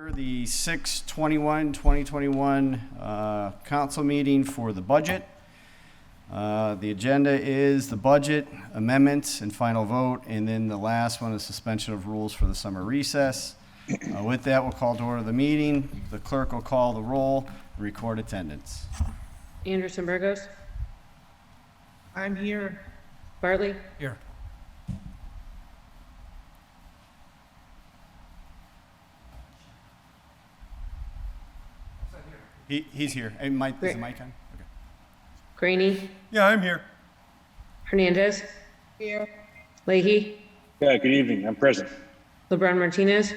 The 6/21/2021 council meeting for the budget. The agenda is the budget, amendments, and final vote, and then the last one is suspension of rules for the summer recess. With that, we'll call to order the meeting. The clerk will call the roll, and record attendance. Anderson Burgos. I'm here. Bartley. Here. He's here. Hey, Mike, is the mic on? Okay. Graney. Yeah, I'm here. Hernandez. Here. Leahy. Yeah, good evening. I'm present. LeBron Martinez.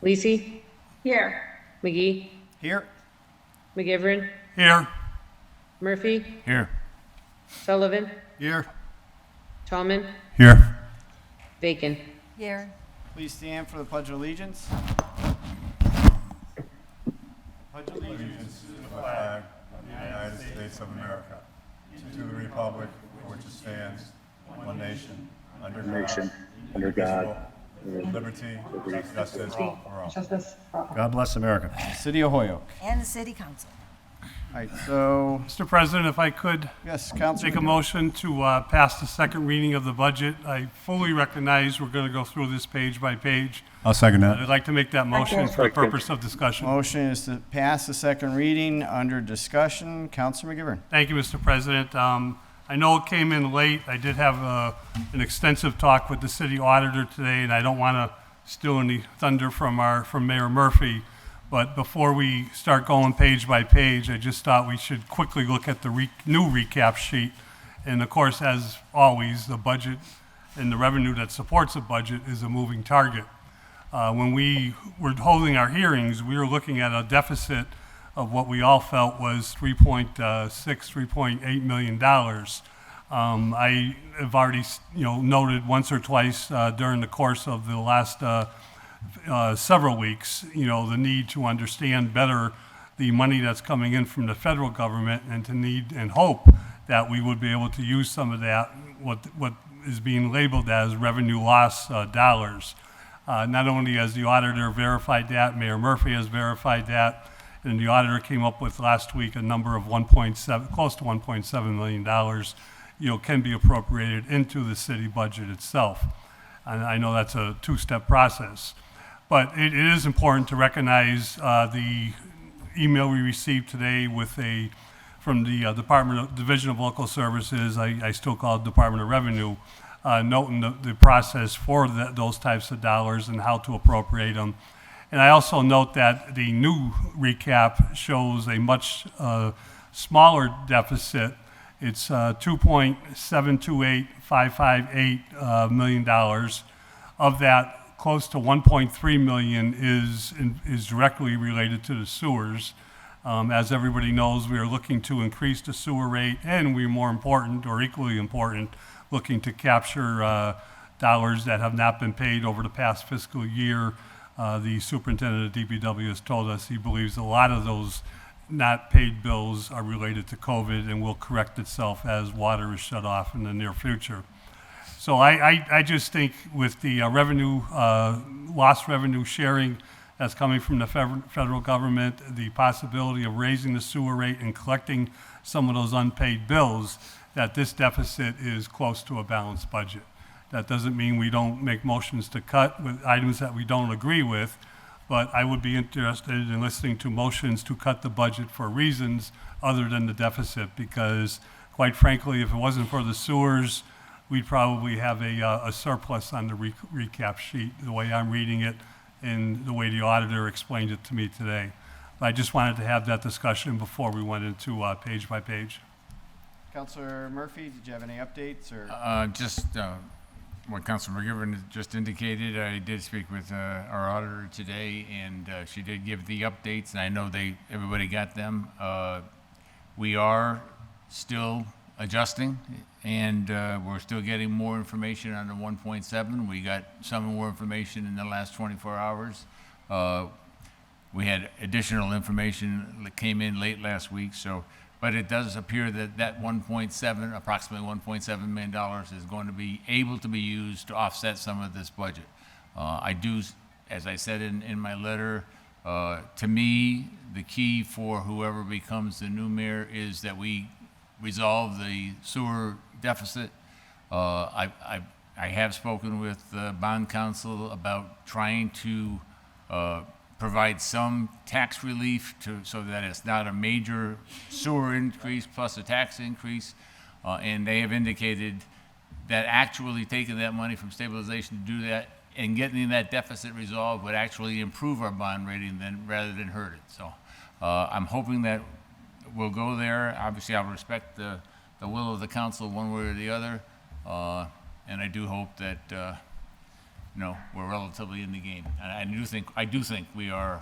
Lisi. Here. McGee. Here. McGivern. Here. Murphy. Here. Sullivan. Here. Tallman. Here. Bacon. Here. Please stand for the Pledge of Allegiance. Pledge of Allegiance. To the flag of the United States of America, to the republic for which it stands, one nation, under God, with liberty, justice for all. God bless America. City of Holyoke. And the city council. All right, so, Mr. President, if I could yes, Councilman. make a motion to pass the second reading of the budget. I fully recognize we're going to go through this page by page. I'll second I'd like to make that motion for the purpose of discussion. Motion is to pass the second reading under discussion. Councilor McGivern. Thank you, Mr. President. I know it came in late. I did have an extensive talk with the city auditor today, and I don't want to steal any thunder from Mayor Murphy. But before we start going page by page, I just thought we should quickly look at the new recap sheet. And of course, as always, the budget and the revenue that supports the budget is a moving target. When we were holding our hearings, we were looking at a deficit of what we all felt was $3.8 million. I have already, noted once or twice during the course of the last several weeks, the need to understand better the money that's coming in from the federal government, and to need and hope that we would be able to use some of that, what is being labeled as revenue loss dollars. Not only has the auditor verified that, Mayor Murphy has verified that, and the auditor came up with last week a number of close to $1.7 million, can be appropriated into the city budget itself. And I know that's a two-step process. But it is important to recognize the email we received today from the Division of Local Services, I still call it Department of Revenue, noting the process for those types of dollars and how to appropriate them. And I also note that the new recap shows a much smaller deficit. It's $2.728558 million. Of that, close to 1.3 million is directly related to the sewers. As everybody knows, we are looking to increase the sewer rate, and we're more important, or equally important, looking to capture dollars that have not been paid over the past fiscal year. The superintendent of DPW has told us he believes a lot of those not paid bills are related to COVID and will correct itself as water is shut off in the near future. So I just think with the lost revenue sharing that's coming from the federal government, the possibility of raising the sewer rate and collecting some of those unpaid bills, that this deficit is close to a balanced budget. That doesn't mean we don't make motions to cut with items that we don't agree with, but I would be interested in listening to motions to cut the budget for reasons other than the deficit, because quite frankly, if it wasn't for the sewers, we'd probably have a surplus on the recap sheet, the way I'm reading it and the way the auditor explained it to me today. But I just wanted to have that discussion before we went into page by page. Councilor Murphy, did you have any updates? Or Just what Councilor McGivern just indicated, I did speak with our auditor today, and she did give the updates, and I know everybody got them. We are still adjusting, and we're still getting more information on the 1.7. We got some more information in the last 24 hours. We had additional information that came in late last week, but it does appear that approximately $1.7 million is going to be able to be used to offset some of this budget. I do as I said in my letter, to me, the key for whoever becomes the new mayor is that we resolve the sewer deficit. I have spoken with bond counsel about trying to provide some tax relief so that it's not a major sewer increase plus a tax increase. And they have indicated that actually taking that money from stabilization to do that and getting that deficit resolved would actually improve our bond rating rather than hurt it. So I'm hoping that we'll go there. Obviously, I'll respect the will of the council one way or the other. And I do hope that, we're relatively in the game. And I do think we are,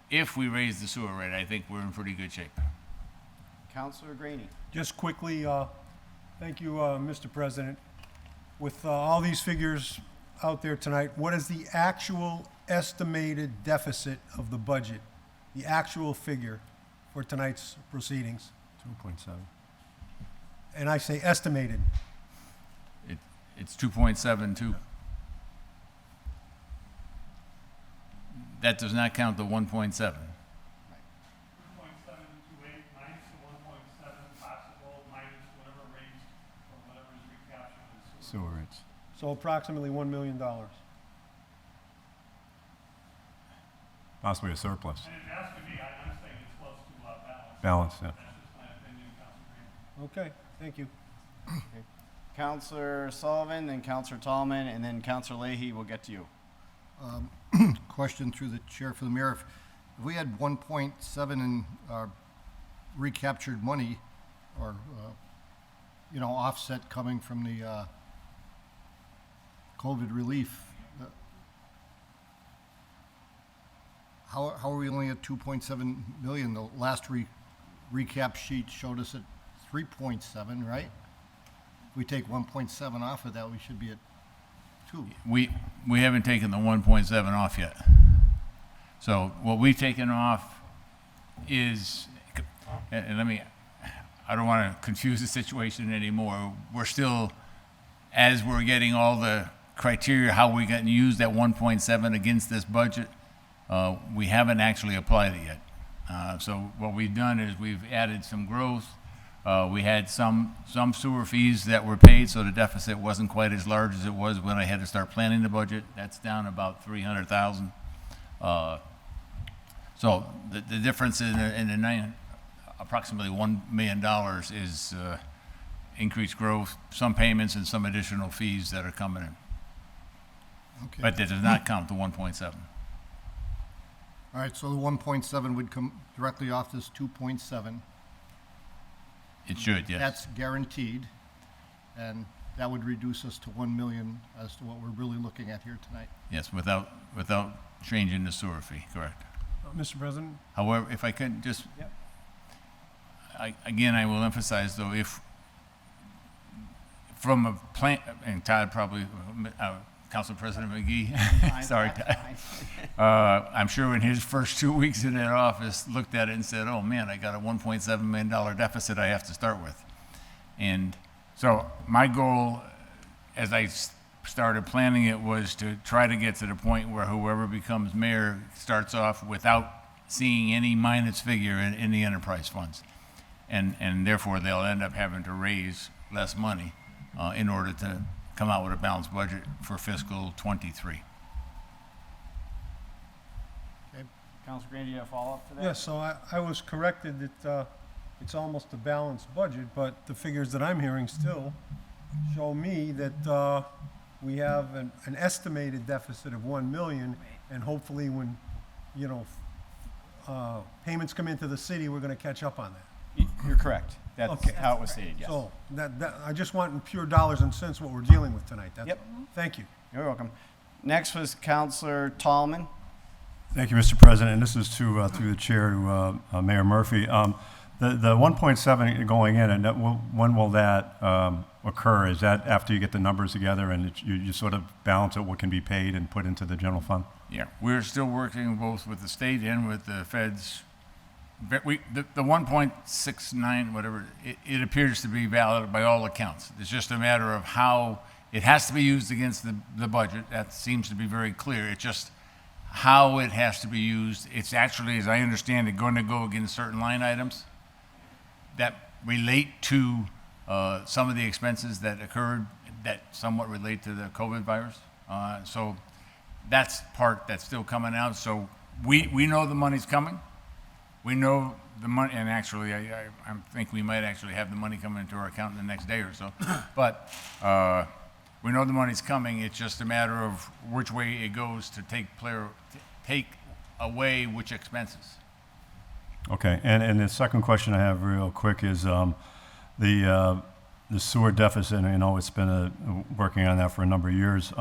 if we raise the sewer rate, I think we're in pretty good shape. Counselor Greenie. Just quickly, thank you, Mr. President. With all these figures out there tonight, what is the actual estimated deficit of the budget? The actual figure for tonight's proceedings? 2.7. And I say estimated. It's 2.72. That does not count the 1.7. 1.728 minus the 1.7 possible minus whatever raised from whatever is recaptured in sewer. Sewer rates. So approximately $1 million. Possibly a surplus. And it has to be, I'm saying it's close to balance. Balance, yeah. That's just my opinion, Council Green. Okay, thank you. Counselor Sullivan, then Counselor Tallman, and then Counselor Leahy, we'll get to you. Question through the chair for the mayor. If we had 1.7 in recaptured money or, offset coming from the COVID relief, how are we only at 2.7 million? The last recap sheet showed us at 3.7, right? If we take 1.7 off of that, we should be at 2. We haven't taken the 1.7 off yet. So what we've taken off is, and I don't want to confuse the situation anymore. We're still, as we're getting all the criteria, how we're going to use that 1.7 against this budget, we haven't actually applied it yet. So what we've done is we've added some growth. We had some sewer fees that were paid, so the deficit wasn't quite as large as it was when I had to start planning the budget. That's down about $300,000. So the difference in the approximately $1 million is increased growth, some payments, and some additional fees that are coming in. Okay. But that does not count the 1.7. All right, so the 1.7 would come directly off this 2.7. It should, yes. That's guaranteed, and that would reduce us to 1 million as to what we're really looking at here tonight. Yes, without changing the sewer fee, correct. Mr. President? However, if I could just, Yep. I will emphasize though, if from a plan, and Todd probably, Council President McGee, sorry, Todd. I'm sure in his first 2 weeks in that office, looked at it and said, oh man, I got a $1.7 million deficit I have to start with. And so my goal, as I started planning it, was to try to get to the point where whoever becomes mayor starts off without seeing any minus figure in the enterprise funds. And therefore, they'll end up having to raise less money in order to come out with a balanced budget for fiscal '23. Counselor Greenie, do you have a follow-up to that? Yes, so I was corrected that it's almost a balanced budget, but the figures that I'm hearing still show me that we have an estimated deficit of 1 million, and hopefully when, payments come into the city, we're going to catch up on that. You're correct. That's Okay. how it was stated, yes. So that I just want in pure dollars and cents what we're dealing with tonight. That's Yep. all. Thank you. You're welcome. Next was Counselor Tallman. Thank you, Mr. President, and this is through the chair to Mayor Murphy. The 1.7 going in, and when will that occur? Is that after you get the numbers together and you sort of balance out what can be paid and put into the general fund? Yeah, we're still working both with the state and with the feds. The 1.69, whatever, it appears to be valid by all accounts. It's just a matter of how it has to be used against the budget. That seems to be very clear. It's just how it has to be used. It's actually, as I understand it, going to go against certain line items that relate to some of the expenses that occurred that somewhat relate to the COVID virus. So that's part that's still coming out. So we know the money's coming. We know the money, and actually I think we might actually have the money coming into our account in the next day or so. But we know the money's coming. It's just a matter of which way it goes to take away which expenses. Okay, and the second question I have real quick is the sewer deficit. And I know it's been working on that for a number of years.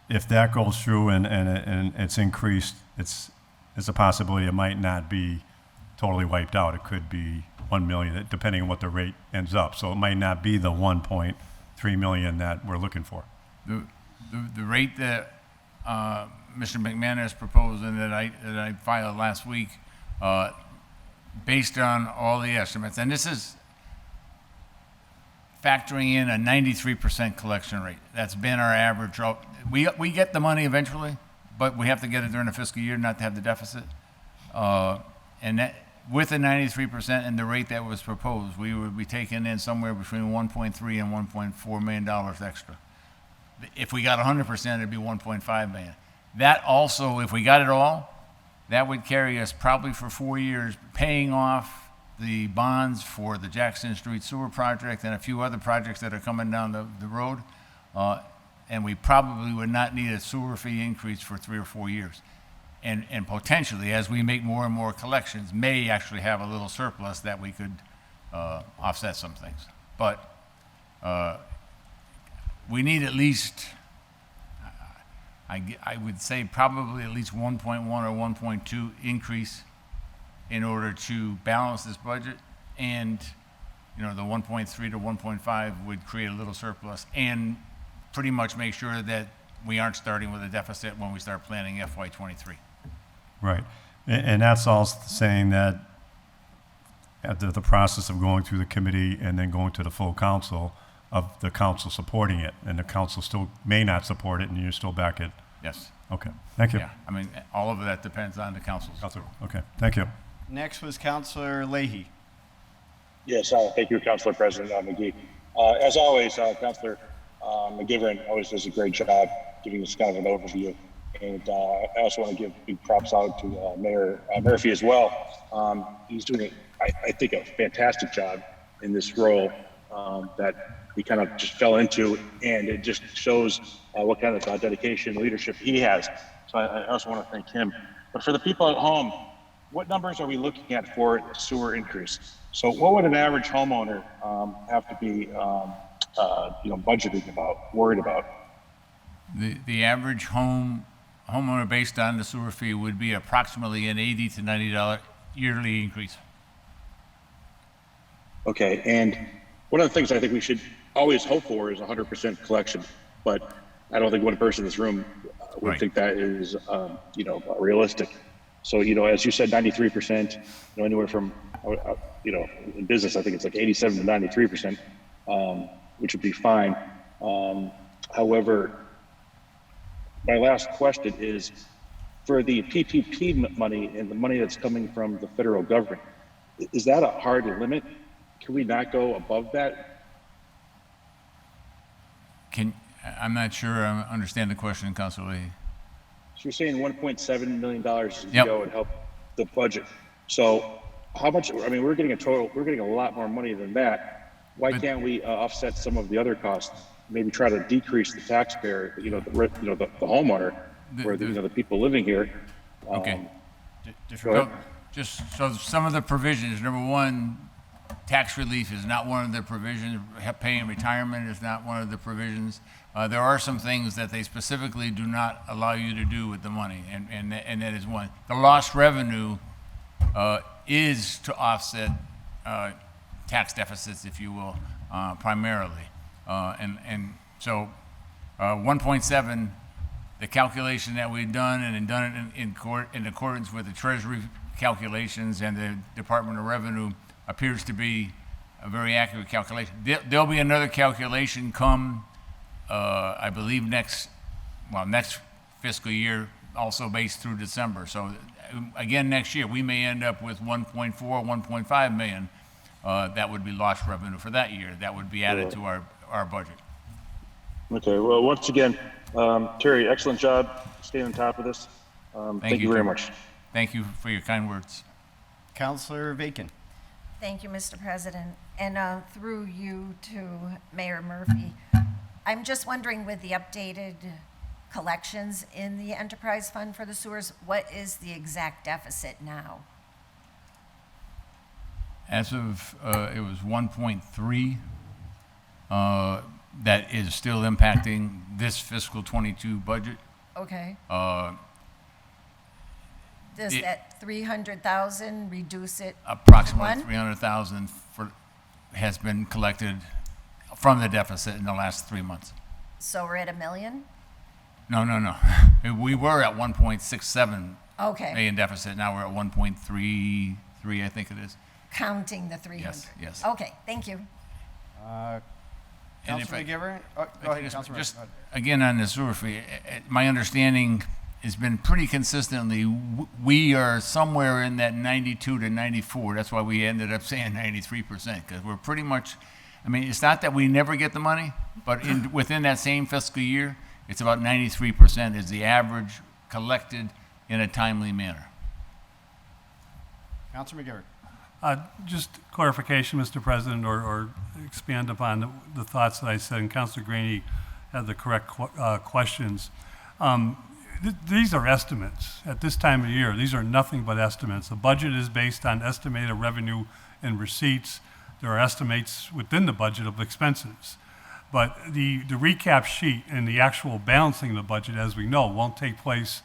If that goes through and it's increased, it's a possibility it might not be totally wiped out. It could be 1 million, depending on what the rate ends up. So it might not be the 1.3 million that we're looking for. The rate that Mr. McManus proposed and that I filed last week, based on all the estimates, and this is factoring in a 93% collection rate. That's been our average. We get the money eventually, but we have to get it during the fiscal year not to have the deficit. And that, with the 93% and the rate that was proposed, we would be taking in somewhere between 1.3 and 1.4 million dollars extra. If we got 100%, it'd be 1.5 million. That also, if we got it all, that would carry us probably for 4 years, paying off the bonds for the Jackson Street Sewer Project and a few other projects that are coming down the road. And we probably would not need a sewer fee increase for 3 or 4 years. And potentially, as we make more and more collections, may actually have a little surplus that we could offset some things. But we need at least, I would say probably at least 1.1 or 1.2 increase in order to balance this budget. And, the 1.3 to 1.5 would create a little surplus and pretty much make sure that we aren't starting with a deficit when we start planning FY23. Right. And that's all saying that at the process of going through the committee and then going to the full council, of the council supporting it, and the council still may not support it, and you still back it. Yes. Okay. Thank you. Yeah. I mean, all of that depends on the council's. Okay. Thank you. Next was Councilor Leahy. Yes, thank you, Councilor President McGee. As always, Councilor McGivern always does a great job giving us kind of an overview. And I also want to give big props out to Mayor Murphy as well. He's doing, I think, a fantastic job in this role that he kind of just fell into, and it just shows what kind of dedication and leadership he has. So I also want to thank him. But for the people at home, what numbers are we looking at for sewer increase? So what would an average homeowner have to be, budgeting about, worried about? The average homeowner based on the sewer fee would be approximately an $80 to $90 yearly increase. Okay, and one of the things I think we should always hope for is 100% collection, but I don't think one person in this room would Right. think that is, realistic. So, as you said, 93%, anywhere from, in business, I think it's like 87 to 93%, which would be fine. However, my last question is, for the PPP money and the money that's coming from the federal government, is that a hard limit? Can we not go above that? I'm not sure I understand the question, Councilor Leahy. So you're saying $1.7 million to Yep. go and help the budget. So how much, we're getting a lot more money than that. Why But- can't we offset some of the other costs? Maybe try to decrease the taxpayer, the homeowner, the people living here. Okay. Go ahead. Just so some of the provisions, number one, tax relief is not one of the provisions. Paying retirement is not one of the provisions. There are some things that they specifically do not allow you to do with the money, and that is one. The lost revenue is to offset tax deficits, if you will, primarily. And so 1.7, the calculation that we've done and done it in accordance with the Treasury calculations and the Department of Revenue appears to be a very accurate calculation. There'll be another calculation come, I believe next fiscal year, also based through December. So again, next year, we may end up with 1.4, 1.5 million. That would be lost revenue for that year. That would be added to our budget. Okay, well, once again, Terry, excellent job staying on top of this. Thank you very Jim. much. Thank you for your kind words. Counselor Bacon. Thank you, Mr. President. And through you to Mayor Murphy, I'm just wondering, with the updated collections in the enterprise fund for the sewers, what is the exact deficit now? As of, it was 1.3. That is still impacting this fiscal 22 budget. Okay. Does it- that 300,000 reduce it to Approximately one? 300,000 has been collected from the deficit in the last 3 months. So we're at $1 million? No. We were at 1.67 Okay, million deficit. Now we're at 1.33, I think it is. counting the 300? Yes. Okay, thank you. And if Counselor I- McGivern? Oh, go ahead, Just- Counselor. Just Go ahead. again on the sewer fee, my understanding has been pretty consistently, we are somewhere in that 92 to 94. That's why we ended up saying 93%, because we're pretty much, I mean, it's not that we never get the money, but within that same fiscal year, it's about 93% is the average collected in a timely manner. Counselor McGivern. Just clarification, Mr. President, or expand upon the thoughts that I said, and Councilor Graney had the correct questions. These are estimates. At this time of year, these are nothing but estimates. The budget is based on estimated revenue and receipts. There are estimates within the budget of expenses. But the recap sheet and the actual balancing of the budget, as we know, won't take place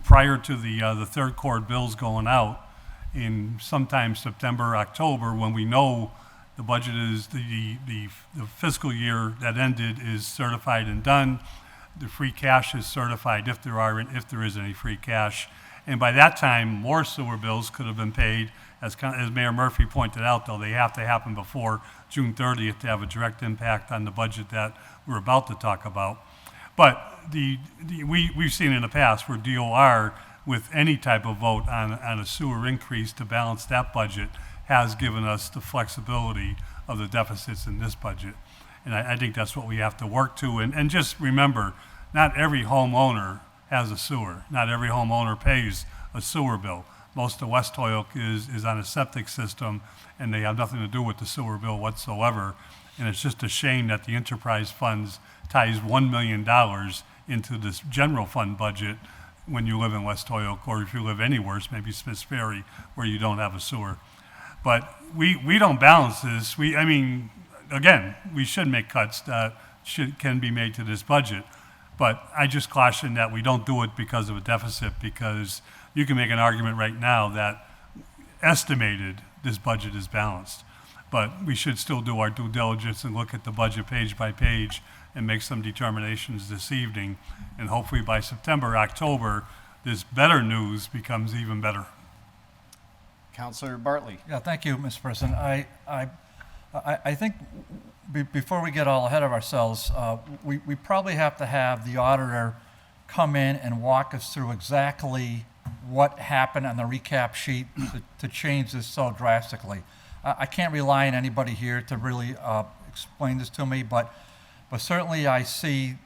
prior to the third quarter bills going out in sometime September, October, when we know the budget is, the fiscal year that ended is certified and done. The free cash is certified if there is any free cash. And by that time, more sewer bills could have been paid. As Mayor Murphy pointed out, though, they have to happen before June 30th to have a direct impact on the budget that we're about to talk about. But we've seen in the past where DOR, with any type of vote on a sewer increase to balance that budget, has given us the flexibility of the deficits in this budget. And I think that's what we have to work to. And just remember, not every homeowner has a sewer. Not every homeowner pays a sewer bill. Most of West Holyoke is on a septic system, and they have nothing to do with the sewer bill whatsoever. And it's just a shame that the enterprise funds ties $1 million into this general fund budget when you live in West Holyoke, or if you live anywhere, maybe Smiths Ferry, where you don't have a sewer. But we don't balance this. Again, we should make cuts that can be made to this budget. But I just caution that we don't do it because of a deficit, because you can make an argument right now that estimated this budget is balanced. But we should still do our due diligence and look at the budget page by page and make some determinations this evening. And hopefully by September, October, this better news becomes even better. Counselor Bartley. Yeah, thank you, Mr. President. I think before we get all ahead of ourselves, we probably have to have the auditor come in and walk us through exactly what happened on the recap sheet to change this so drastically. I can't rely on anybody here to really explain this to me, but certainly I see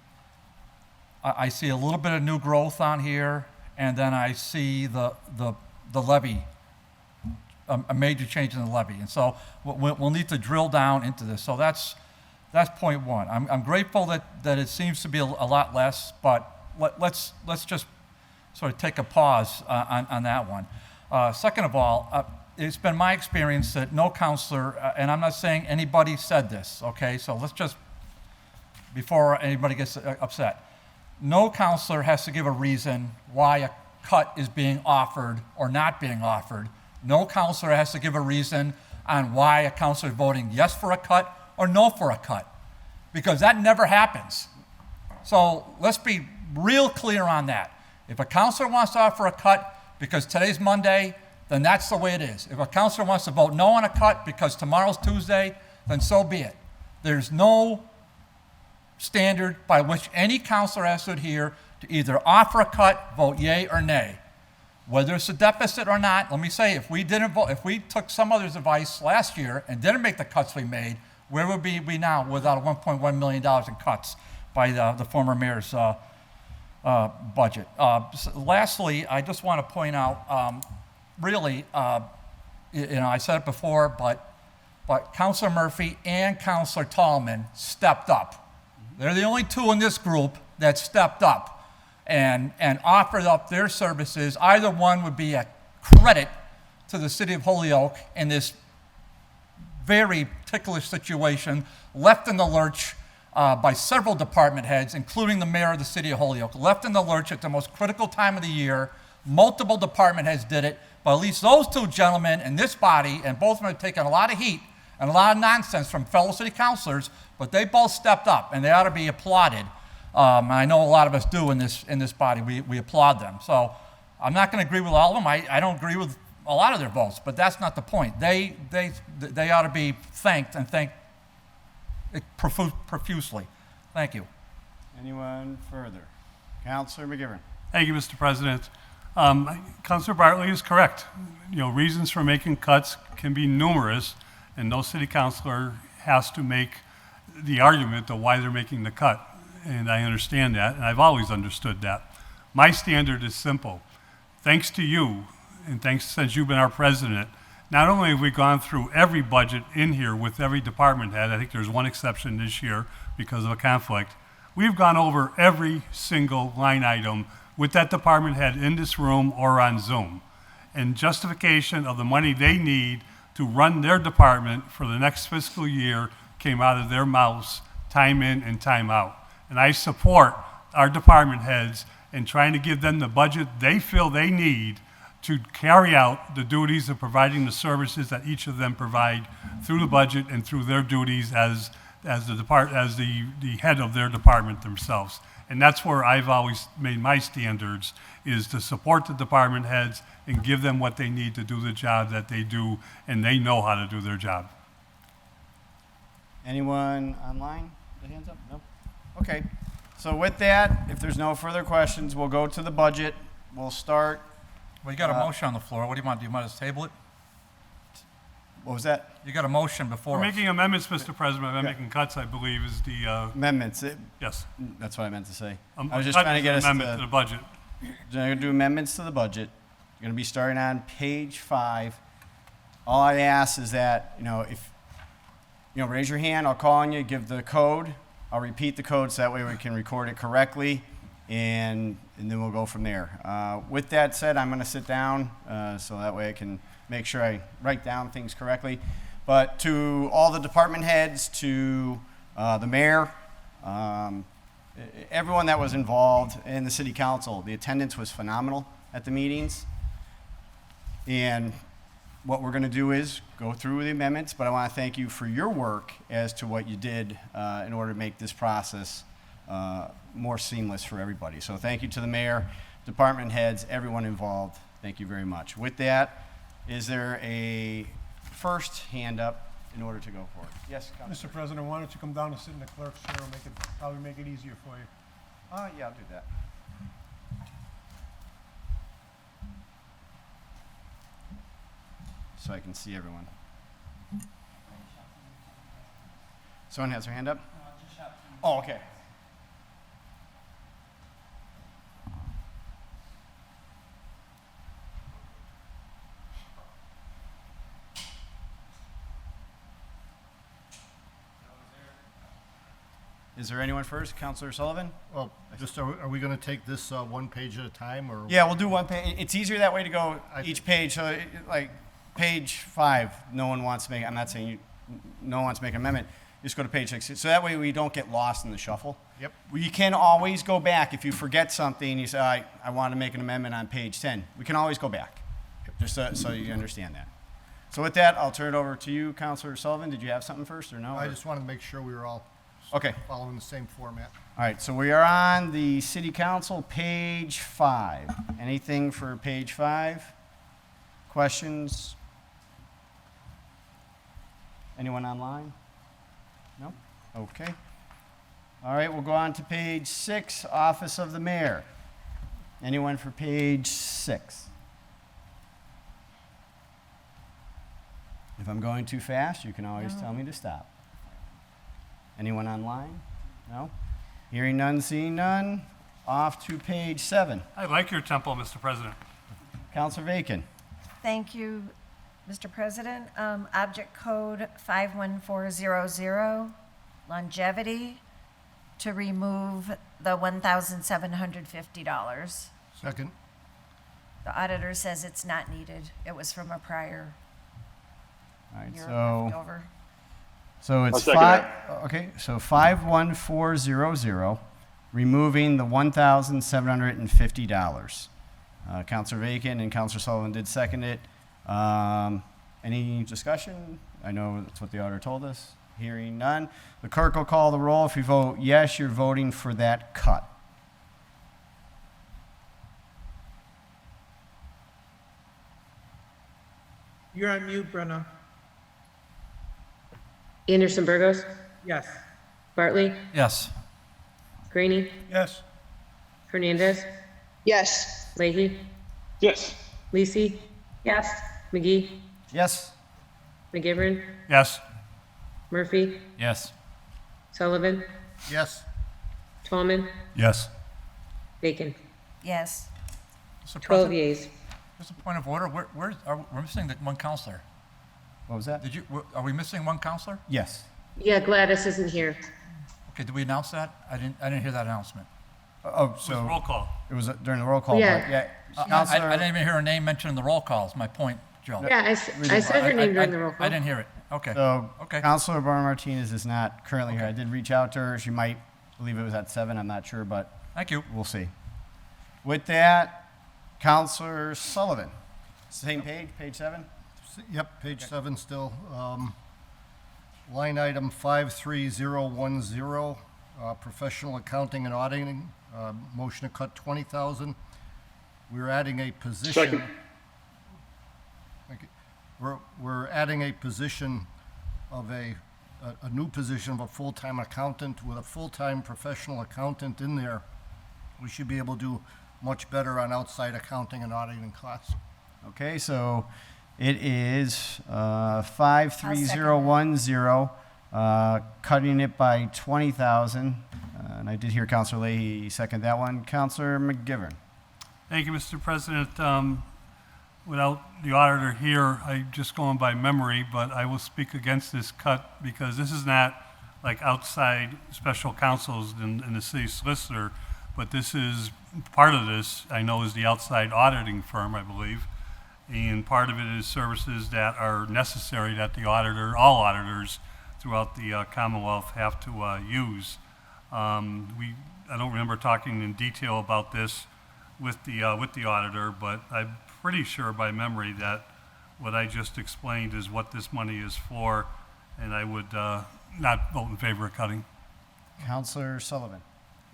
a little bit of new growth on here, and then I see the levy, a major change in the levy. And so we'll need to drill down into this. So that's point one. I'm grateful that it seems to be a lot less, but let's just sort of take a pause on that one. Second of all, it's been my experience that no counselor, and I'm not saying anybody said this, okay? So let's just, before anybody gets upset, no counselor has to give a reason why a cut is being offered or not being offered. No counselor has to give a reason on why a counselor is voting yes for a cut or no for a cut, because that never happens. So let's be real clear on that. If a counselor wants to offer a cut because today's Monday, then that's the way it is. If a counselor wants to vote no on a cut because tomorrow's Tuesday, then so be it. There's no standard by which any counselor has to adhere to either offer a cut, vote yea or nay. Whether it's a deficit or not, let me say, if we didn't vote, if we took some other's advice last year and didn't make the cuts we made, where would we be now without $1.1 million in cuts by the former mayor's budget? Lastly, I just want to point out, really, I said it before, but Councilor Murphy and Councilor Tallman stepped up. They're the only two in this group that stepped up and offered up their services. Either one would be a credit to the city of Holyoke in this very ticklish situation, left in the lurch by several department heads, including the mayor of the city of Holyoke, left in the lurch at the most critical time of the year. Multiple department heads did it, but at least those two gentlemen in this body, and both of them have taken a lot of heat and a lot of nonsense from fellow city councilors, but they both stepped up, and they ought to be applauded. And I know a lot of us do in this body. We applaud them. So I'm not going to agree with all of them. I don't agree with a lot of their votes, but that's not the point. They ought to be thanked and thanked profusely. Thank you. Anyone further? Councilor McGivern. Thank you, Mr. President. Councilor Bartley is correct. Reasons for making cuts can be numerous, and no city councilor has to make the argument of why they're making the cut. And I understand that, and I've always understood that. My standard is simple. Thanks to you, and thanks since you've been our president, not only have we gone through every budget in here with every department head, I think there's one exception this year because of a conflict, we've gone over every single line item with that department head in this room or on Zoom. And justification of the money they need to run their department for the next fiscal year came out of their mouths time in and time out. And I support our department heads in trying to give them the budget they feel they need to carry out the duties of providing the services that each of them provide through the budget and through their duties as the head of their department themselves. And that's where I've always made my standards, is to support the department heads and give them what they need to do the job that they do, and they know how to do their job. Anyone online? The hands up? No? Okay. So with that, if there's no further questions, we'll go to the budget. We'll start. Well, you got a motion on the floor. What do you want? Do you want us to table it? What was that? You got a motion before We're us. making amendments, Mr. President. I'm making cuts, I believe, is the, Amendments. yes. That's what I meant to say. A I was just cut trying to is get an us amendment to the budget. We're going to do amendments to the budget. You're going to be starting on page 5. All I ask is that, if, raise your hand, I'll call on you, give the code. I'll repeat the code so that way we can record it correctly, and then we'll go from there. With that said, I'm going to sit down so that way I can make sure I write down things correctly. But to all the department heads, to the mayor, everyone that was involved in the city council, the attendance was phenomenal at the meetings. And what we're going to do is go through the amendments, but I want to thank you for your work as to what you did in order to make this process more seamless for everybody. So thank you to the mayor, department heads, everyone involved. Thank you very much. With that, is there a first hand up in order to go forward? Yes, Councilor. Mr. President, why don't you come down and sit in the clerk's chair and probably make it easier for you. Yeah, I'll do that. So I can see everyone. Someone has their hand up? Oh, okay. Is there anyone first? Councilor Sullivan? Well, just, are we going to take this one page at a time, or? Yeah, we'll do one page. It's easier that way to go each page. So, like, page 5, no one wants to make, I'm not saying no one wants to make an amendment. Just go to page 6. So that way we don't get lost in the shuffle. Yep. You can always go back. If you forget something, you say, I want to make an amendment on page 10. We can always go back, just so you understand that. So with that, I'll turn it over to you, Councilor Sullivan. Did you have something first or no? I just wanted to make sure we were all Okay. following the same format. All right, so we are on the City Council, page 5. Anything for page 5? Questions? Anyone online? No? Okay. All right, we'll go on to page 6, Office of the Mayor. Anyone for page 6? If I'm going too fast, you can always tell me to stop. Anyone online? No? Hearing none, seeing none. Off to page 7. I like your tempo, Mr. President. Counselor Bacon. Thank you, Mr. President. Object code 51400, longevity, to remove the $1,750. Second. The auditor says it's not needed. It was from a prior All right, year so, left over. so it's I'll second 51400, removing the $1,750. Counselor Bacon and Counselor Sullivan did second it. Any discussion? I know that's what the auditor told us. Hearing none. The clerk will call the roll. If you vote yes, you're voting for that cut. You're on mute, Brenna. Anderson Burgos, Yes. Bartley, Yes. Greenie, Yes. Hernandez, Yes. Leahy, Yes. Lisi, Yes. McGee, Yes? McGivern, Yes. Murphy, Yes. Sullivan, Yes. Tallman, Yes. Bacon. Yes. Mr. 12 President, yeas. just a point of order, we're missing the one counselor. What was that? Are we missing one counselor? Yes. Yeah, Gladys isn't here. Okay, did we announce that? I didn't hear that announcement. Oh, It was so roll call. it was during the roll call. Yeah. But yeah. I Counselor, didn't even hear her name mentioned in the roll calls, my point, Joe. Yeah, I said her name during the roll call. I didn't hear it. Okay. So Okay. Counselor Barr Martinez is not currently here. I did reach out to her. She might believe it was at 7. I'm not sure, but Thank you. we'll see. With that, Counselor Sullivan. Same page, page 7? Yep, page 7 still. Line item 53010, professional accounting and auditing, motion to cut 20,000. We're adding a position. Second. Thank you. We're adding a position of a new position of a full-time accountant. With a full-time professional accountant in there, we should be able to do much better on outside accounting and auditing costs. Okay, so it is 53010, cutting it by 20,000. And I did hear Counselor Leahy second that one. Counselor McGivern. Thank you, Mr. President. Without the auditor here, I'm just going by memory, but I will speak against this cut because this is not like outside special counsels in the city solicitor, but this is, part of this, I know, is the outside auditing firm, I believe. And part of it is services that are necessary that the auditor, all auditors throughout the Commonwealth have to use. I don't remember talking in detail about this with the auditor, but I'm pretty sure by memory that what I just explained is what this money is for, and I would not vote in favor of cutting. Counselor Sullivan.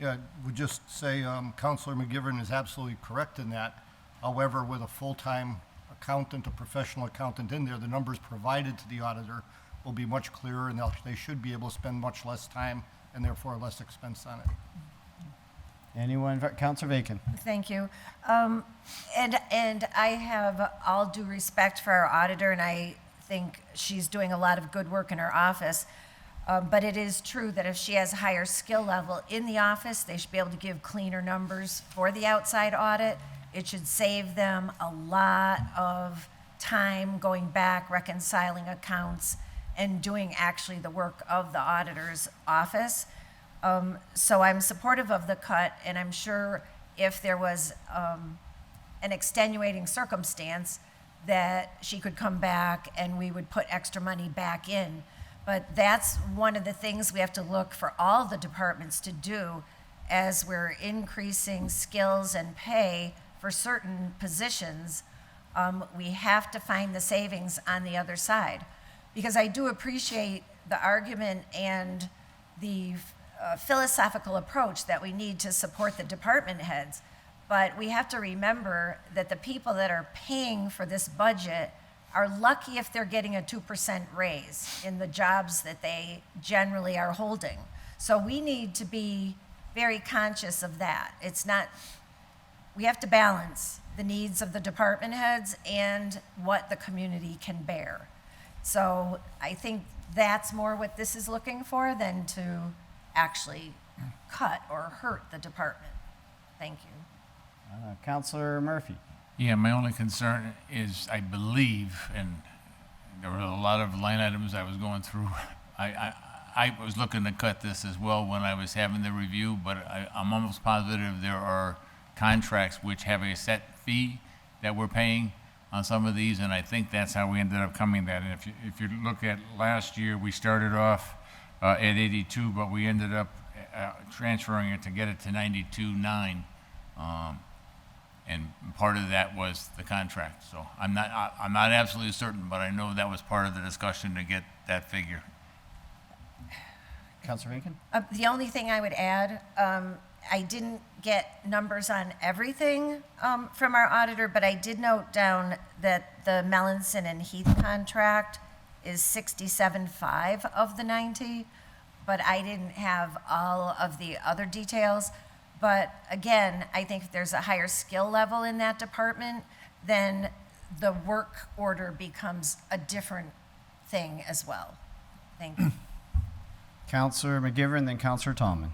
Yeah, would just say Counselor McGivern is absolutely correct in that. However, with a full-time accountant, a professional accountant in there, the numbers provided to the auditor will be much clearer, and they should be able to spend much less time and therefore less expense on it. Anyone? Counselor Bacon. Thank you. And I have all due respect for our auditor, and I think she's doing a lot of good work in her office. But it is true that if she has a higher skill level in the office, they should be able to give cleaner numbers for the outside audit. It should save them a lot of time going back, reconciling accounts, and doing actually the work of the auditor's office. So I'm supportive of the cut, and I'm sure if there was an extenuating circumstance that she could come back and we would put extra money back in. But that's one of the things we have to look for all the departments to do as we're increasing skills and pay for certain positions. We have to find the savings on the other side. Because I do appreciate the argument and the philosophical approach that we need to support the department heads. But we have to remember that the people that are paying for this budget are lucky if they're getting a 2% raise in the jobs that they generally are holding. So we need to be very conscious of that. It's not, we have to balance the needs of the department heads and what the community can bear. So I think that's more what this is looking for than to actually cut or hurt the department. Thank you. Counselor Murphy. Yeah, my only concern is, I believe, and there were a lot of line items I was going through. I was looking to cut this as well when I was having the review, but I'm almost positive there are contracts which have a set fee that we're paying on some of these, and I think that's how we ended up coming that. And if you look at last year, we started off at 82, but we ended up transferring it to get it to 92.9. And part of that was the contract. So I'm not absolutely certain, but I know that was part of the discussion to get that figure. Counselor Bacon? The only thing I would add, I didn't get numbers on everything from our auditor, but I did note down that the Melanson and Heath contract is 67.5 of the 90, but I didn't have all of the other details. But again, I think if there's a higher skill level in that department, then the work order becomes a different thing as well. Thank you. Counselor McGivern, then Counselor Tallman.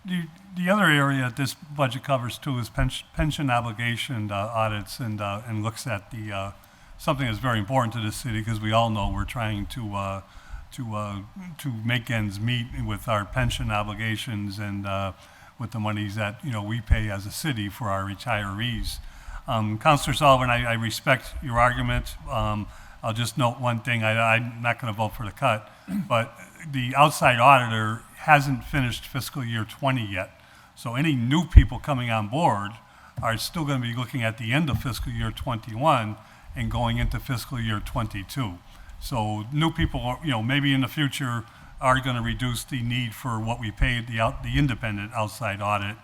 The other area this budget covers too is pension obligation audits and looks at the something that's very important to the city, because we all know we're trying to make ends meet with our pension obligations and with the monies that we pay as a city for our retirees. Councilor Sullivan, I respect your argument. I'll just note one thing. I'm not going to vote for the cut, but the outside auditor hasn't finished fiscal year 20 yet. So any new people coming on board are still going to be looking at the end of fiscal year 21 and going into fiscal year 22. So new people, maybe in the future are going to reduce the need for what we pay the independent outside audit,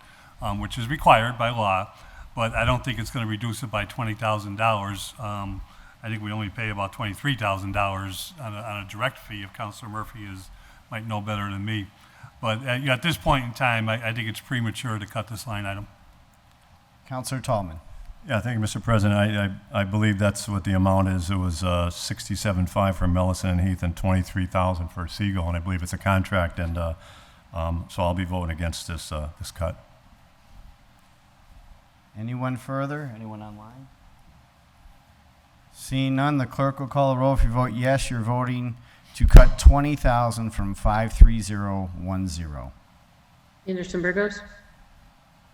which is required by law. But I don't think it's going to reduce it by $20,000. I think we only pay about $23,000 on a direct fee, if Councilor Murphy might know better than me. But at this point in time, I think it's premature to cut this line item. Counselor Tallman. Yeah, thank you, Mr. President. I believe that's what the amount is. It was 67.5 for Mellison and Heath and 23,000 for Siegel, and I believe it's a contract, and so I'll be voting against this cut. Anyone further? Anyone online? Seeing none, the clerk will call the roll. If you vote yes, you're voting to cut 20,000 from 53010. Anderson Burgos,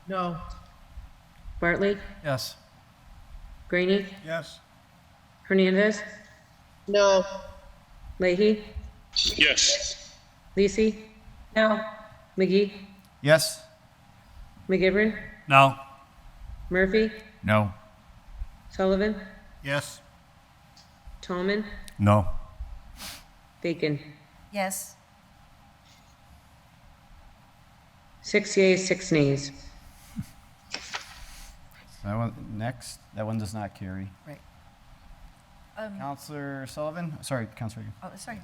No. Bartley, Yes. Graney, Yes. Hernandez, No. Leahy, Yes. Lisi. No. McGee, Yes? McGivern, Now, Murphy, No. Sullivan, Yes. Tallman, No. Bacon. Yes. 6 yeas, 6 nays. That one, next. That one does not carry. Right. Counselor Sullivan? Sorry, Counselor. Oh, sorry.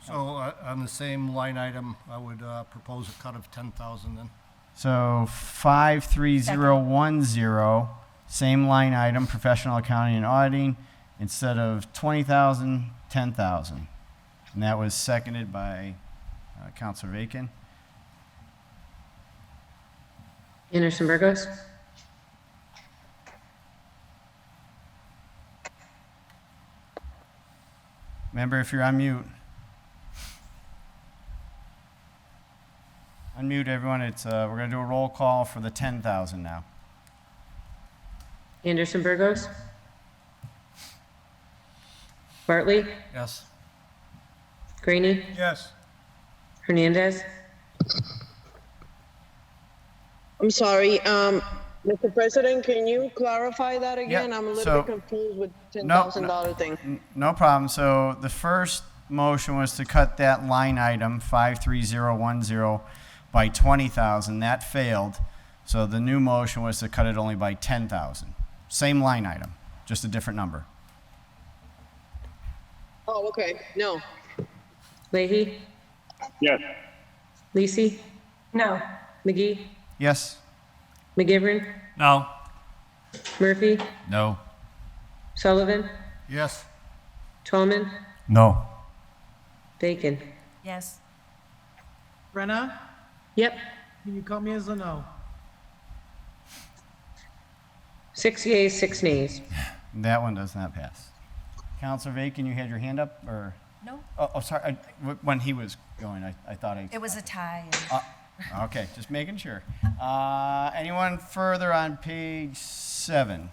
So on the same line item, I would propose a cut of 10,000 then. So 53010, same line item, professional accounting and auditing, instead of 20,000, 10,000. And that was seconded by Counselor Bacon. Anderson Burgos, Member, if you're on mute. Unmute everyone. It's we're going to do a roll call for the 10,000 now. Anderson Burgos, Bartley, Yes. Graney, Yes. Hernandez, I'm sorry, Mr. President, can you clarify that again? I'm a so- little bit confused with $10,000 thing. No problem. So the first motion was to cut that line item, 53010, by 20,000. That failed. So the new motion was to cut it only by 10,000. Same line item, just a different number. Oh, okay, no. Leahy, Yes. Lisi, No. McGee, Yes. McGivern, No. Murphy, No. Sullivan, Yes. Tolman, No. Bacon. Yes. Brenna, Yep, can you call me as a no? 6 yeas, 6 nays. That one does not pass. Counselor Bacon, you had your hand up, or? No. Oh, sorry, when he was going, I thought I. It was a tie. Okay, just making sure. Anyone further on page 7?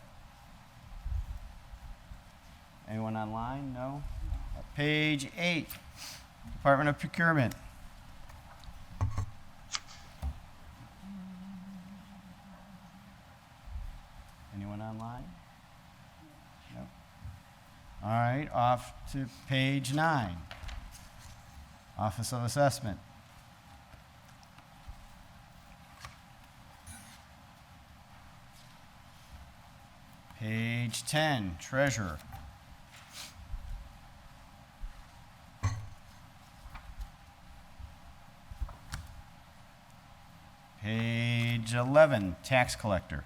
Anyone online? No? Page 8, Department of Procurement. Anyone online? No. All right, off to page 9, Office of Assessment. Page 10, Treasurer. Page 11, Tax Collector.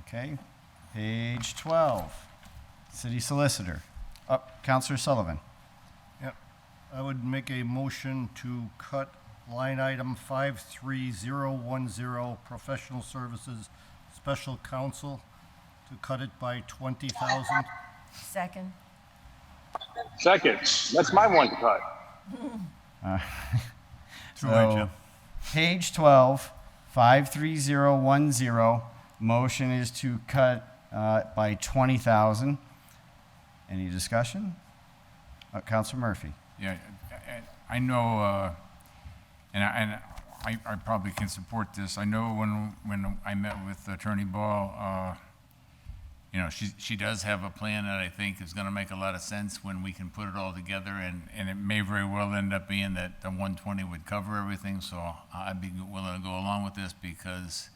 Okay, page 12, City Solicitor. Counselor Sullivan. Yep. I would make a motion to cut line item 53010, professional services, special counsel, to cut it by 20,000. Second. Second. That's my one to cut. Too late, Jim. Page 12, 53010, motion is to cut by 20,000. Any discussion? Counselor Murphy. Yeah, I know, and I probably can support this. I know when I met with Attorney Ball, you know, she does have a plan that I think is going to make a lot of sense when we can put it all together, and it may very well end up being that the 120 would cover everything. So I'd be willing to go along with this because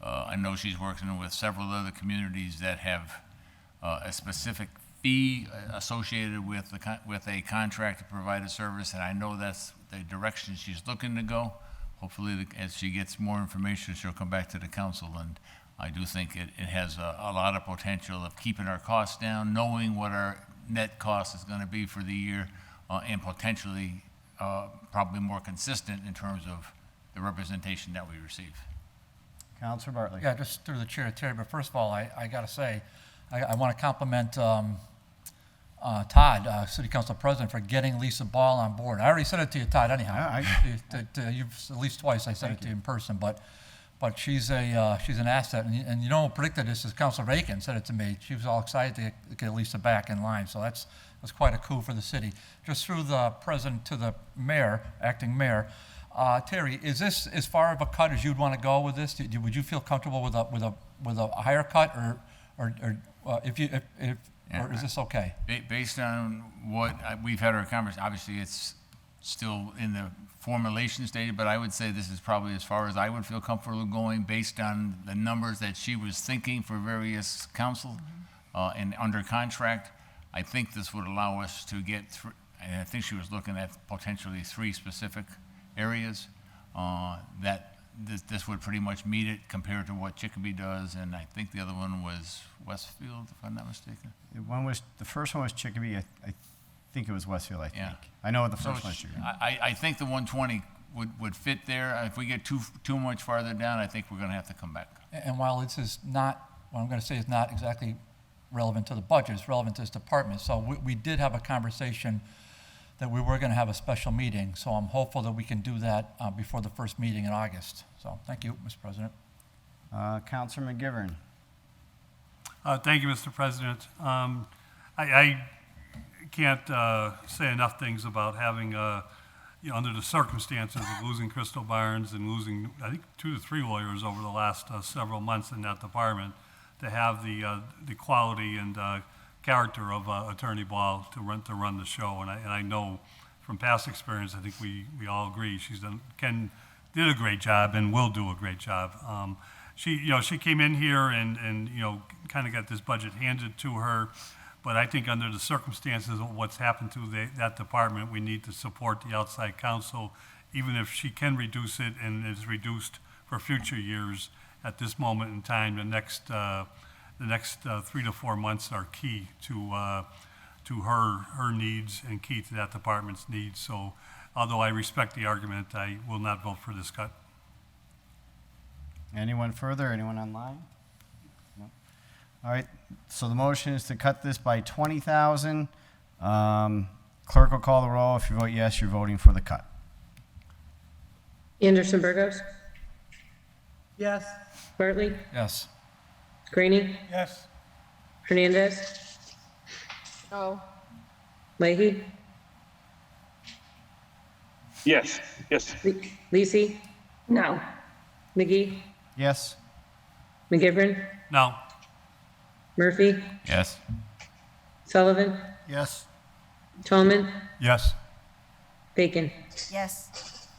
I know she's working with several other communities that have a specific fee associated with a contract to provide a service, and I know that's the direction she's looking to go. Hopefully, as she gets more information, she'll come back to the council, and I do think it has a lot of potential of keeping our costs down, knowing what our net cost is going to be for the year, and potentially probably more consistent in terms of the representation that we receive. Counselor Bartley. Yeah, just through the chair, Terry, but first of all, I got to say, I want to compliment Todd, City Council President, for getting Lisa Ball on board. I already said it to you, Todd, anyhow. You've at least twice I said it to you in person, but she's an asset, and you know who predicted this is Councilor Bacon said it to me. She was all excited to get Lisa back in line, so that's quite a coup for the city. Just through the president to the mayor, acting mayor, Terry, is this as far of a cut as you'd want to go with this? Would you feel comfortable with a higher cut, or is this okay? Based on what we've had our conversation, obviously it's still in the formulation stage, but I would say this is probably as far as I would feel comfortable going based on the numbers that she was thinking for various council and under contract. I think this would allow us to get through, and I think she was looking at potentially 3 specific areas that this would pretty much meet it compared to what Chicopee does, and I think the other one was Westfield, if I'm not mistaken. The first one was Chicopee. I think it was Westfield, I think. Yeah. I know the first one was Chicopee. I think the 120 would fit there. If we get too much farther down, I think we're going to have to come back. And while this is not, what I'm going to say is not exactly relevant to the budget, it's relevant to this department. So we did have a conversation that we were going to have a special meeting. So I'm hopeful that we can do that before the first meeting in August. So thank you, Mr. President. Counselor McGivern. Thank you, Mr. President. I can't say enough things about having, under the circumstances of losing Crystal Barnes and losing, I think, 2 to 3 lawyers over the last several months in that department, to have the quality and character of Attorney Ball to run the show. And I know from past experience, I think we all agree did a great job and will do a great job. She came in here and kind of got this budget handed to her, but I think under the circumstances of what's happened to that department, we need to support the outside counsel, even if she can reduce it and is reduced for future years. At this moment in time, the next 3 to 4 months are key to her needs and key to that department's needs. So, although I respect the argument, I will not vote for this cut. Anyone further? Anyone online? No. All right, so the motion is to cut this by 20,000. Clerk will call the roll. If you vote yes, you're voting for the cut. Anderson Burgos, Yes. Bartley, Yes. Greenie, Yes. Hernandez, No. Leahy, Yes, yes. Lisi. No. McGee, Yes? McGivern, Now, Murphy, Yes. Sullivan, Yes. Tolman, yes. Bacon. Yes.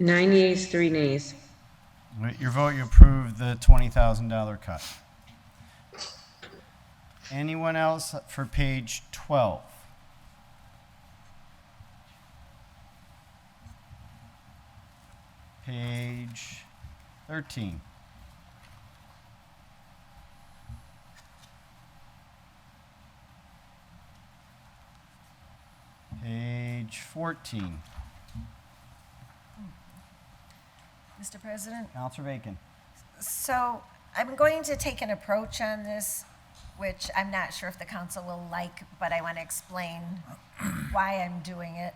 9 yeas, 3 nays. With your vote, you approve the $20,000 cut. Anyone else for page 12? Page 13. Page 14. Mr. President? Counselor Bacon. So I'm going to take an approach on this, which I'm not sure if the council will like, but I want to explain why I'm doing it.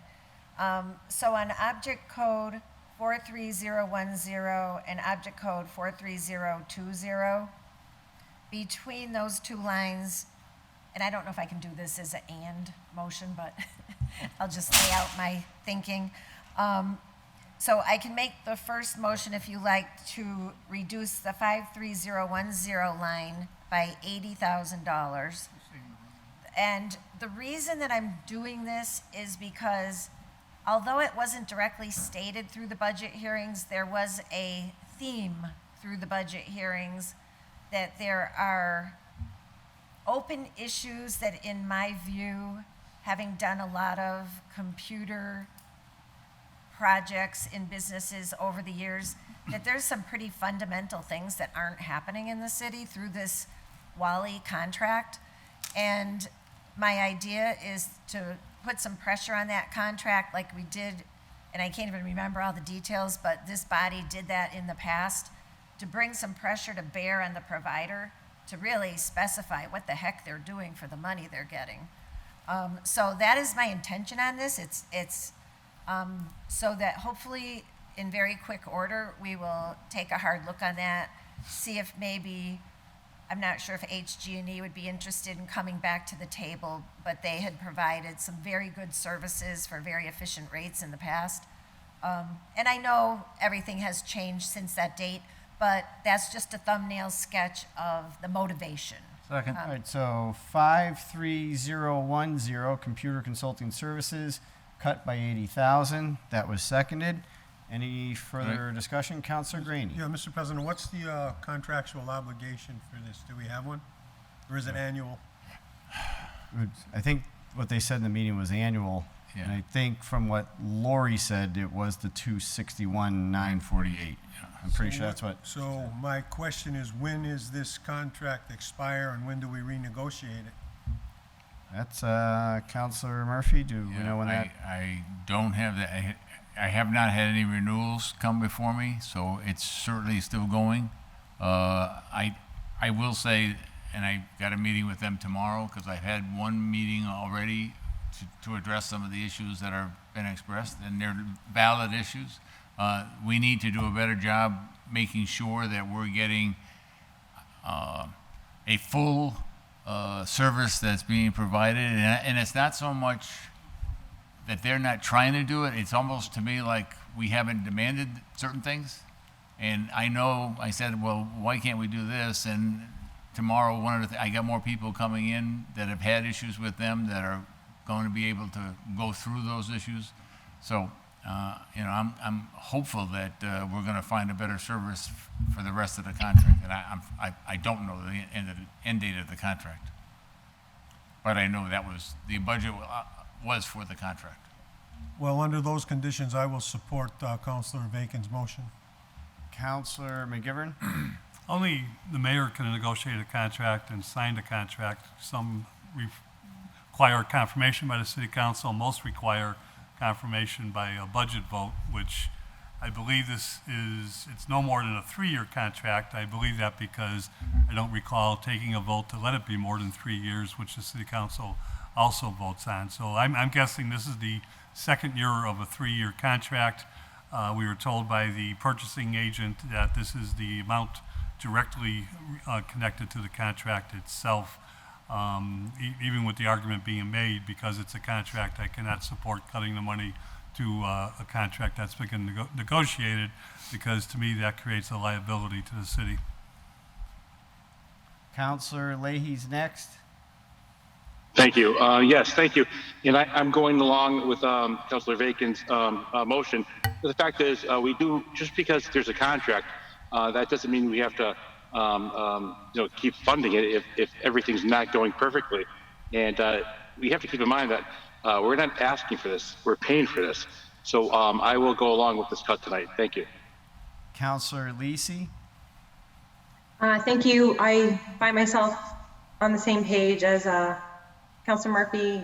So on object code 43010 and object code 43020, between those two lines, and I don't know if I can do this as an and motion, but I'll just lay out my thinking. So I can make the first motion, if you like, to reduce the 53010 line by $80,000. And the reason that I'm doing this is because although it wasn't directly stated through the budget hearings, there was a theme through the budget hearings that there are open issues that, in my view, having done a lot of computer projects in businesses over the years, that there's some pretty fundamental things that aren't happening in the city through this Wally contract. And my idea is to put some pressure on that contract like we did, and I can't even remember all the details, but this body did that in the past, to bring some pressure to bear on the provider to really specify what the heck they're doing for the money they're getting. So that is my intention on this. It's so that hopefully in very quick order, we will take a hard look on that, see if maybe, I'm not sure if HG&E would be interested in coming back to the table, but they had provided some very good services for very efficient rates in the past. And I know everything has changed since that date, but that's just a thumbnail sketch of the motivation. Second. All right, so 53010, computer consulting services, cut by 80,000. That was seconded. Any further discussion? Counselor Greenie. Yeah, Mr. President, what's the contractual obligation for this? Do we have one? Or is it annual? I think what they said in the meeting was annual. Yeah. And I think from what Lori said, it was the 261,948. I'm pretty sure that's what. So my question is, when is this contract expire and when do we renegotiate it? That's Counselor Murphy. Do we know when that? I don't have that. I have not had any renewals come before me, so it's certainly still going. I will say, and I got a meeting with them tomorrow because I've had one meeting already to address some of the issues that have been expressed, and they're valid issues. We need to do a better job making sure that we're getting a full service that's being provided, and it's not so much that they're not trying to do it. It's almost to me like we haven't demanded certain things. And I know I said, well, why can't we do this? And tomorrow, I got more people coming in that have had issues with them that are going to be able to go through those issues. So, you know, I'm hopeful that we're going to find a better service for the rest of the contract. And I don't know the end date of the contract, but I know that was the budget was for the contract. Well, under those conditions, I will support Counselor Bacon's motion. Counselor McGivern? Only the mayor can negotiate a contract and sign the contract. Some require confirmation by the city council. Most require confirmation by a budget vote, which I believe it's no more than a 3-year contract. I believe that because I don't recall taking a vote to let it be more than 3 years, which the city council also votes on. So I'm guessing this is the second year of a 3-year contract. We were told by the purchasing agent that this is the amount directly connected to the contract itself. Even with the argument being made, because it's a contract, I cannot support cutting the money to a contract that's been negotiated, because to me that creates a liability to the city. Counselor Leahy's next. Thank you. Yes, thank you. And I'm going along with Councilor Bacon's motion. But the fact is, we do, just because there's a contract, that doesn't mean we have to you know, keep funding it if everything's not going perfectly. And we have to keep in mind that we're not asking for this, we're paying for this. So I will go along with this cut tonight. Thank you. Counselor Lisi? Thank you. I find myself on the same page as Councilor Murphy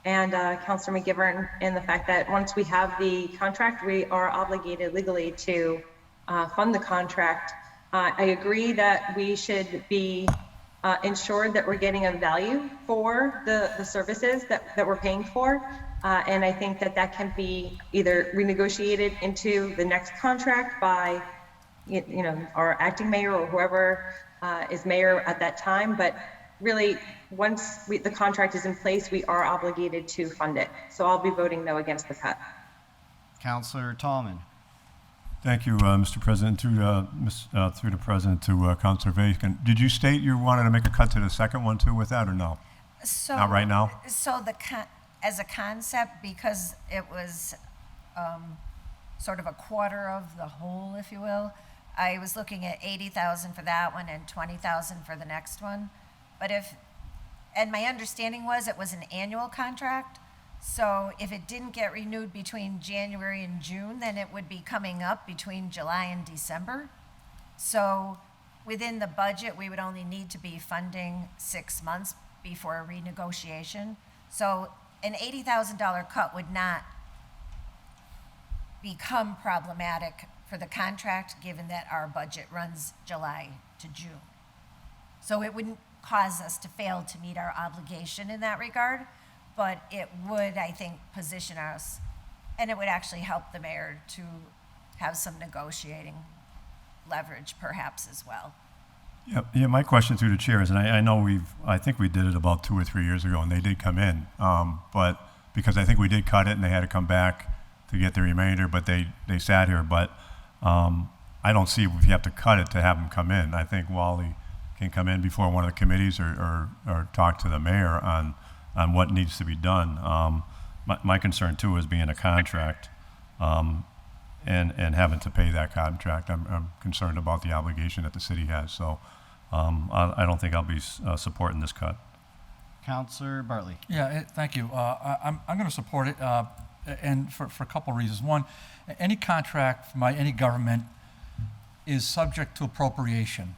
and Councilor McGivern in the fact that once we have the contract, we are obligated legally to fund the contract. I agree that we should be ensured that we're getting a value for the services that we're paying for. And I think that that can be either renegotiated into the next contract by, you know, our acting mayor or whoever is mayor at that time. But really, once the contract is in place, we are obligated to fund it. So I'll be voting no against the cut. Counselor Tallman? Thank you, Mr. President. Through the President to Councilor Bacon. Did you state you wanted to make a cut to the second one too with that, or no? So, not right now? So as a concept, because it was sort of a quarter of the whole, if you will, I was looking at 80,000 for that one and 20,000 for the next one. But and my understanding was it was an annual contract. So if it didn't get renewed between January and June, then it would be coming up between July and December. So within the budget, we would only need to be funding 6 months before a renegotiation. So an $80,000 cut would not become problematic for the contract, given that our budget runs July to June. So it wouldn't cause us to fail to meet our obligation in that regard, but it would, I think, position us, and it would actually help the mayor to have some negotiating leverage perhaps as well. Yeah, my question through the chair is, and I think we did it about 2 or 3 years ago, and they did come in, but because I think we did cut it and they had to come back to get the remainder, but they sat here, but I don't see if you have to cut it to have them come in. I think Wally can come in before one of the committees or talk to the mayor on what needs to be done. My concern too is being a contract and having to pay that contract. I'm concerned about the obligation that the city has. So I don't think I'll be supporting this cut. Counselor Bartley? Yeah, thank you. I'm going to support it, and for a couple of reasons. One, any contract by any government is subject to appropriation.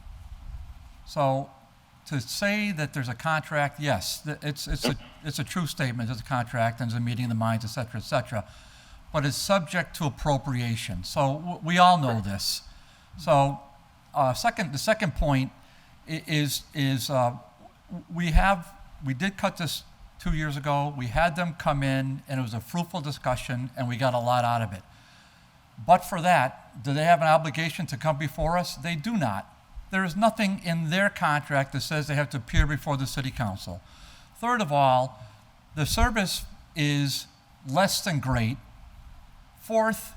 So to say that there's a contract, yes, it's a true statement. There's a contract and there's a meeting of the minds, et cetera, but it's subject to appropriation. So we all know this. So the second point is we did cut this 2 years ago. We had them come in, and it was a fruitful discussion, and we got a lot out of it. But for that, do they have an obligation to come before us? They do not. There is nothing in their contract that says they have to appear before the city council. Third of all, the service is less than great. Fourth,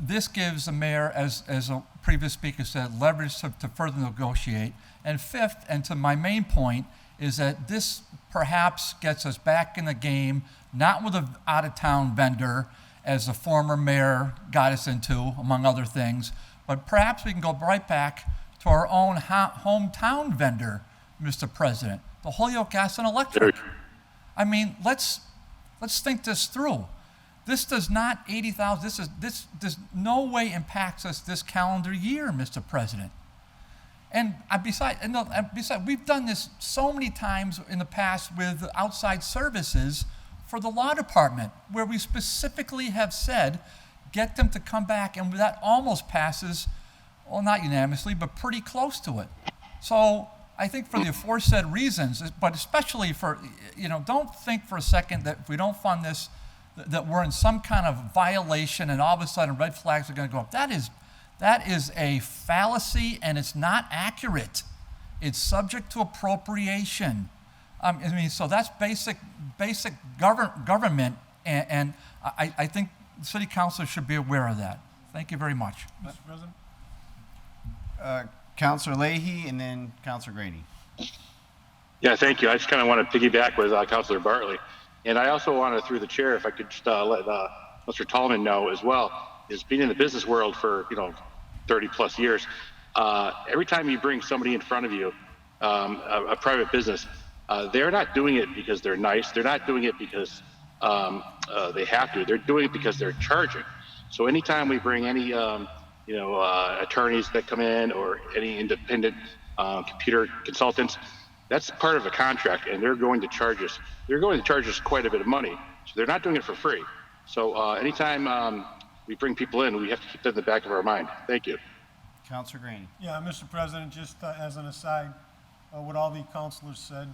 this gives the mayor, as a previous speaker said, leverage to further negotiate. And fifth, and to my main point, is that this perhaps gets us back in the game, not with an out-of-town vendor, as the former mayor got us into, among other things, but perhaps we can go right back to our own hometown vendor, Mr. President, the Holyoke Gas and Electric. I mean, let's think this through. This does not 80,000. This no way impacts us this calendar year, Mr. President. And besides, we've done this so many times in the past with outside services for the law department, where we specifically have said, get them to come back, and that almost passes, well, not unanimously, but pretty close to it. So I think for the aforesaid reasons, but especially for, don't think for a second that if we don't fund this, that we're in some kind of violation and all of a sudden red flags are going to go up. That is a fallacy, and it's not accurate. It's subject to appropriation. So that's basic government, and I think city councilors should be aware of that. Thank you very much. Mr. President? Councilor Leahy and then Councilor Grady. Yeah, thank you. I just kind of want to piggyback with Councilor Bartley. And I also wanted, through the chair, if I could just let Mr. Tallman know as well, is being in the business world for, 30 plus years, every time you bring somebody in front of you, a private business, they're not doing it because they're nice. They're not doing it because they have to. They're doing it because they're charging. So anytime we bring any, attorneys that come in or any independent computer consultants, that's part of a contract, and they're going to charge us. They're going to charge us quite a bit of money. So they're not doing it for free. So anytime we bring people in, we have to keep that in the back of our mind. Thank you. Councilor Grady. Yeah, Mr. President, just as an aside, what all the councilors said,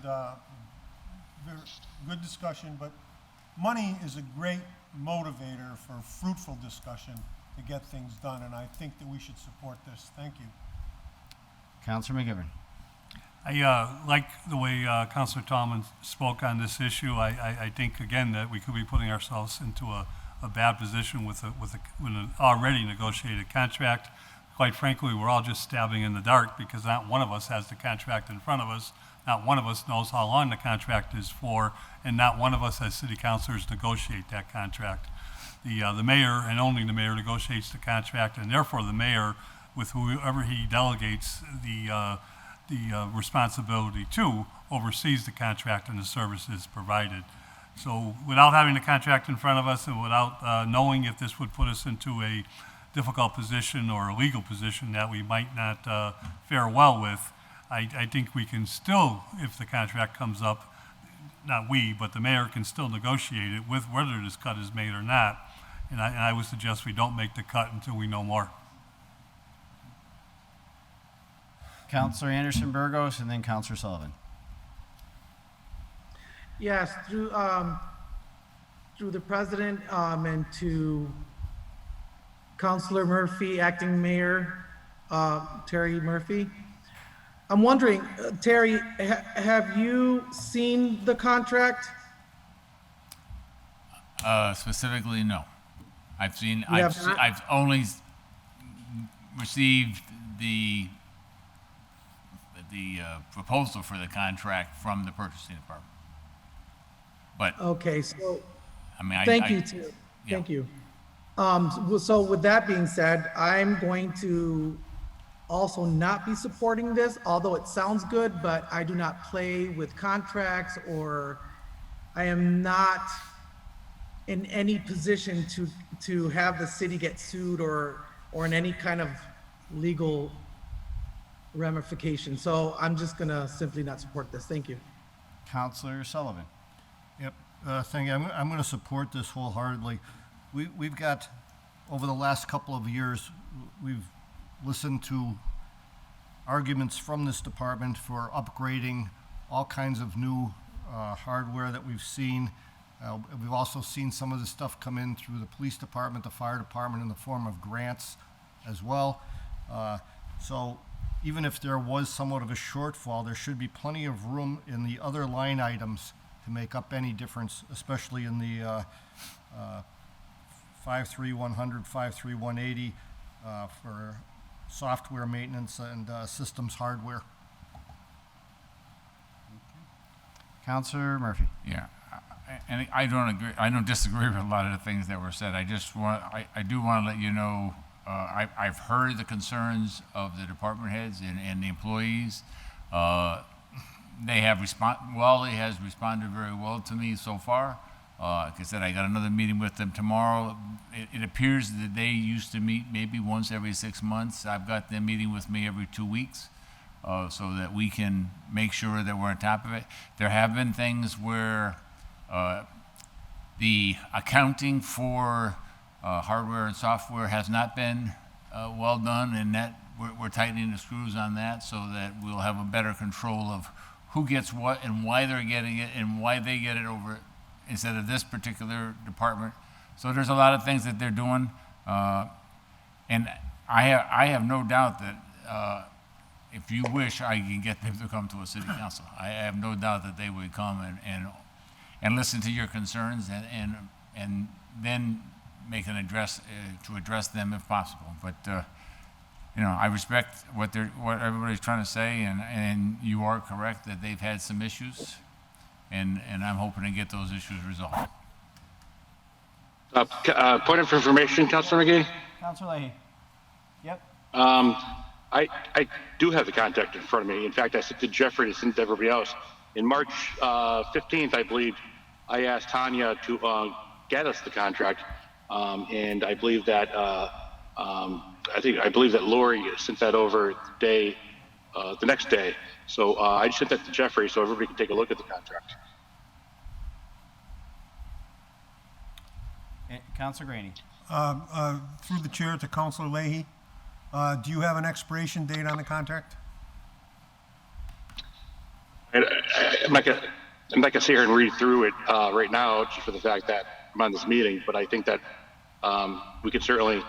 very good discussion, but money is a great motivator for fruitful discussion to get things done, and I think that we should support this. Thank you. Councilor McGivern. I like the way Councilor Tallman spoke on this issue. I think, again, that we could be putting ourselves into a bad position with an already negotiated contract. Quite frankly, we're all just stabbing in the dark because not one of us has the contract in front of us. Not one of us knows how long the contract is for, and not one of us as city councilors negotiate that contract. The mayor, and only the mayor, negotiates the contract, and therefore the mayor, with whoever he delegates the responsibility to, oversees the contract and the services provided. So without having the contract in front of us and without knowing if this would put us into a difficult position or a legal position that we might not fare well with, I think we can still, if the contract comes up, not we, but the mayor can still negotiate it with whether this cut is made or not. And I would suggest we don't make the cut until we know more. Councilor Anderson Burgos and then Councilor Sullivan. Yes, through the president and to Councilor Murphy, acting mayor Terry Murphy. I'm wondering, Terry, have you seen the contract? Specifically, no. I've have not? I've only received the proposal for the contract from the purchasing department. But Okay, so I mean, thank you, Terry. yeah. Thank you. So with that being said, I'm going to also not be supporting this, although it sounds good, but I do not play with contracts, or I am not in any position to have the city get sued or in any kind of legal ramification. So I'm just gonna simply not support this. Thank you. Councilor Sullivan. Yep, thank you. I'm going to support this wholeheartedly. We've got, over the last couple of years, we've listened to arguments from this department for upgrading all kinds of new hardware that we've seen. We've also seen some of this stuff come in through the police department, the fire department, in the form of grants as well. So even if there was somewhat of a shortfall, there should be plenty of room in the other line items to make up any difference, especially in the 53100, 53180 for software maintenance and systems hardware. Counselor Murphy. Yeah, and I don't agree, I don't disagree with a lot of the things that were said. I just want, I do want to let you know, I've heard the concerns of the department heads and the employees. They have Wally has responded very well to me so far. Like I said, I got another meeting with them tomorrow. It appears that they used to meet maybe once every 6 months. I've got them meeting with me every 2 weeks. So that we can make sure that we're on top of it. There have been things where the accounting for hardware and software has not been well done, and that we're tightening the screws on that so that we'll have a better control of who gets what and why they're getting it and why they get it over instead of this particular department. So there's a lot of things that they're doing, and I have no doubt that if you wish, I can get them to come to a city council. I have no doubt that they would come and listen to your concerns and then make an address to address them if possible. But you know, I respect what everybody's trying to say, and you are correct that they've had some issues, and I'm hoping to get those issues resolved. Point of information, Councilor McGee. Counselor Leahy. Yep. I do have the contract in front of me. In fact, I sent to Jeffrey, I sent to everybody else. In March 15th, I believe, I asked Tanya to get us the contract, and I believe that I believe that Lori sent that over the next day. So I just sent that to Jeffrey so everybody can take a look at the contract. Counselor Graney. Through the chair to Counselor Leahy, do you have an expiration date on the contract? I'm not gonna sit here and read through it right now, just for the fact that I'm on this meeting. But I think that we could certainly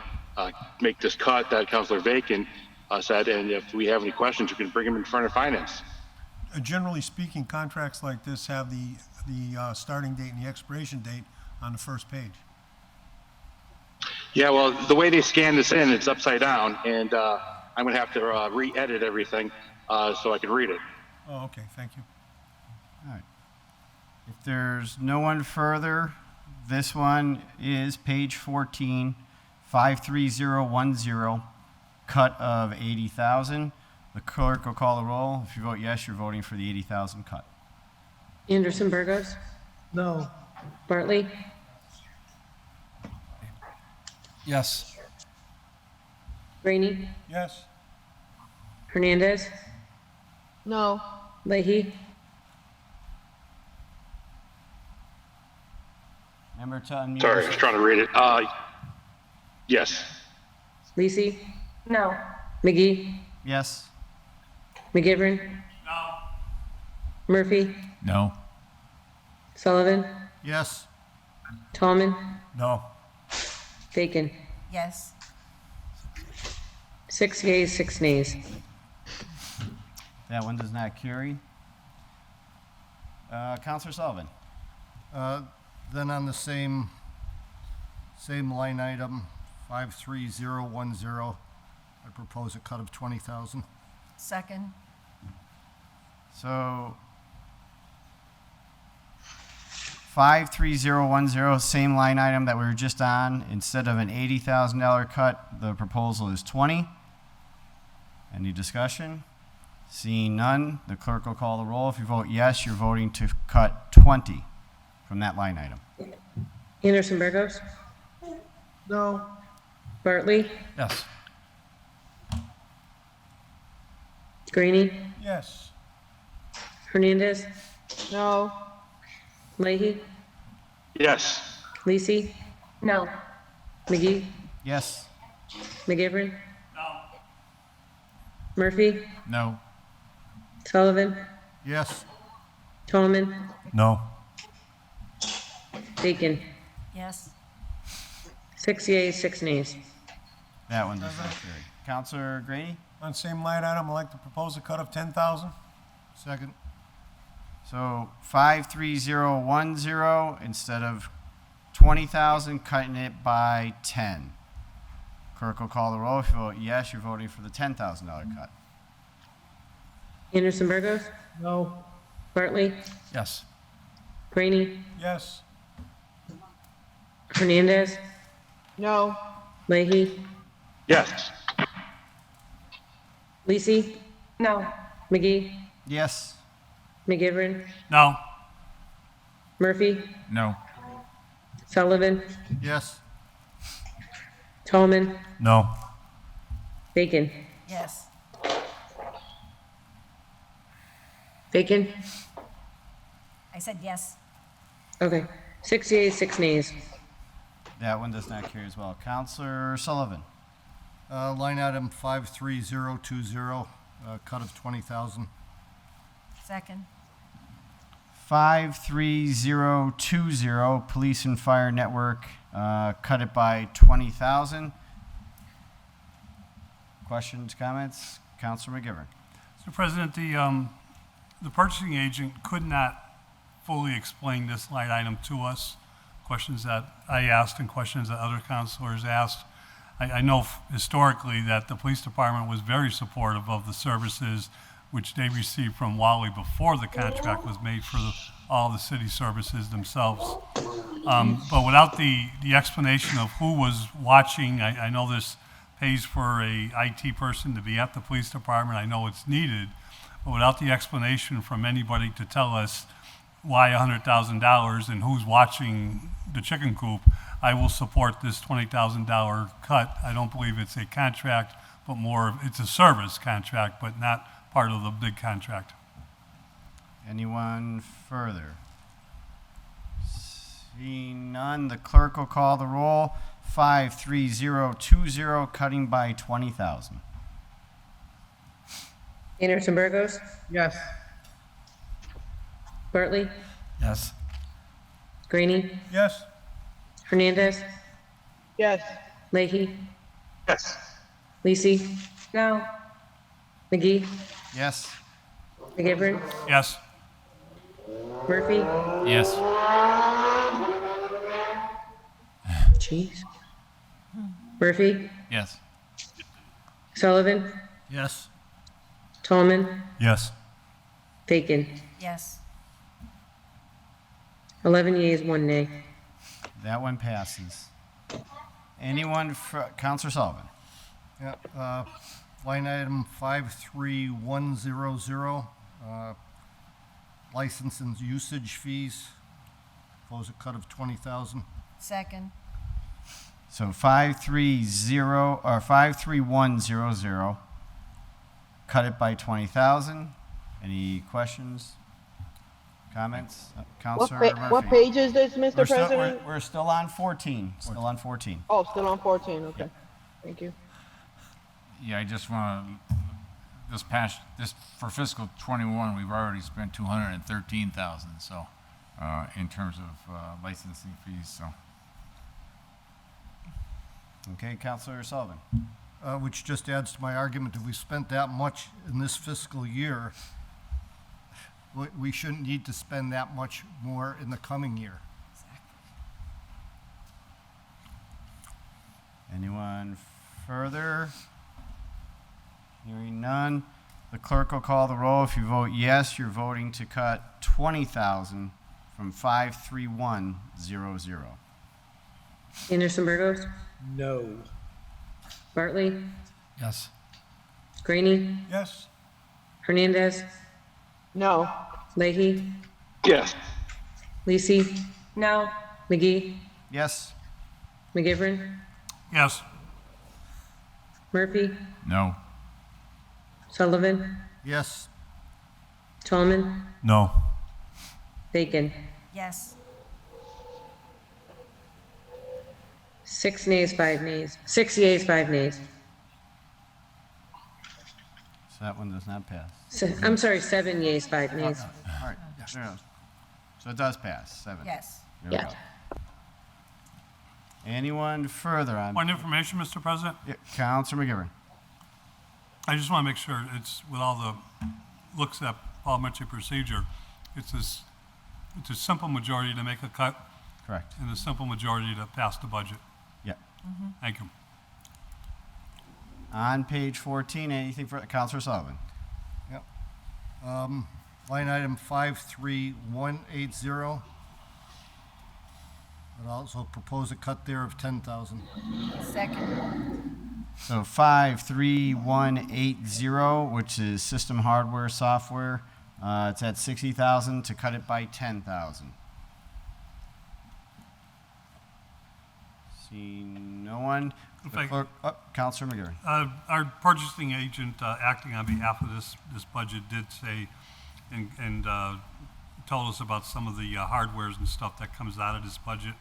make this cut that Councilor Vacant said, and if we have any questions, you can bring them in front of finance. Generally speaking, contracts like this have the starting date and the expiration date on the first page. Yeah, well, the way they scan this in, it's upside down, and I'm gonna have to re-edit everything so I can read it. Oh, okay, thank you. All right. If there's no one further, this one is page 14, 53010, cut of 80,000. The clerk will call the roll. If you vote yes, you're voting for the 80,000 cut. Anderson Burgos, No. Bartley, Yes. Rainey, Yes. Hernandez, No. Leahy, Remember to unmute. Sorry, I was trying to read it. Yes. Lisi, No. McGee, Yes. McGivern. No. Murphy, No. Sullivan, Yes. Tallman, No. Bacon. Yes. 6 yeas, 6 nays. That one does not carry. Counselor Sullivan. Then on the same line item, 53010, I propose a cut of 20,000. Second. So 53010, same line item that we were just on. Instead of an $80,000 cut, the proposal is 20. Any discussion? Seeing none, the clerk will call the roll. If you vote yes, you're voting to cut 20 from that line item. Anderson Burgos, No. Bartley, Yes. Graney, Yes. Hernandez, No. Leahy, Yes. Lisi, No. McGee, Yes. McGivern. No. Murphy, No. Sullivan, Yes. Tallman, No. Bacon. Yes. 6 yeas, 6 nays. That one does not carry. Counselor Graney? On same line item, I'd like to propose a cut of 10,000. Second. So 53010, instead of 20,000, cutting it by 10. Clerk will call the roll. If you vote yes, you're voting for the $10,000 cut. Anderson Burgos, No. Bartley, Yes. Greenie, Yes. Hernandez, No. Leahy, Yes. Lisi, No. McGee, Yes. McGivern, No. Murphy, No. Sullivan, Yes. Tolman, No. Bacon. Yes. Bacon? I said yes. Okay. 6 yeas, 6 nays. That one does not carry as well. Counselor Sullivan. Line item 53020, cut of 20,000. Second. 53020, Police and Fire Network, cut it by 20,000. Questions, comments? Counselor McGivern. Mr. President, the purchasing agent could not fully explain this line item to us. Questions that I asked and questions that other counselors asked. I know historically that the police department was very supportive of the services which they received from Wally before the contract was made for all the city services themselves. But without the explanation of who was watching, I know this pays for a IT person to be at the police department. I know it's needed, but without the explanation from anybody to tell us why $100,000 and who's watching the chicken coop, I will support this $20,000 cut. I don't believe it's a contract, but it's a service contract, but not part of the big contract. Anyone further? Seeing none, the clerk will call the roll. 53020, cutting by 20,000. Anderson Burgos, Yes. Bartley, Yes. Greenie, Yes. Hernandez, Yes. Leahy, Yes. Lisi, No. McGee, Yes. McGivern, Yes. Murphy. Yes. Jeez. Murphy, Yes. Sullivan, Yes. Tolman, Yes. Bacon. Yes. 11 yeas, 1 nay. That one passes. Anyone, Counselor Sullivan. Yeah, line item 53100, license and usage fees, propose a cut of 20,000. Second. So 53100, cut it by 20,000. Any questions? Comments? Counselor Murphy. What page is this, Mr. We're still, President? we're still on 14. Still on 14. Oh, still on 14, okay. Thank you. Yeah, I just want to, for fiscal '21, we've already spent 213,000, so, in terms of licensing fees, so. Okay, Counselor Sullivan. Which just adds to my argument, if we spent that much in this fiscal year, we shouldn't need to spend that much more in the coming year. Anyone further? Hearing none, the clerk will call the roll. If you vote yes, you're voting to cut 20,000 from 53100. Anderson Burgos, No. Bartley, Yes. Greenie, Yes. Hernandez, No. Leahy, Yes. Lisi, No. McGee, Yes. McGivern, Yes. Murphy, No. Sullivan, Yes. Tolman, No. Bacon. Yes. 6 nays, 5 nays. 6 yeas, 5 nays. So that one does not pass. I'm sorry, 7 yeas, 5 nays. All right. Yeah. So it does pass. 7. Yes. There we Yeah. go. Anyone further on? Point of information, Mr. President? Yeah, Counselor McGivern. I just want to make sure it's, with all the looks at parliamentary procedure, it's a simple majority to make a cut Correct. and a simple majority to pass the budget. Yeah. Thank you. On page 14, anything for Counselor Sullivan? Yep. Line item 53180. I'd also propose a cut there of 10,000. Second. So 53180, which is system hardware, software, it's at 60,000 to cut it by 10,000. See no one. In The fact- clerk, Counselor McGivern. Our purchasing agent, acting on behalf of this budget, did say and told us about some of the hardwares and stuff that comes out of this budget.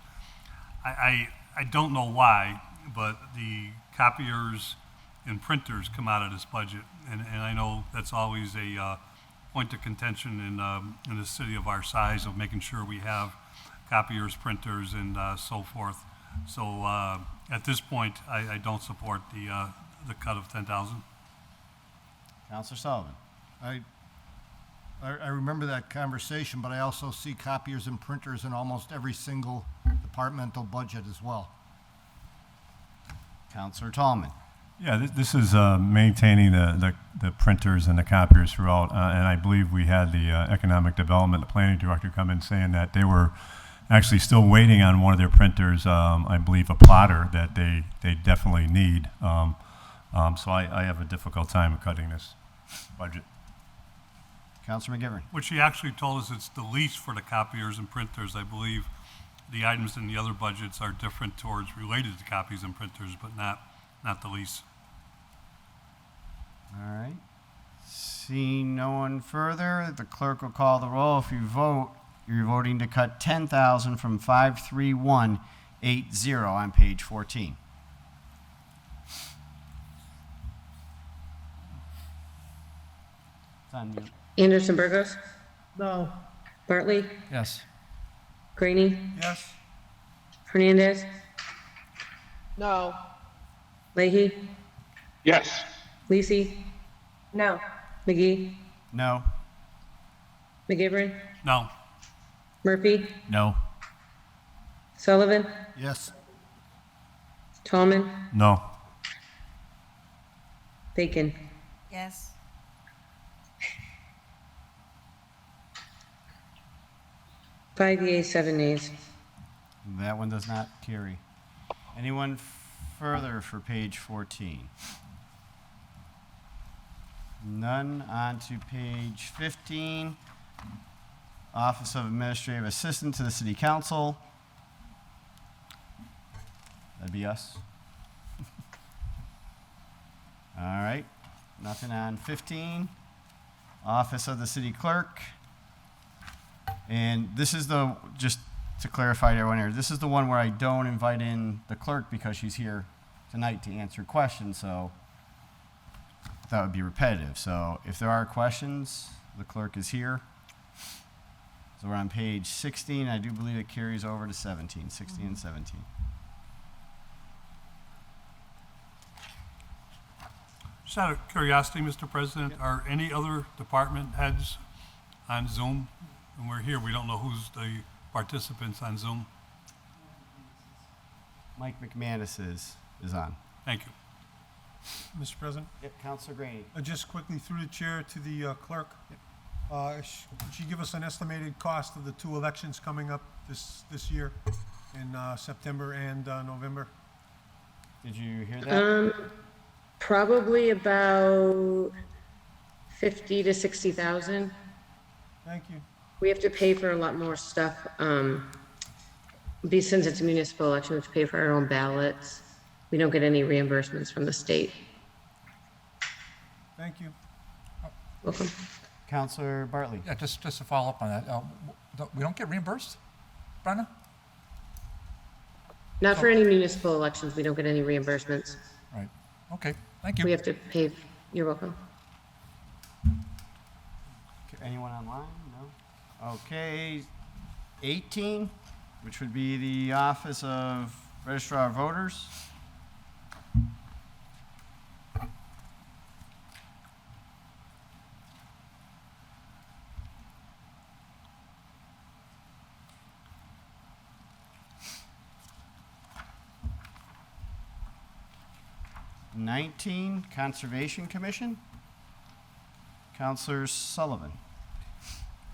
I don't know why, but the copiers and printers come out of this budget, and I know that's always a point of contention in a city of our size, of making sure we have copiers, printers, and so forth. So at this point, I don't support the cut of 10,000. Counselor Sullivan. I remember that conversation, but I also see copiers and printers in almost every single departmental budget as well. Counselor Tallman. Yeah, this is maintaining the printers and the copiers throughout, and I believe we had the Economic Development, the Planning Director come in saying that they were actually still waiting on one of their printers, I believe a plotter, that they definitely need. So I have a difficult time cutting this budget. Counselor McGivern. Which he actually told us it's the lease for the copiers and printers. I believe the items in the other budgets are different towards related to copies and printers, but not the lease. All right. Seeing no one further, the clerk will call the roll. If you vote, you're voting to cut 10,000 from 53180 on page 14. It's on mute. Anderson Burgos, No. Bartley, Yes. Greenie, Yes? Hernandez, No. Leahy, Yes. Lisi, No. McGee, No. McGivern, No. Murphy, No. Sullivan, Yes. Tallman, No. Bacon. Yes. Five yeas, 7 nays. That one does not carry. Anyone further for page 14? None. On to page 15. Office of Administrative Assistant to the City Council. That'd be us. All right. Nothing on 15. Office of the City Clerk. And this is the, just to clarify to everyone here, this is the one where I don't invite in the clerk because she's here tonight to answer questions, so that would be repetitive. So if there are questions, the clerk is here. So we're on page 16. I do believe it carries over to 17, 16 and 17. Just out of curiosity, Mr. President, are any other department heads on Zoom? When we're here, we don't know who's the participants on Zoom. Mike McManus is on. Thank you. Mr. President? Yep, Counselor Graney. Just quickly through the chair to the clerk. Could you give us an estimated cost of the 2 elections coming up this year in September and November? Did you hear that? Probably about 50 to 60,000. Thank you. We have to pay for a lot more stuff. Since it's a municipal election, we have to pay for our own ballots. We don't get any reimbursements from the state. Thank you. Welcome. Counselor Bartley. Yeah, just to follow up on that, we don't get reimbursed, Brenda? Not for any municipal elections, we don't get any reimbursements. Right, okay, thank you. We have to pay, you're welcome. Anyone online? No? Okay, 18, which would be the Office of Registrar of Voters. '19, Conservation Commission. Counselor Sullivan.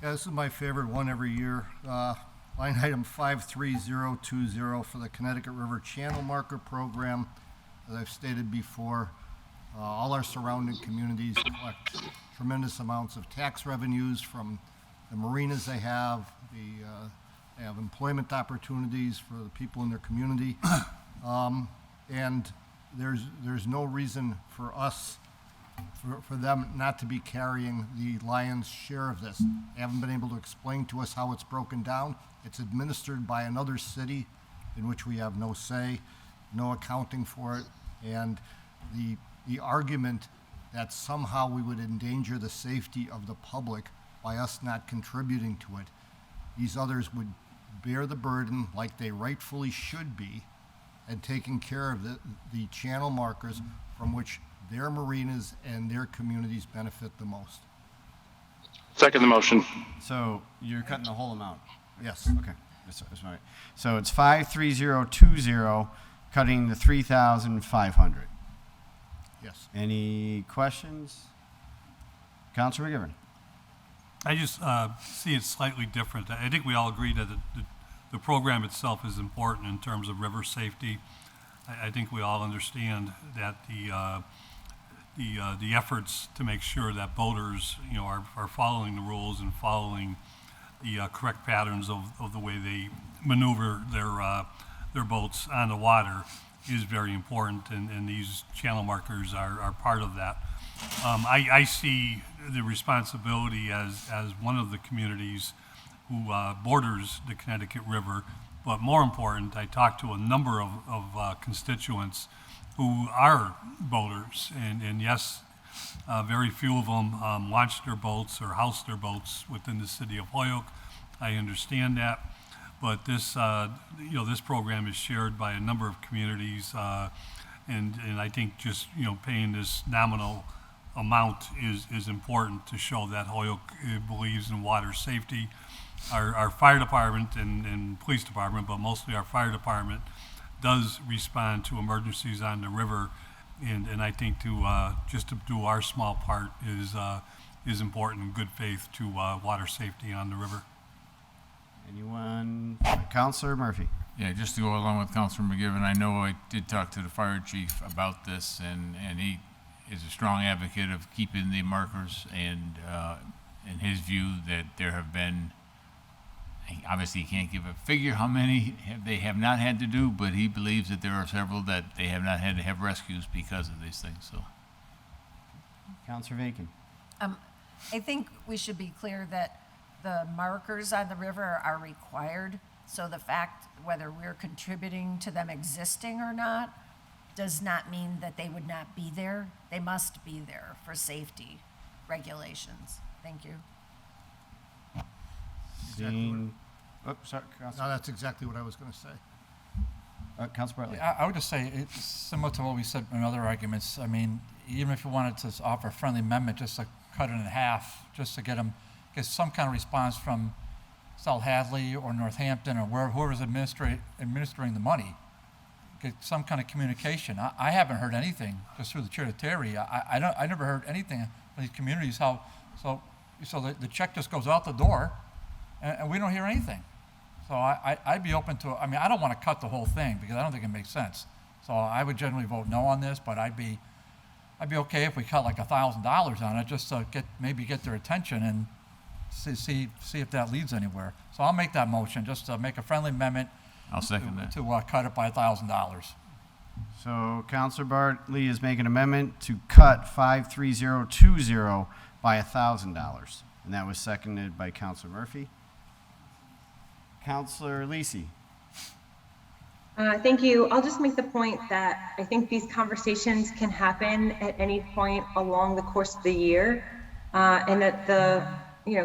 Yeah, this is my favorite one every year. Line item 53020 for the Connecticut River Channel Marker Program. As I've stated before, all our surrounding communities collect tremendous amounts of tax revenues from the marinas they have. They have employment opportunities for the people in their community. And there's no reason for us, for them not to be carrying the lion's share of this. They haven't been able to explain to us how it's broken down. It's administered by another city in which we have no say, no accounting for it, and the argument that somehow we would endanger the safety of the public by us not contributing to it. These others would bear the burden like they rightfully should be and taking care of the channel markers from which their marinas and their communities benefit the most. Second the motion. So you're cutting the whole amount? Yes. Okay, that's all right. So it's 53020, cutting the 3,500. Yes. Any questions? Councilor McGivern? I just see it slightly different. I think we all agree that the program itself is important in terms of river safety. I think we all understand that the efforts to make sure that boaters, are following the rules and following the correct patterns of the way they maneuver their boats on the water is very important, and these channel markers are part of that. I see the responsibility as one of the communities who borders the Connecticut River, but more important, I talked to a number of constituents who are boaters, and yes, very few of them launch their boats or house their boats within the city of Holyoke. I understand that, but this this program is shared by a number of communities, and I think just paying this nominal amount is important to show that Holyoke believes in water safety. Our fire department and police department, but mostly our fire department, does respond to emergencies on the river, and I think just to do our small part is important in good faith to water safety on the river. Anyone? Councilor Murphy? Yeah, just to go along with Councilor McGivern, I know I did talk to the fire chief about this, and he is a strong advocate of keeping the markers, and in his view that there have been, obviously he can't give a figure how many they have not had to do, but he believes that there are several that they have not had to have rescues because of these things. So, Councilor Vacan? I think we should be clear that the markers on the river are required, so the fact whether we're contributing to them existing or not does not mean that they would not be there. They must be there for safety regulations. Thank you. Sorry, No, that's exactly what I was going to say. Councilor Bartley? I would just say it's similar to what we said in other arguments. I mean, even if you wanted to offer a friendly amendment, just to cut it in half, just to get some kind of response from South Hadley or Northampton or whoever's administering the money, get some kind of communication. I haven't heard anything, just through the chair to Terry. I never heard anything from these communities. So the check just goes out the door, and we don't hear anything. So I'd be open to. I mean, I don't want to cut the whole thing because I don't think it makes sense. So I would generally vote no on this, but I'd be okay if we cut like $1,000 on it, just to get their attention and see if that leads anywhere. So I'll make that motion, just to make a friendly amendment. I'll second that. To cut it by $1,000. So Councilor Bartley is making an amendment to cut 53020 by $1,000, and that was seconded by Councilor Murphy. Councilor Lisi? Thank you. I'll just make the point that I think these conversations can happen at any point along the course of the year, and that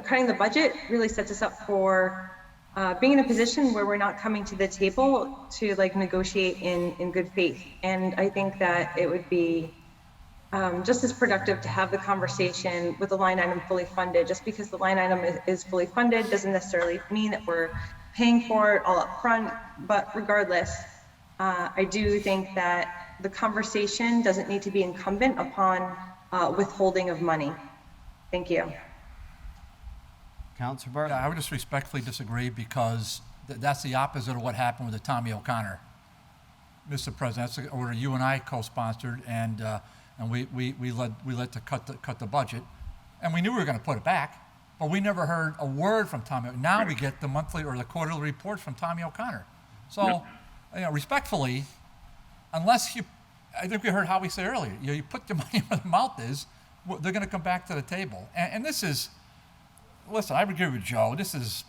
cutting the budget really sets us up for being in a position where we're not coming to the table to negotiate in good faith. And I think that it would be just as productive to have the conversation with the line item fully funded. Just because the line item is fully funded doesn't necessarily mean that we're paying for it all up front. But regardless, I do think that the conversation doesn't need to be incumbent upon withholding of money. Thank you. Counselor Bartley? Yeah, I would just respectfully disagree because that's the opposite of what happened with the Tommy O'Connor. Mr. President, that's an order you and I co-sponsored, and we led to cut the budget, and we knew we were going to put it back, but we never heard a word from Tommy. Now we get the monthly or the quarterly reports from Tommy O'Connor. So, respectfully, unless I think we heard Howie say earlier, you put the money where the mouth is, they're going to come back to the table. And this is, listen, I would agree with Joe. This is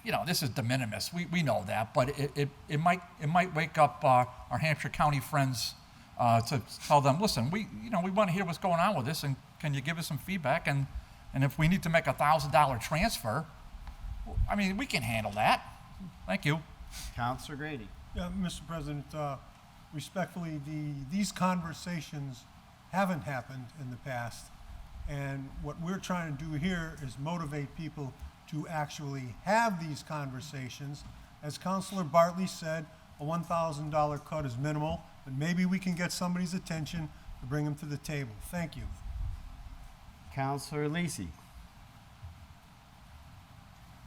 de minimis. We know that, but it might wake up our Hampshire County friends to tell them, listen, we want to hear what's going on with this, and can you give us some feedback? And if we need to make a $1,000 transfer, I mean, we can handle that. Thank you. Counselor Grady? Yeah, Mr. President, respectfully, these conversations haven't happened in the past, and what we're trying to do here is motivate people to actually have these conversations. As Councilor Bartley said, a $1,000 cut is minimal, but maybe we can get somebody's attention to bring them to the table. Thank you. Counselor Lisi?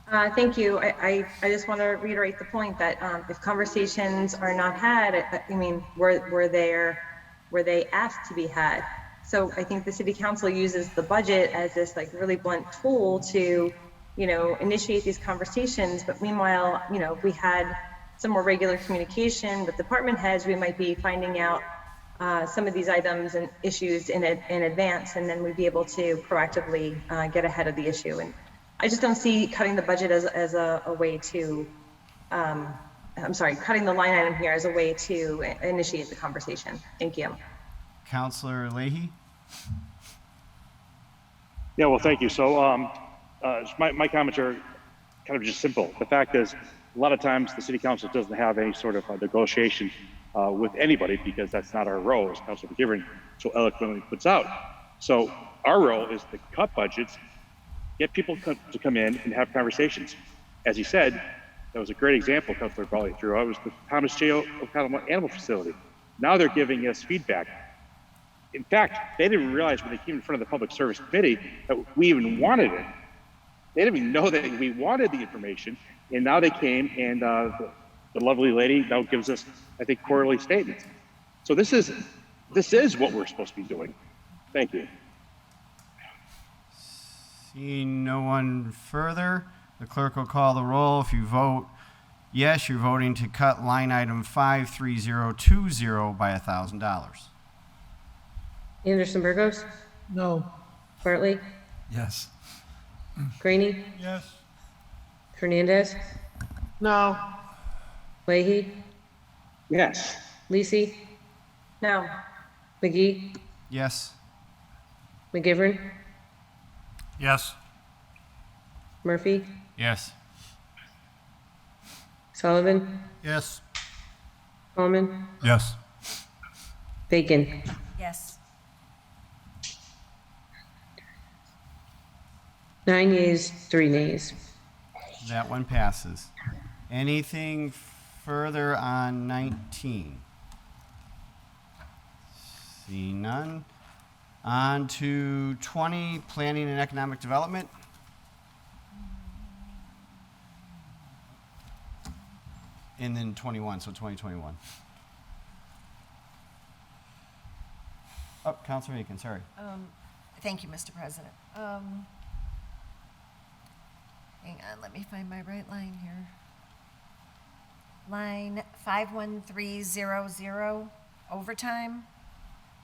Thank you. I just want to reiterate the point that if conversations are not had, I mean, were they asked to be had? So I think the city council uses the budget as this like really blunt tool to, initiate these conversations. But meanwhile, if we had some more regular communication with department heads, we might be finding out some of these items and issues in advance, and then we'd be able to proactively get ahead of the issue. And I just don't see cutting the budget as a way to, cutting the line item here as a way to initiate the conversation. Thank you. Counselor Leahy? Yeah, well, thank you. So my comments are kind of just simple. The fact is, a lot of times the city council doesn't have any sort of negotiation with anybody because that's not our role, as Councilor McGivern so eloquently puts out. So our role is to cut budgets, get people to come in and have conversations. As he said, that was a great example Councilor Bartley threw. I was the Thomas J. O'Connell Animal Facility. Now they're giving us feedback. In fact, they didn't realize when they came in front of the Public Service Committee that we even wanted it. They didn't even know that we wanted the information, and now they came, and the lovely lady now gives us, I think, quarterly statements. So this is what we're supposed to be doing. Thank you. Seeing no one further, the clerk will call the roll. If you vote yes, you're voting to cut line item 53020 by $1,000. Anderson Burgos, No. Bartley, Yes. Greeny, Yes. Hernandez, No. Leahy, Yes. Lisi, No. McGee, Yes. McGivern, Yes. Murphy, Yes. Sullivan, Yes. Coleman, Yes. Bacon. Yes. 9 yeas, 3 nays. That one passes. Anything further on 19? See none. On to 20, Planning and Economic Development. And then 21, so 2021. Oh, Councilor Aiken, sorry. Thank you, Mr. President. Hang on, let me find my right line here. Line 51300, overtime.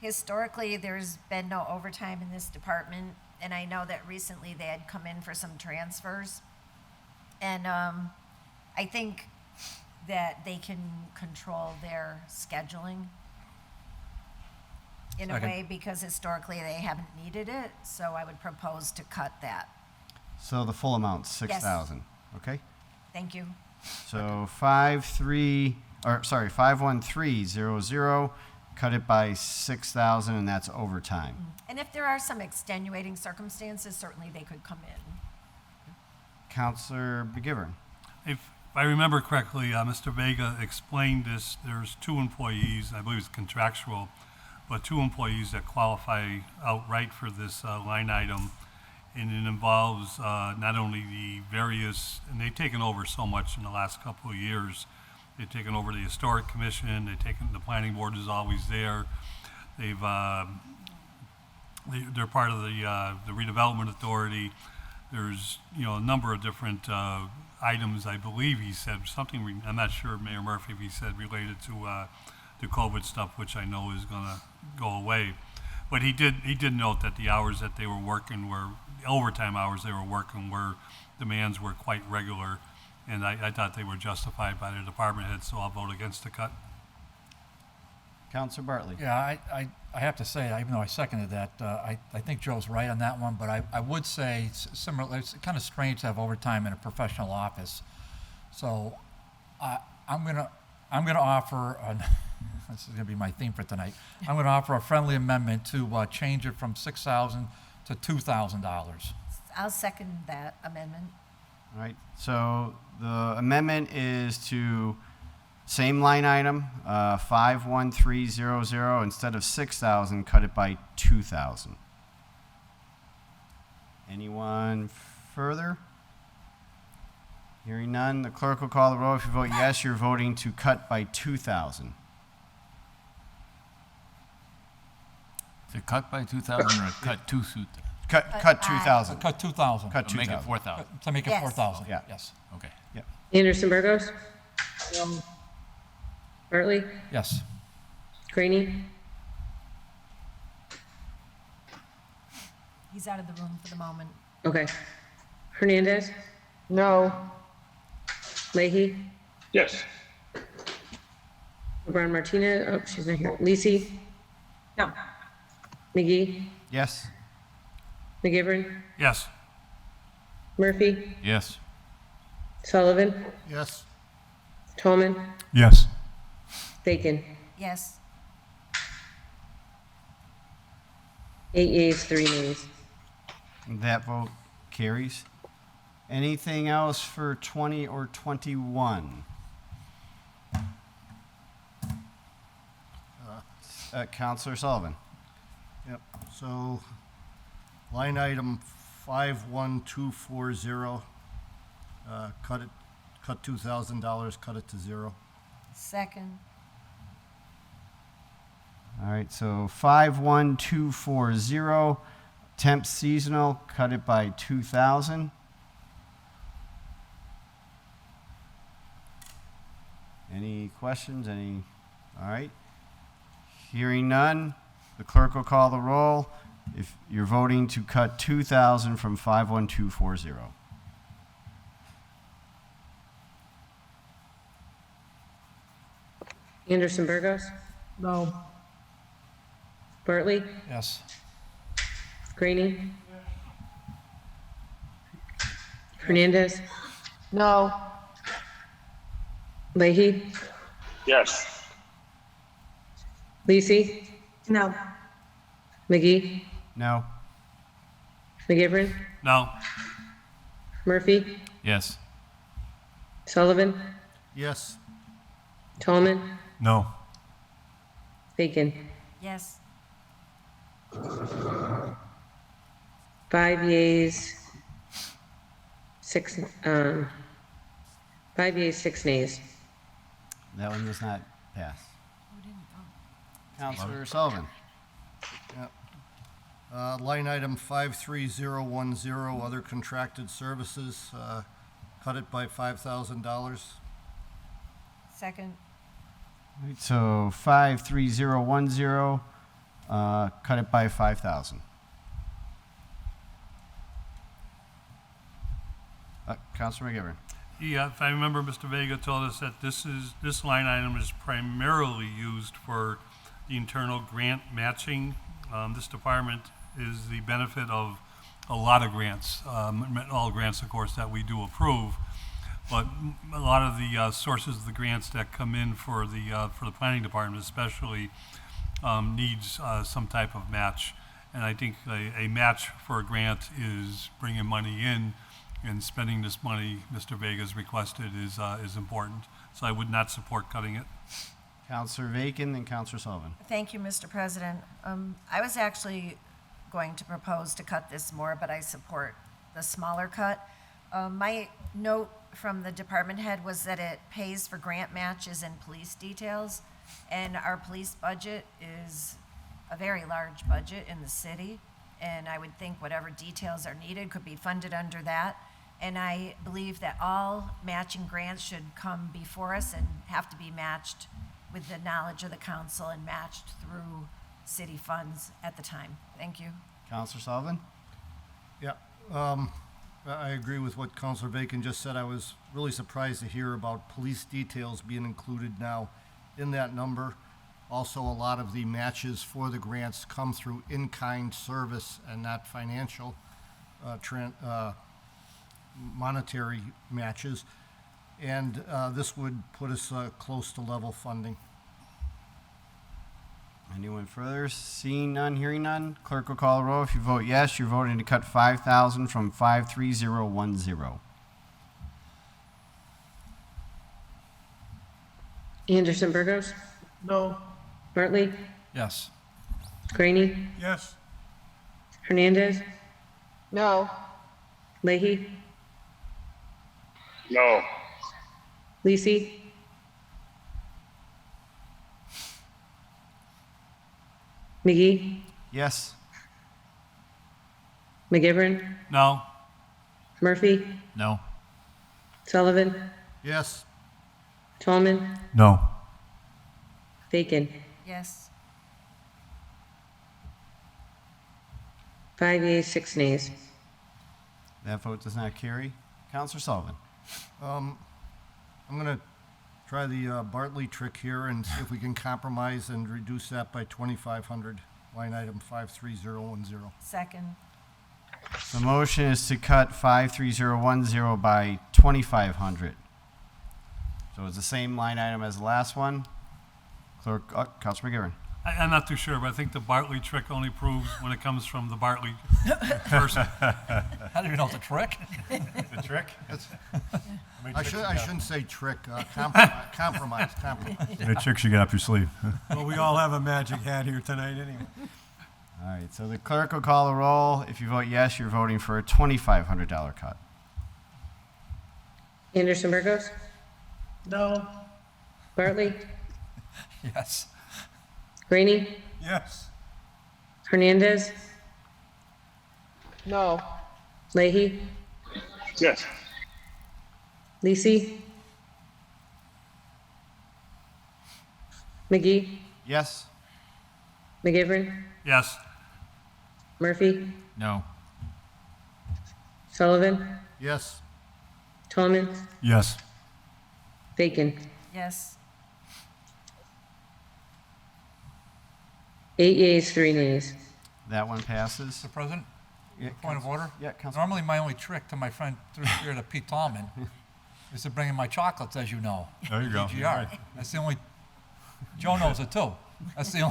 Historically, there's been no overtime in this department, and I know that recently they had come in for some transfers. And I think that they can control their scheduling in a Second. way, because historically they haven't needed it, so I would propose to cut that. So the full amount, 6,000, okay? Thank you. So 51300, cut it by 6,000, and that's overtime. And if there are some extenuating circumstances, certainly they could come in. Counselor McGivern. If I remember correctly, Mr. Vega explained this. There's 2 employees, I believe it's contractual, but 2 employees that qualify outright for this line item. and it involves not only the various, and they've taken over so much in the last couple of years. They've taken over the Historic Commission, they've taken, the Planning Board is always there. They're part of the Redevelopment Authority. There's, you know, a number of different items, I believe he said, something, I'm not sure, Mayor Murphy, if he said related to the COVID stuff, which I know is gonna go away. But he did note that the hours that they were working were, the overtime hours they were working were, demands were quite regular, and I thought they were justified by their department heads, so I'll vote against the cut. Counselor Bartley. Yeah, I have to say, even though I seconded that, I think Joe's right on that one, but I would say similar, it's kind of strange to have overtime in a professional office. So I'm gonna offer, this is gonna be my theme for tonight, I'm gonna offer a friendly amendment to change it from $6,000 to $2,000. I'll second that amendment. All right, so the amendment is to same line item, 51300, instead of 6,000, cut it by 2,000. Anyone further? Hearing none, the clerk will call the roll. If you vote yes, you're voting to cut by 2,000. To cut by 2,000 or cut two suit? Cut 2,000. Cut 2,000. Cut To make it 2,000. 4,000. To make it Yes. 4,000, Yeah. yes. Okay. Anderson Burgos? Bartley? Yes. Greenie? He's out of the room for the moment. Okay. Hernandez? No. Leahy? Yes. LeBron Martinez? Oh, she's not here. Lisi? No. McGee? Yes? McGivern? Yes. Murphy? Yes. Sullivan? Yes. Tolman? Yes. Bacon? Yes. 8 yeas, 3 nays. That vote carries. Anything else for 20 or 21? Counselor Sullivan. Yep, so line item 51240, cut $2,000, cut it to 0. Second. All right, so 51240, temp seasonal, cut it by 2,000. Any questions? All right. Hearing none, the clerk will call the roll. If you're voting to cut 2,000 from 51240. Anderson Burgos? No. Bartley? Yes. Greenie? Hernandez? No. Leahy? Yes. Lisi? No. McGee? No? McGivern? No. Murphy? Yes. Sullivan? Yes. Tolman? No. Bacon? Yes. 5 yeas, 6, 5 yeas, 6 nays. That one does not pass. Counselor Sullivan. Yep. Line item 53010, other contracted services, cut it by $5,000. Second. All right, so 53010, cut it by 5,000. Counselor McGivern. Yeah, if I remember, Mr. Vega told us that this line item is primarily used for the internal grant matching. This department is the benefit of a lot of grants, all grants, of course, that we do approve. But a lot of the sources of the grants that come in for the planning department especially needs some type of match. And I think a match for a grant is bringing money in, and spending this money Mr. Vega's requested is important. So I would not support cutting it. Counselor Bacon and Counselor Sullivan. Thank you, Mr. President. I was actually going to propose to cut this more, but I support the smaller cut. My note from the department head was that it pays for grant matches and police details, and our police budget is a very large budget in the city, and I would think whatever details are needed could be funded under that. And I believe that all matching grants should come before us and have to be matched with the knowledge of the council and matched through city funds at the time. Thank you. Counselor Sullivan? Yeah, I agree with what Counselor Bacon just said. I was really surprised to hear about police details being included now in that number. Also, a lot of the matches for the grants come through in-kind service and not financial, monetary matches. And this would put us close to level funding. Anyone further? Seeing none, hearing none. Clerk will call the roll. If you vote yes, you're voting to cut 5,000 from 53010. Anderson Burgos, No. Bartley, Yes. Graney, Yes. Hernandez, No. Leahy, No. Lisi, McGee, Yes. McGivern, No. Murphy, No. Sullivan, Yes. Tallman, No. Bacon. Yes. 5 yeas, 6 nays. That vote does not carry. Counselor Sullivan? I'm gonna try the Bartley trick here and see if we can compromise and reduce that by 2,500, line item 53010. Second. The motion is to cut 53010 by 2,500. So it's the same line item as the last one. Clerk, Counselor McGivern. I'm not too sure, but I think the Bartley trick only proves when it comes from the Bartley person. How do you know it's a trick? The trick? I shouldn't say trick, compromise. The tricks you got up your sleeve. Well, we all have a magic hat here tonight anyway. All right, so the clerk will call the roll. If you vote yes, you're voting for a $2,500 cut. Anderson Burgos, No. Bartley, Yes. Graney, Yes. Hernandez, No. Leahy, Yes. Lisi, McGee, Yes? McGivern, Yes. Murphy, No. Sullivan, Yes. Tallman, Yes. Bacon. Yes. 8 yeas, 3 nays. That one passes. Mr. President, Yeah, point of order? Yeah, Counselor. Normally, my only trick to my friend through the spirit of Pete Tallman is to bring in my chocolates, as you know. There you go. GR. That's the only, Joe knows it too. That's the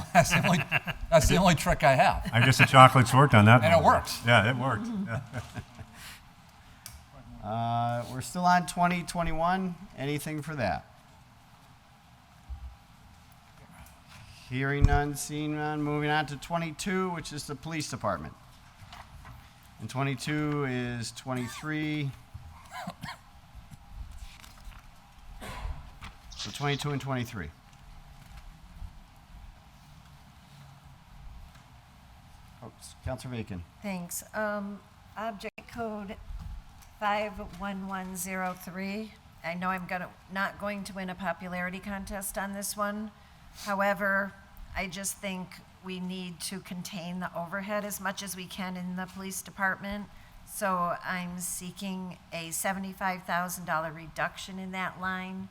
only trick I have. I guess the chocolates worked on that. And it one. works. Yeah, it worked. Yeah. We're still on 2021. Anything for that? Hearing none, seeing none. Moving on to 22, which is the police department. And 22 is 23. So 22 and 23. Counselor Bacon. Thanks. Object code 51103. I know I'm not going to win a popularity contest on this one. However, I just think we need to contain the overhead as much as we can in the police department. So I'm seeking a $75,000 reduction in that line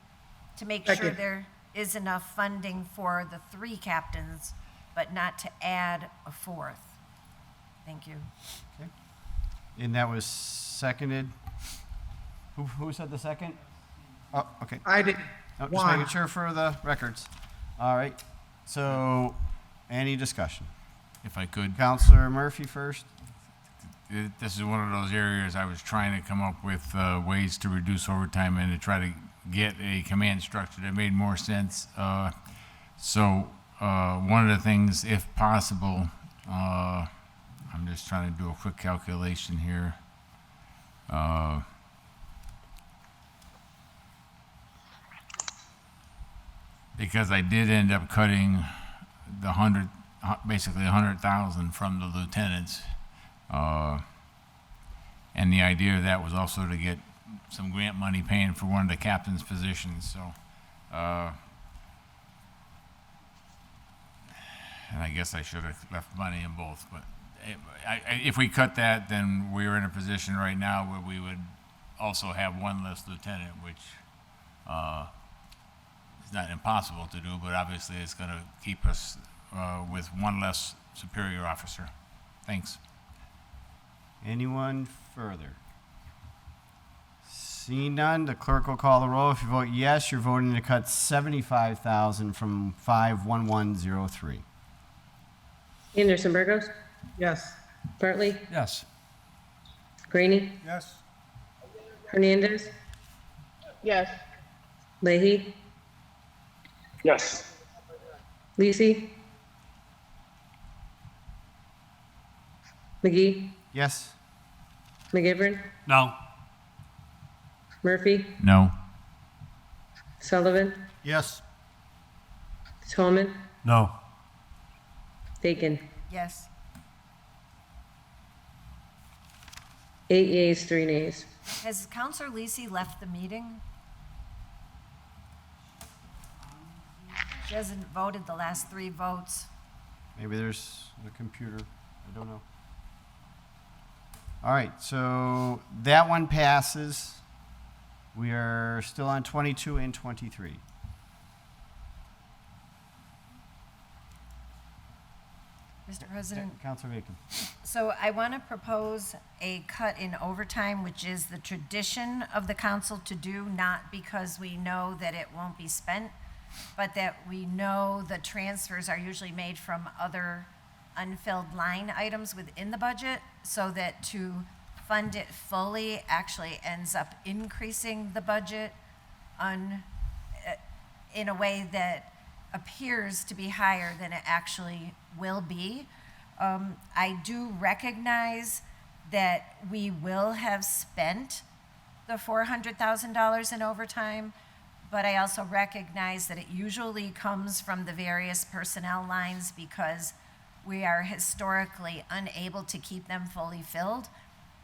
to make sure Second. there is enough funding for the 3 captains, but not to add a 4th. Thank you. And that was seconded. Who said the second? Oh, okay. I did. No, just One. making sure for the records. All right. So, any discussion? If I could. Counselor Murphy first. This is one of those areas I was trying to come up with ways to reduce overtime and to try to get a command structure that made more sense. So one of the things, if possible, I'm just trying to do a quick calculation here. Because I did end up cutting basically 100,000 from the lieutenants. And the idea of that was also to get some grant money paying for one of the captain's positions, so. And I guess I should have left money in both, but if we cut that, then we're in a position right now where we would also have one less lieutenant, which is not impossible to do, but obviously it's going to keep us with one less superior officer. Thanks. Anyone further? Seeing none, the clerk will call the roll. If you vote yes, you're voting to cut 75,000 from 51103. Anderson Burgos, Yes. Bartley, Yes. Greenie, Yes? Hernandez, Yes. Leahy, Yes. Lisi, McGee, Yes? McGivern, No. Murphy, No. Sullivan, Yes. Tolman, No. Bacon. Yes. 8 yeas, 3 nays. Has Counselor Lisi left the meeting? She hasn't voted the last 3 votes. Maybe there's a computer. I don't know. All right, so that one passes. We are still on 22 and 23. Mr. President, Councilor Bacon. so I want to propose a cut in overtime, which is the tradition of the council to do, not because we know that it won't be spent, but that we know the transfers are usually made from other unfilled line items within the budget, so that to fund it fully actually ends up increasing the budget in a way that appears to be higher than it actually will be. I do recognize that we will have spent the $400,000 in overtime, but I also recognize that it usually comes from the various personnel lines because we are historically unable to keep them fully filled.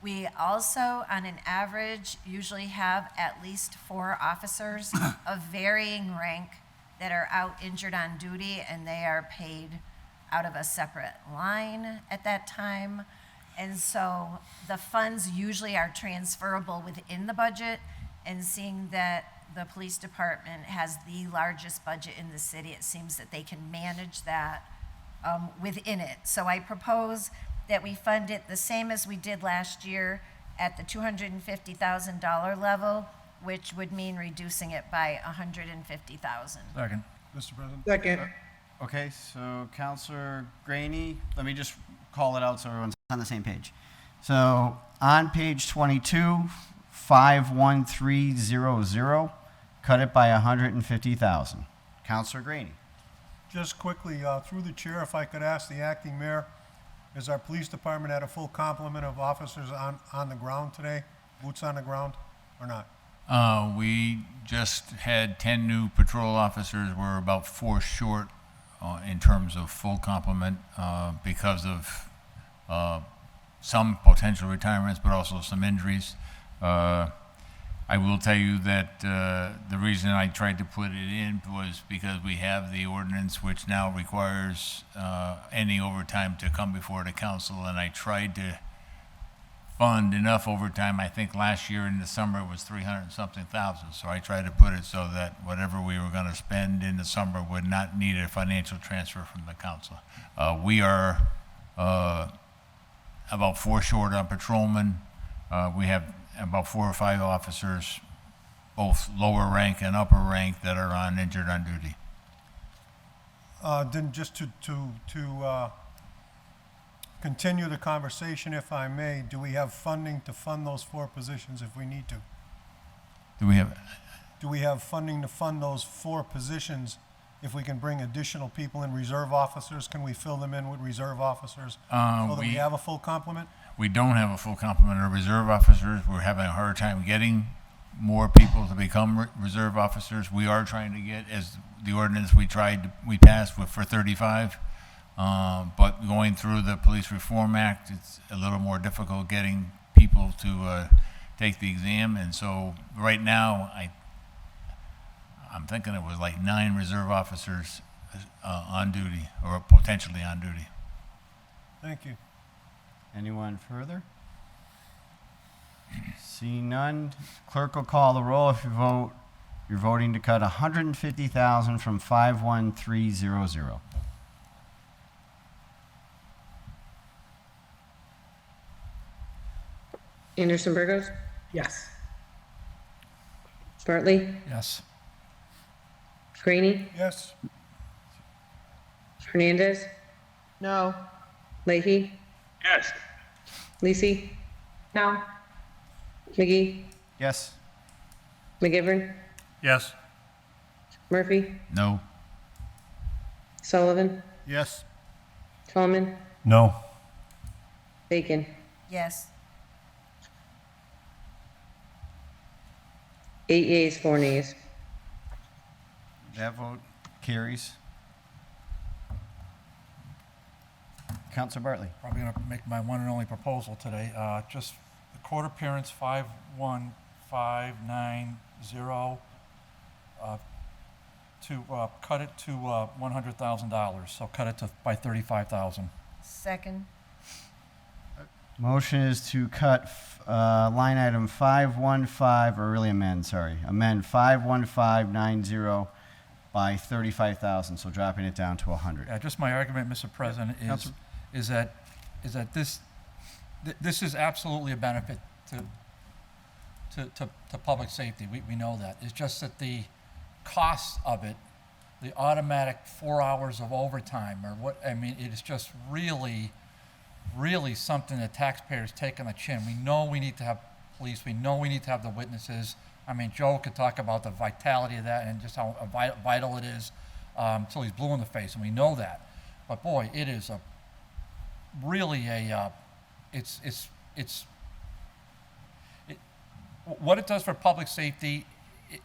We also, on an average, usually have at least 4 officers of varying rank that are out injured on duty, and they are paid out of a separate line at that time. And so the funds usually are transferable within the budget, and seeing that the police department has the largest budget in the city, it seems that they can manage that within it. So I propose that we fund it the same as we did last year at the $250,000 level, which would mean reducing it by $150,000. Second. Mr. President? Second. Okay, so Councilor Graney, let me just call it out so everyone's on the same page. So on page 22, 51300, cut it by 150,000. Councilor Graney. Just quickly, through the chair, if I could ask the acting mayor, is our police department at a full complement of officers on the ground today? Boots on the ground or not? We just had 10 new patrol officers. We're about 4 short in terms of full complement because of some potential retirements, but also some injuries. I will tell you that the reason I tried to put it in was because we have the ordinance which now requires any overtime to come before the council, and I tried to fund enough overtime. I think last year in the summer it was 300 and something thousand, so I tried to put it so that whatever we were going to spend in the summer would not need a financial transfer from the council. We are about 4 short on patrolmen. We have about 4 or 5 officers, both lower rank and upper rank, that are on injured on duty. Then just to continue the conversation, if I may, do we have funding to fund those 4 positions if we need to? Do we have? Do we have funding to fund those 4 positions if we can bring additional people in, reserve officers, can we fill them in with reserve officers? So that we have a full complement? We don't have a full complement of reserve officers. We're having a hard time getting more people to become reserve officers. We are trying to get, as the ordinance we passed for 35. But going through the Police Reform Act, it's a little more difficult getting people to take the exam. And so right now, I'm thinking it was like 9 reserve officers on duty or potentially on duty. Thank you. Anyone further? Seeing none, clerk will call the roll. If you vote, you're voting to cut $150,000 from 51300. Anderson Burgos, Yes. Bartley, Yes. Greenie, Yes. Hernandez, No. Leahy, Yes. Lisi, No. McGee, Yes. McGivern, Yes. Murphy, No. Sullivan, Yes. Tallman, No. Bacon. Yes. 8 yeas, 4 nays. That vote carries. Counselor Bartley. Probably going to make my one and only proposal today. Just the court appearance 51590 to cut it to $100,000. So cut it to by 35,000. Second. Motion is to cut line item 515, or really amend 51590 by 35,000, so dropping it down to 100. Yeah, just my argument, Mr. President, is that this is absolutely a benefit to public safety. We know that. It's just that the cost of it, the automatic 4 hours of overtime, or what, I mean, it is just really something that taxpayers take on the chin. We know we need to have police. We know we need to have the witnesses. I mean, Joe could talk about the vitality of that and just how vital it is till he's blue in the face, and we know that. But boy, it is what it does for public safety.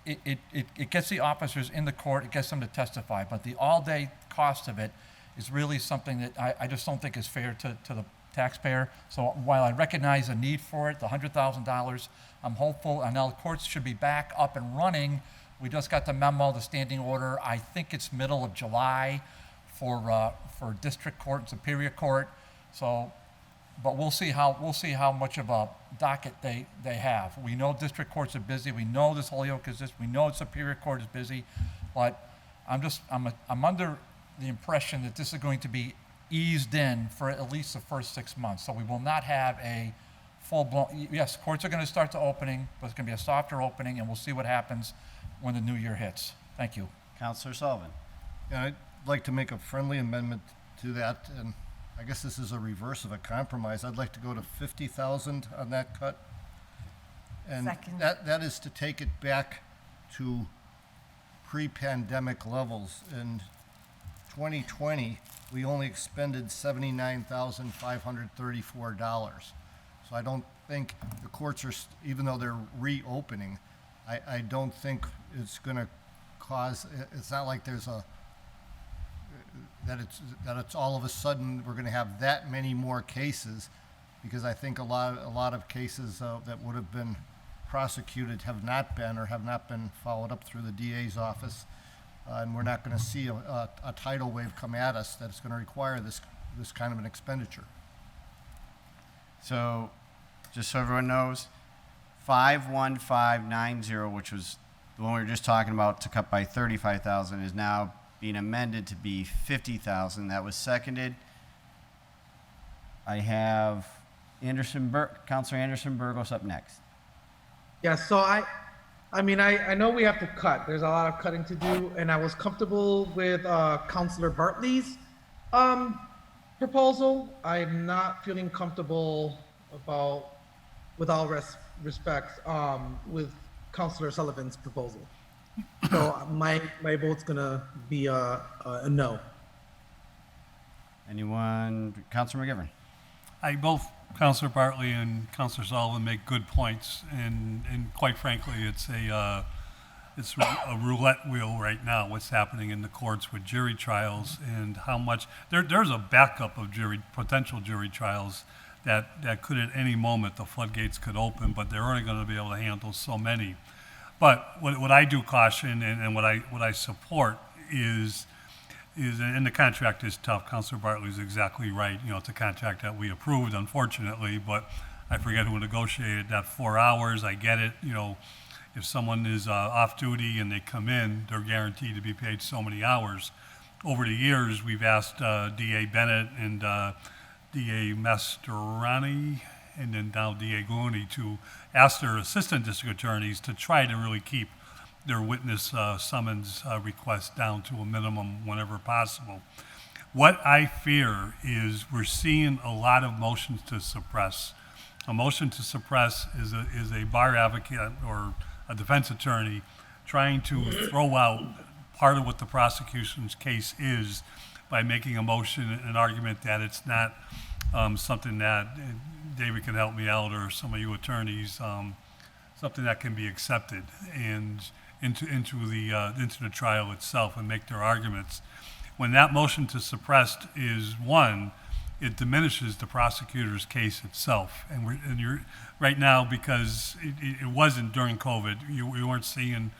It gets the officers in the court. It gets them to testify. But the all-day cost of it is really something that I just don't think is fair to the taxpayer. So while I recognize the need for it, the $100,000, I'm hopeful, and now the courts should be back up and running. We just got the memo, the standing order. I think it's middle of July for district court and superior court. So, but we'll see how much of a docket they have. We know district courts are busy. We know this Holyoke is this. We know superior court is busy, but I'm under the impression that this is going to be eased in for at least the first 6 months. So we will not have a full-blown, yes, courts are going to start to opening, but it's going to be a softer opening, and we'll see what happens when the new year hits. Thank you. Counselor Sullivan. Yeah, I'd like to make a friendly amendment to that, and I guess this is a reverse of a compromise. I'd like to go to 50,000 on that cut. And Second. that is to take it back to pre-pandemic levels. In 2020, we only expended $79,534. So I don't think the courts are, even though they're reopening, I don't think it's going to cause, it's not like there's that it's all of a sudden we're going to have that many more cases, because I think a lot of cases that would have been prosecuted have not been followed up through the DA's office. And we're not going to see a tidal wave come at us that is going to require this kind of an expenditure. So, just so everyone knows, 51590, which was the one we were just talking about, to cut by 35,000, is now being amended to be 50,000. That was seconded. I have Counselor Anderson Burgos up next. Yeah, so I know we have to cut. There's a lot of cutting to do, and I was comfortable with Counselor Bartley's proposal. I'm not feeling comfortable with all respects, with Counselor Sullivan's proposal. So my vote's gonna be a no. Anyone, Counselor McGivern? Both Counselor Bartley and Counselor Sullivan make good points, and quite frankly, it's a roulette wheel right now, what's happening in the courts with jury trials and how much, there's a backup of potential jury trials that could at any moment, the floodgates could open, but they're only gonna be able to handle so many. But what I do caution and what I support is, and the contract is tough. Counselor Bartley is exactly right. You know, it's a contract that we approved, unfortunately, but I forget who negotiated that 4 hours. I get it. You know, if someone is off duty and they come in, they're guaranteed to be paid so many hours. Over the years, we've asked DA Bennett and DA Mastroianni and then now DA Glooney to ask their assistant district attorneys to try to really keep their witness summons requests down to a minimum whenever possible. What I fear is we're seeing a lot of motions to suppress. A motion to suppress is a bar advocate or a defense attorney trying to throw out part of what the prosecution's case is by making a motion, an argument that it's not something that, David can help me out, or some of you attorneys, something that can be accepted and into the trial itself and make their arguments. When that motion to suppress is won, it diminishes the prosecutor's case itself. And you're right now, because it wasn't during COVID, you weren't seeing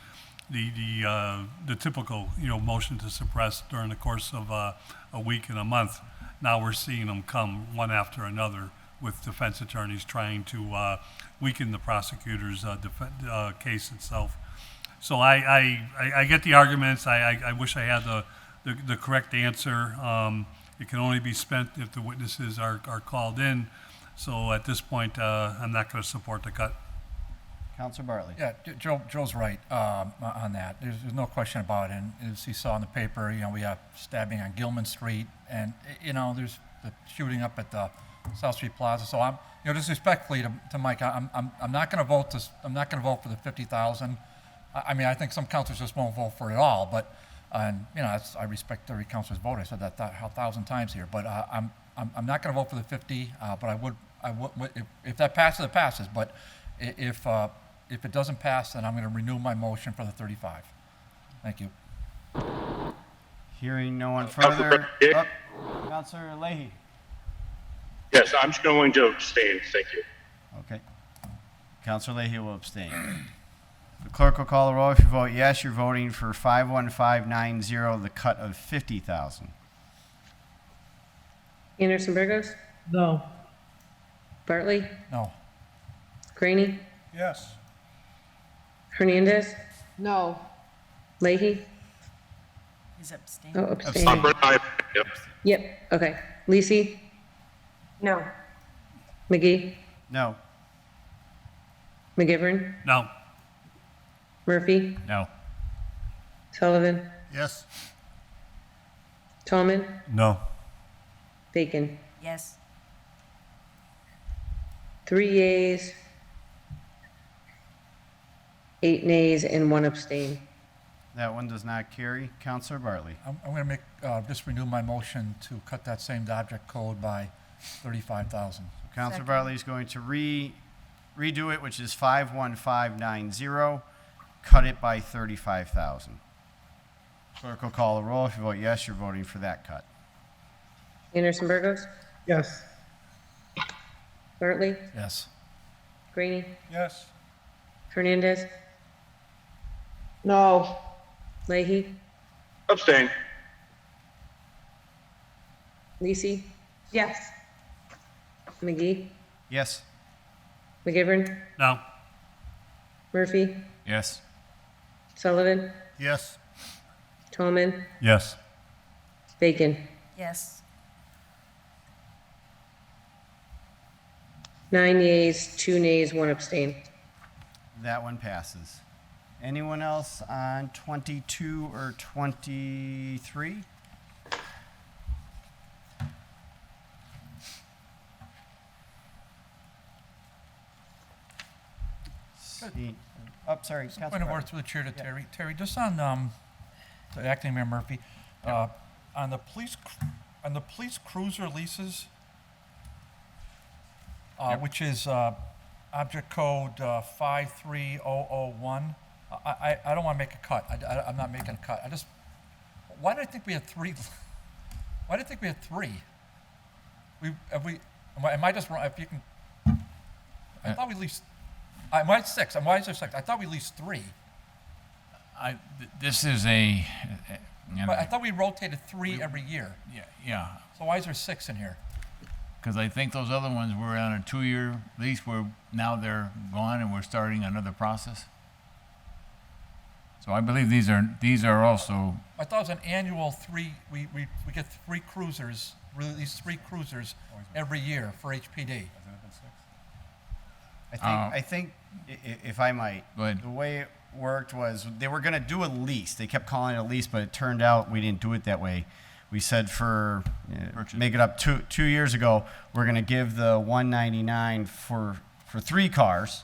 the typical motion to suppress during the course of a week and a month. Now we're seeing them come one after another, with defense attorneys trying to weaken the prosecutor's case itself. So I get the arguments. I wish I had the correct answer. It can only be spent if the witnesses are called in. So at this point, I'm not going to support the cut. Counselor Bartley? Yeah, Joe's right on that. There's no question about it. And as he saw in the paper, we have stabbing on Gilman Street, and there's the shooting up at the South Street Plaza. So I'm, disrespectfully to Mike, I'm not going to vote this. I'm not going to vote for the 50,000. I mean, I think some councilors just won't vote for it at all. But I respect every councilor's vote. I said that 1,000 times here. But I'm not going to vote for the 50. But I would if that passes, it passes. But if it doesn't pass, then I'm going to renew my motion for the 35. Thank you. Hearing no one further. Counselor Leahy. Yes, I'm just going to abstain. Thank you. Okay. Counselor Leahy will abstain. The clerk will call the roll. If you vote yes, you're voting for 51590, the cut of 50,000. Anderson Burgos, No. Bartley, No. Graney, Yes. Hernandez, No. Leahy. He's abstaining. Oh, abstaining. Yep. Yep, okay. Lisi, No. McGee, No. McGivern, No. Murphy, No. Sullivan, Yes. Tallman, No. Bacon. Yes. 3 yeas, 8 nays, and 1 abstain. That one does not carry. Counselor Bartley. I'm going to make just renew my motion to cut that same object code by 35,000. Counselor Second. Bartley is going to redo it, which is 51590, cut it by 35,000. Clerk will call the roll. If you vote yes, you're voting for that cut. Anderson Burgos, Yes. Bartley, Yes. Graney, Yes. Hernandez, No. Leahy, Abstain. Lisi, Yes. McGee, Yes. McGivern, No. Murphy, Yes. Sullivan, Yes. Tallman, Yes. Bacon. Yes. 9 yeas, 2 nays, 1 abstain. That one passes. Anyone else on 22 or 23? See, up. sorry, Point of Councilor. order through the chair to Terry. Terry, just on, to Acting Mayor Murphy, on the police cruiser leases, which is, object code, 53001, I don't want to make a cut. I'm not making a cut. Why did I think we had three? Why did I think we had three? Am I just wrong? If you can, I thought we leased, why is six? Why is there six? I thought we leased three. This is a, But I thought we rotated three every year. yeah, So why is there six in here? because I think those other ones were on a 2-year lease where now they're gone and we're starting another process. So I believe these are also, I thought it was an annual we get three cruisers, release three cruisers every year for HPD. I think, if I might, Go ahead. the way it worked was they were going to do a lease. They kept calling it a lease, but it turned out we didn't do it that way. We said for, make it up 2 years ago, we're going to give the 199 for 3 cars.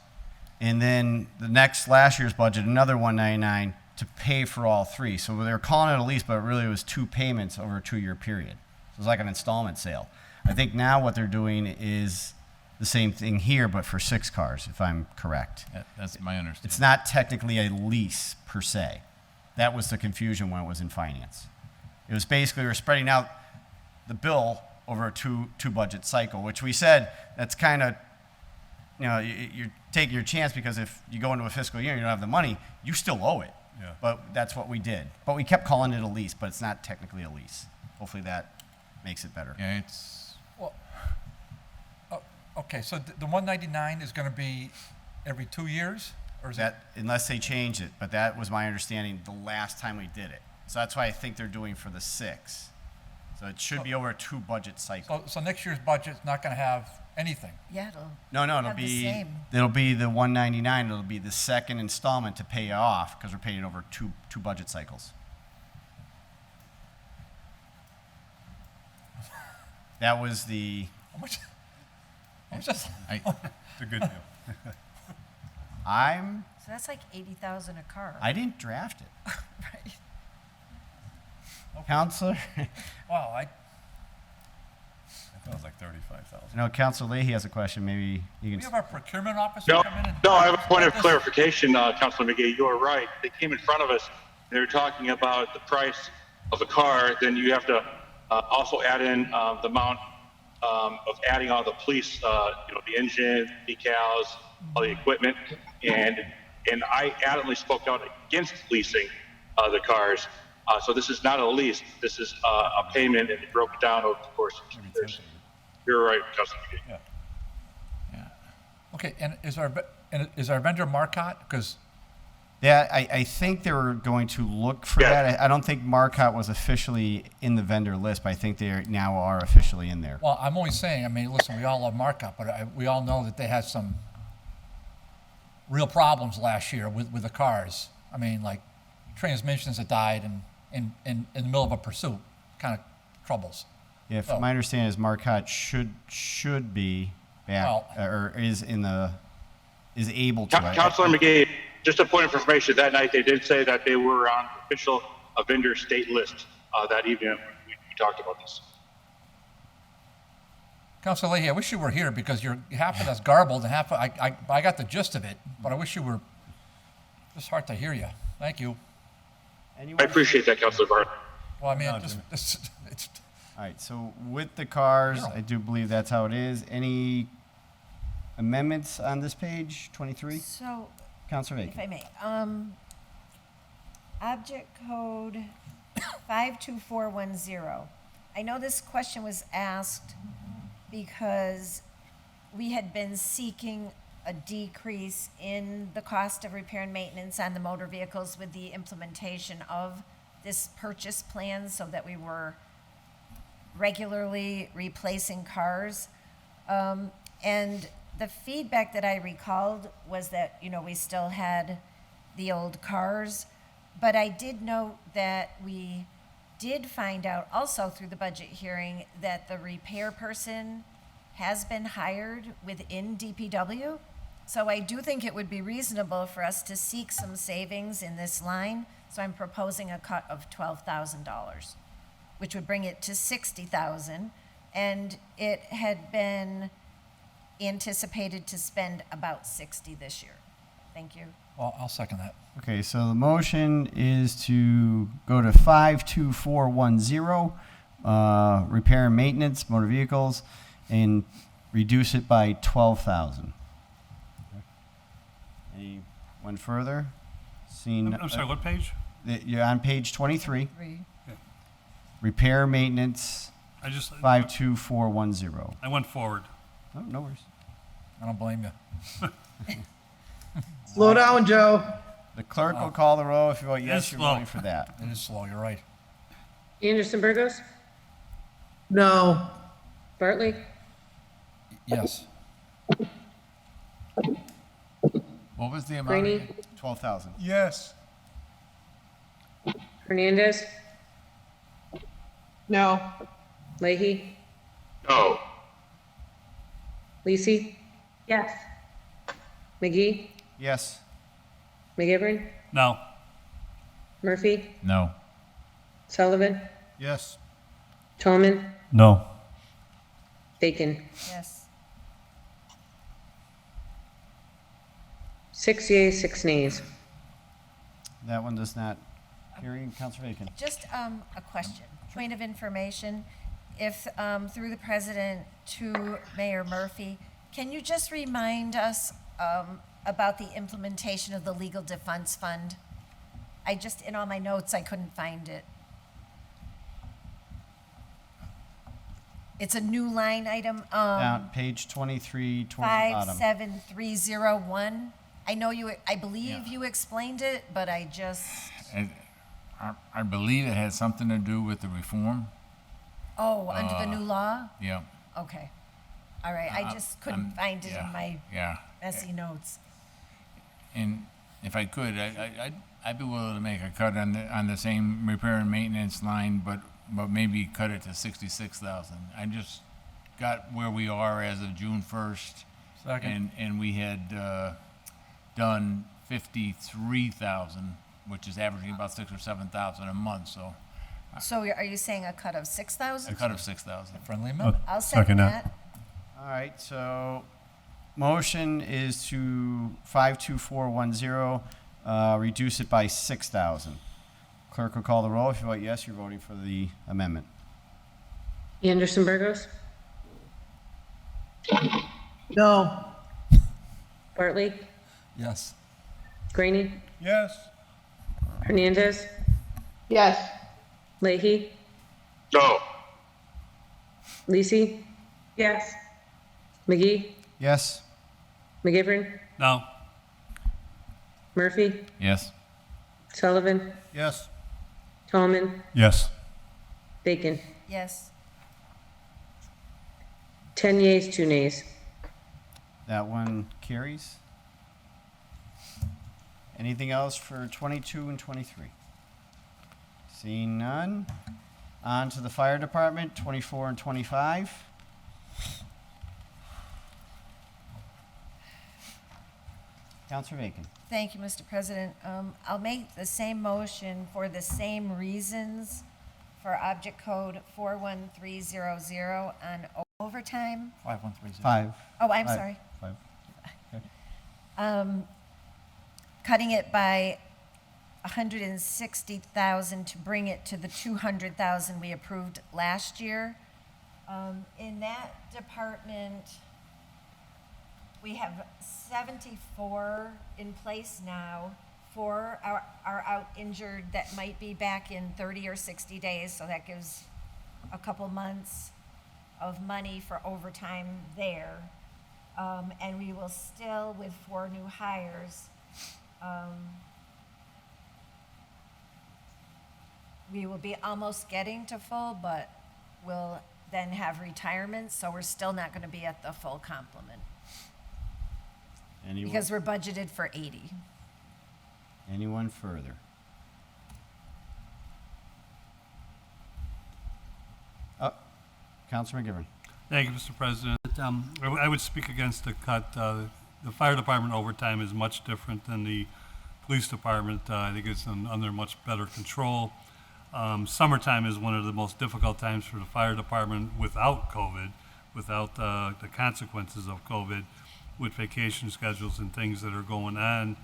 And then last year's budget, another 199 to pay for all 3. So they were calling it a lease, but really it was 2 payments over a 2-year period. So it was like an installment sale. I think now what they're doing is the same thing here, but for 6 cars, if I'm correct. that's my understanding. It's not technically a lease per se. That was the confusion when it was in finance. It was basically we're spreading out the bill over a two budget cycle, which we said that's kind of, you're taking your chance because if you go into a fiscal year and you don't have the money, you still owe it. Yeah. But that's what we did. But we kept calling it a lease, but it's not technically a lease. Hopefully that makes it better. Yeah, it's, Well, okay, so the 199 is going to be every 2 years, or is it? That, unless they change it, but that was my understanding the last time we did it. So that's why I think they're doing for the 6. So it should be over a 2 budget cycle. So next year's budget's not going to have anything. Yeah, it'll No, it'll have the be same. the 199. It'll be the second installment to pay it off because we're paying it over two budget cycles. That was the. How much? How much is- It's a good deal. So that's like 80,000 a car. I didn't draft it. Right. Counselor, Wow, I thought it was like 35,000. I know Counselor Leahy has a question. Maybe you we can. have our procurement officer No, come in and. no, I have a point of clarification, Councilor McGee. You are right. They came in front of us. They were talking about the price of a car. Then you have to also add in the amount of adding all the police, the engine, decals, all the equipment, and I adamantly spoke out against leasing the cars. So this is not a lease. This is a payment, and it broke it down over the course of 2 years. You're right, Councilor McGee. Yeah. Okay, and is our vendor Marcotte? Because Yeah, I think they were going to look for Yeah. that. I don't think Marcotte was officially in the vendor list, but I think they now are officially in there. well, I'm only saying. I mean, listen, we all love Marcotte, but we all know that they had some real problems last year with the cars. I mean, like transmissions that died in the middle of a pursuit, kind of troubles. Yeah, from my understanding is Marcotte should be back or is able to. Councilor McGee, just a point of information. That night, they did say that they were on the official vendor state list that evening. We talked about this. Councilor Leahy, I wish you were here because you're half of that's garbled and half of, I got the gist of it, but I wish you were. It's hard to hear you. Thank you. I appreciate that, Councilor Bart. Well, I mean, No, it's All right, so with the cars, I do believe that's how it is. Any amendments on this page, 23? So, Counselor if I Bacon. may, object code 52410. I know this question was asked because we had been seeking a decrease in the cost of repair and maintenance on the motor vehicles with the implementation of this purchase plan so that we were regularly replacing cars. And the feedback that I recalled was that, we still had the old cars. But I did note that we did find out also through the budget hearing that the repair person has been hired within DPW. So I do think it would be reasonable for us to seek some savings in this line. So I'm proposing a cut of $12,000, which would bring it to $60,000. And it had been anticipated to spend about $60 this year. Thank you. Well, I'll second that. Okay, so the motion is to go to 52410, repair and maintenance, motor vehicles, and reduce it by 12,000. Anyone further? Seeing. I'm sorry, what page? You're on page 23. Three. Repair, maintenance, I just, 52410. I went forward. Oh, no worries. I don't blame you. Slow down, Joe. The clerk will call the roll. If you vote yes, It's you're slow. voting for that. It is slow, you're right. Anderson Burgos, No. Bartley, Yes. What was the amount? Greenie, 12,000. Yes. Hernandez, No. Leahy, No. Lisi, Yes. McGee, Yes. McGivern, No. Murphy, No. Sullivan, Yes. Tolman, No. Bacon. Yes. 6 yeas, 6 nays. That one does not carry. Councilor Bacon. Just a question, point of information. If, through the president to Mayor Murphy, can you just remind us about the implementation of the legal defense fund? In all my notes, I couldn't find it. It's a new line item, Down page 23 towards the bottom. 57301. I believe you explained it, but I just, I believe it had something to do with the reform. under the new law? Yeah. Okay. All right, I just couldn't find it in my Yeah. messy notes. And if I could, I'd be willing to make a cut on the same repair and maintenance line, but maybe cut it to 66,000. I just got where we are as of June 1st. Second. And we had done 53,000, which is averaging about 6,000 or 7,000 a month. So So are you saying a cut of 6,000? a cut of 6,000. Friendly amendment. I'll second that. All right, so motion is to 52410, reduce it by 6,000. Clerk will call the roll. If you vote yes, you're voting for the amendment. Anderson Burgos, No. Bartley, Yes. Greenie, Yes. Hernandez, Yes. Leahy, No. Lisi, Yes. McGee, Yes? McGivern, No. Murphy, Yes. Sullivan, Yes. Tolman, Yes. Bacon. Yes. 10 yeas, 2 nays. That one carries. Anything else for 22 and 23? Seeing none. On to the fire department, 24 and 25. Councilor Bacon. Thank you, Mr. President. I'll make the same motion for the same reasons for object code 41300 on overtime. 5130. 5. Oh, I'm sorry. 5. Cutting it by 160,000 to bring it to the 200,000 we approved last year. In that department, we have 74 in place now. 4 are out injured that might be back in 30 or 60 days, so that gives a couple months of money for overtime there. And we will still, with 4 new hires, we will be almost getting to full, but we'll then have retirements, so we're still not going to be at the full complement. Anyone? Because we're budgeted for 80. Anyone further? Councilor McGivern. Thank you, Mr. President. I would speak against the cut the fire department overtime is much different than the police department. I think it's under much better control. Summertime is one of the most difficult times for the fire department without COVID, without the consequences of COVID, with vacation schedules and things that are going on,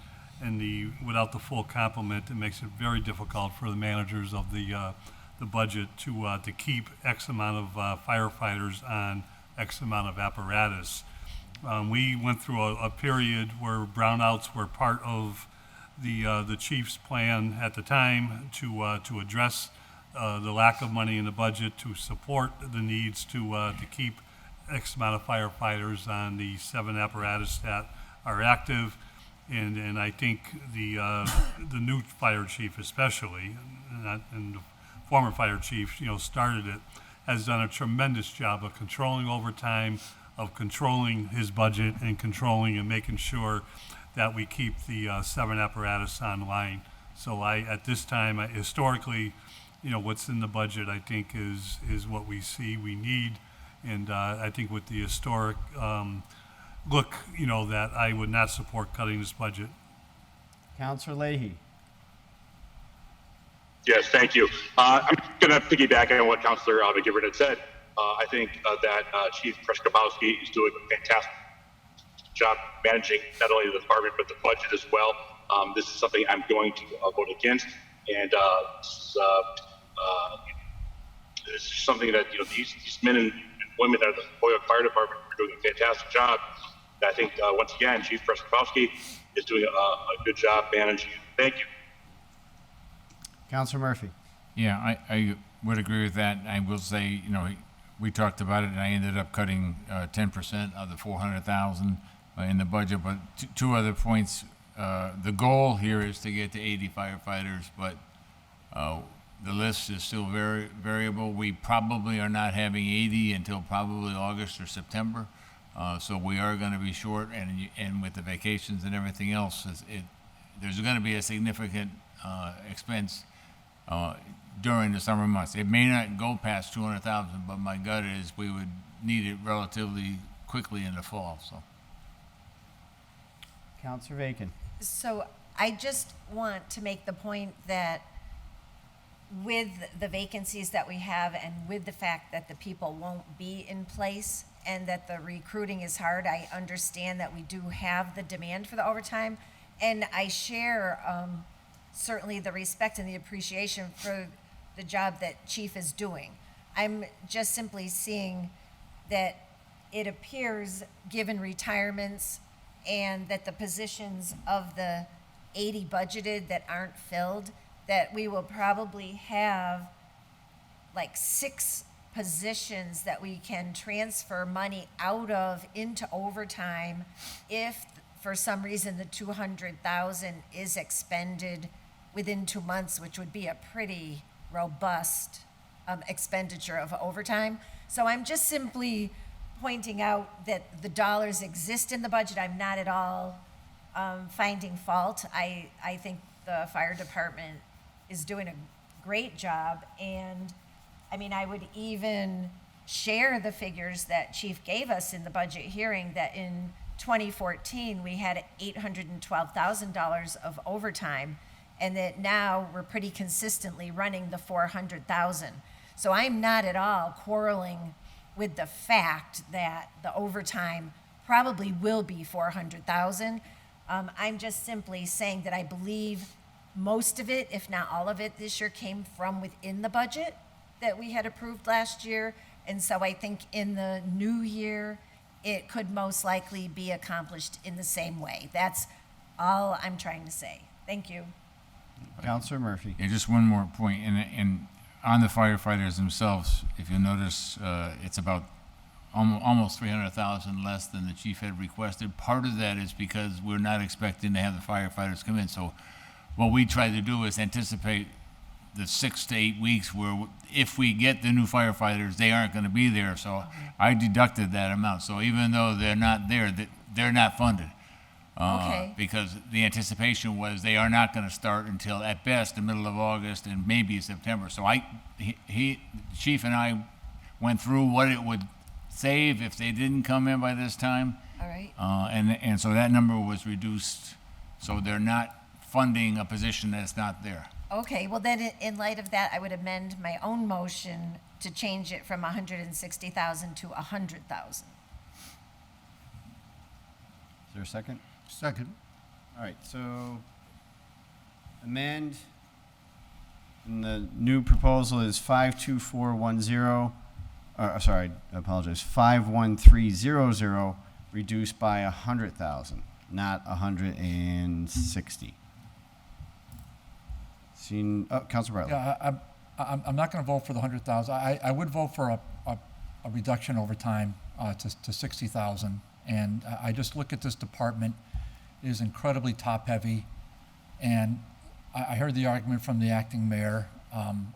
and without the full complement, it makes it very difficult for the managers of the budget to keep X amount of firefighters on X amount of apparatus. We went through a period where brownouts were part of the chief's plan at the time to address the lack of money in the budget, to support the needs to keep X amount of firefighters on the 7 apparatus that are active. And I think the new fire chief especially, and the former fire chief, started it, has done a tremendous job of controlling overtime, of controlling his budget, and controlling and making sure that we keep the 7 apparatus online. So at this time, historically, what's in the budget, I think is what we see we need. And I think with the historic look, that I would not support cutting this budget. Counselor Leahy. Yes, thank you. I'm going to piggyback on what Councilor McGivern had said. I think that Chief Preskopowski is doing a fantastic job managing not only the department but the budget as well. This is something I'm going to vote against, and this is something that these men and women of the Holyoke Fire Department are doing a fantastic job. I think once again, Chief Preskopowski is doing a good job managing it. Thank you. Counselor Murphy. Yeah, I would agree with that. I will say, we talked about it, and I ended up cutting 10% of the 400,000 in the budget. But two other points. The goal here is to get to 80 firefighters, but the list is still very variable. We probably are not having 80 until probably August or September. So we are going to be short, and with the vacations and everything else, there's going to be a significant expense during the summer months. It may not go past 200,000, but my gut is we would need it relatively quickly in the fall. So, Counselor Bacon. So I just want to make the point that with the vacancies that we have and with the fact that the people won't be in place and that the recruiting is hard, I understand that we do have the demand for the overtime. And I share certainly the respect and the appreciation for the job that Chief is doing. I'm just simply seeing that it appears, given retirements and that the positions of the 80 budgeted that aren't filled, that we will probably have like 6 positions that we can transfer money out of into overtime if for some reason the 200,000 is expended within 2 months, which would be a pretty robust expenditure of overtime. So I'm just simply pointing out that the dollars exist in the budget. I'm not at all finding fault. I think the fire department is doing a great job, and I mean, I would even share the figures that Chief gave us in the budget hearing that in 2014 we had $812,000 of overtime, and that now we're pretty consistently running the 400,000. So I'm not at all quarreling with the fact that the overtime probably will be 400,000. I'm just simply saying that I believe most of it, if not all of it, this year came from within the budget that we had approved last year. And so I think in the new year, it could most likely be accomplished in the same way. That's all I'm trying to say. Thank you. Counselor Murphy. Yeah, just one more point, and on the firefighters themselves, if you notice, it's about almost 300,000 less than the chief had requested. Part of that is because we're not expecting to have the firefighters come in. So what we try to do is anticipate the 6 to 8 weeks where if we get the new firefighters, they aren't going to be there. So I deducted that amount. So even though they're not there, they're not funded. Okay. Because the anticipation was they are not going to start until at best the middle of August and maybe September. So the chief and I went through what it would save if they didn't come in by this time, All right. And so that number was reduced, so they're not funding a position that's not there. Okay, well then, in light of that, I would amend my own motion to change it from 160,000 to 100,000. Is there a second? Second. All right, so amend, and the new proposal is 52410, sorry, I apologize, 51300, reduced by 100,000, not 160. Seen, oh, Councilor Bartley. Yeah, I'm not going to vote for the 100,000. I would vote for a reduction over time to 60,000. And I just look at this department, it is incredibly top-heavy. And I heard the argument from the acting mayor,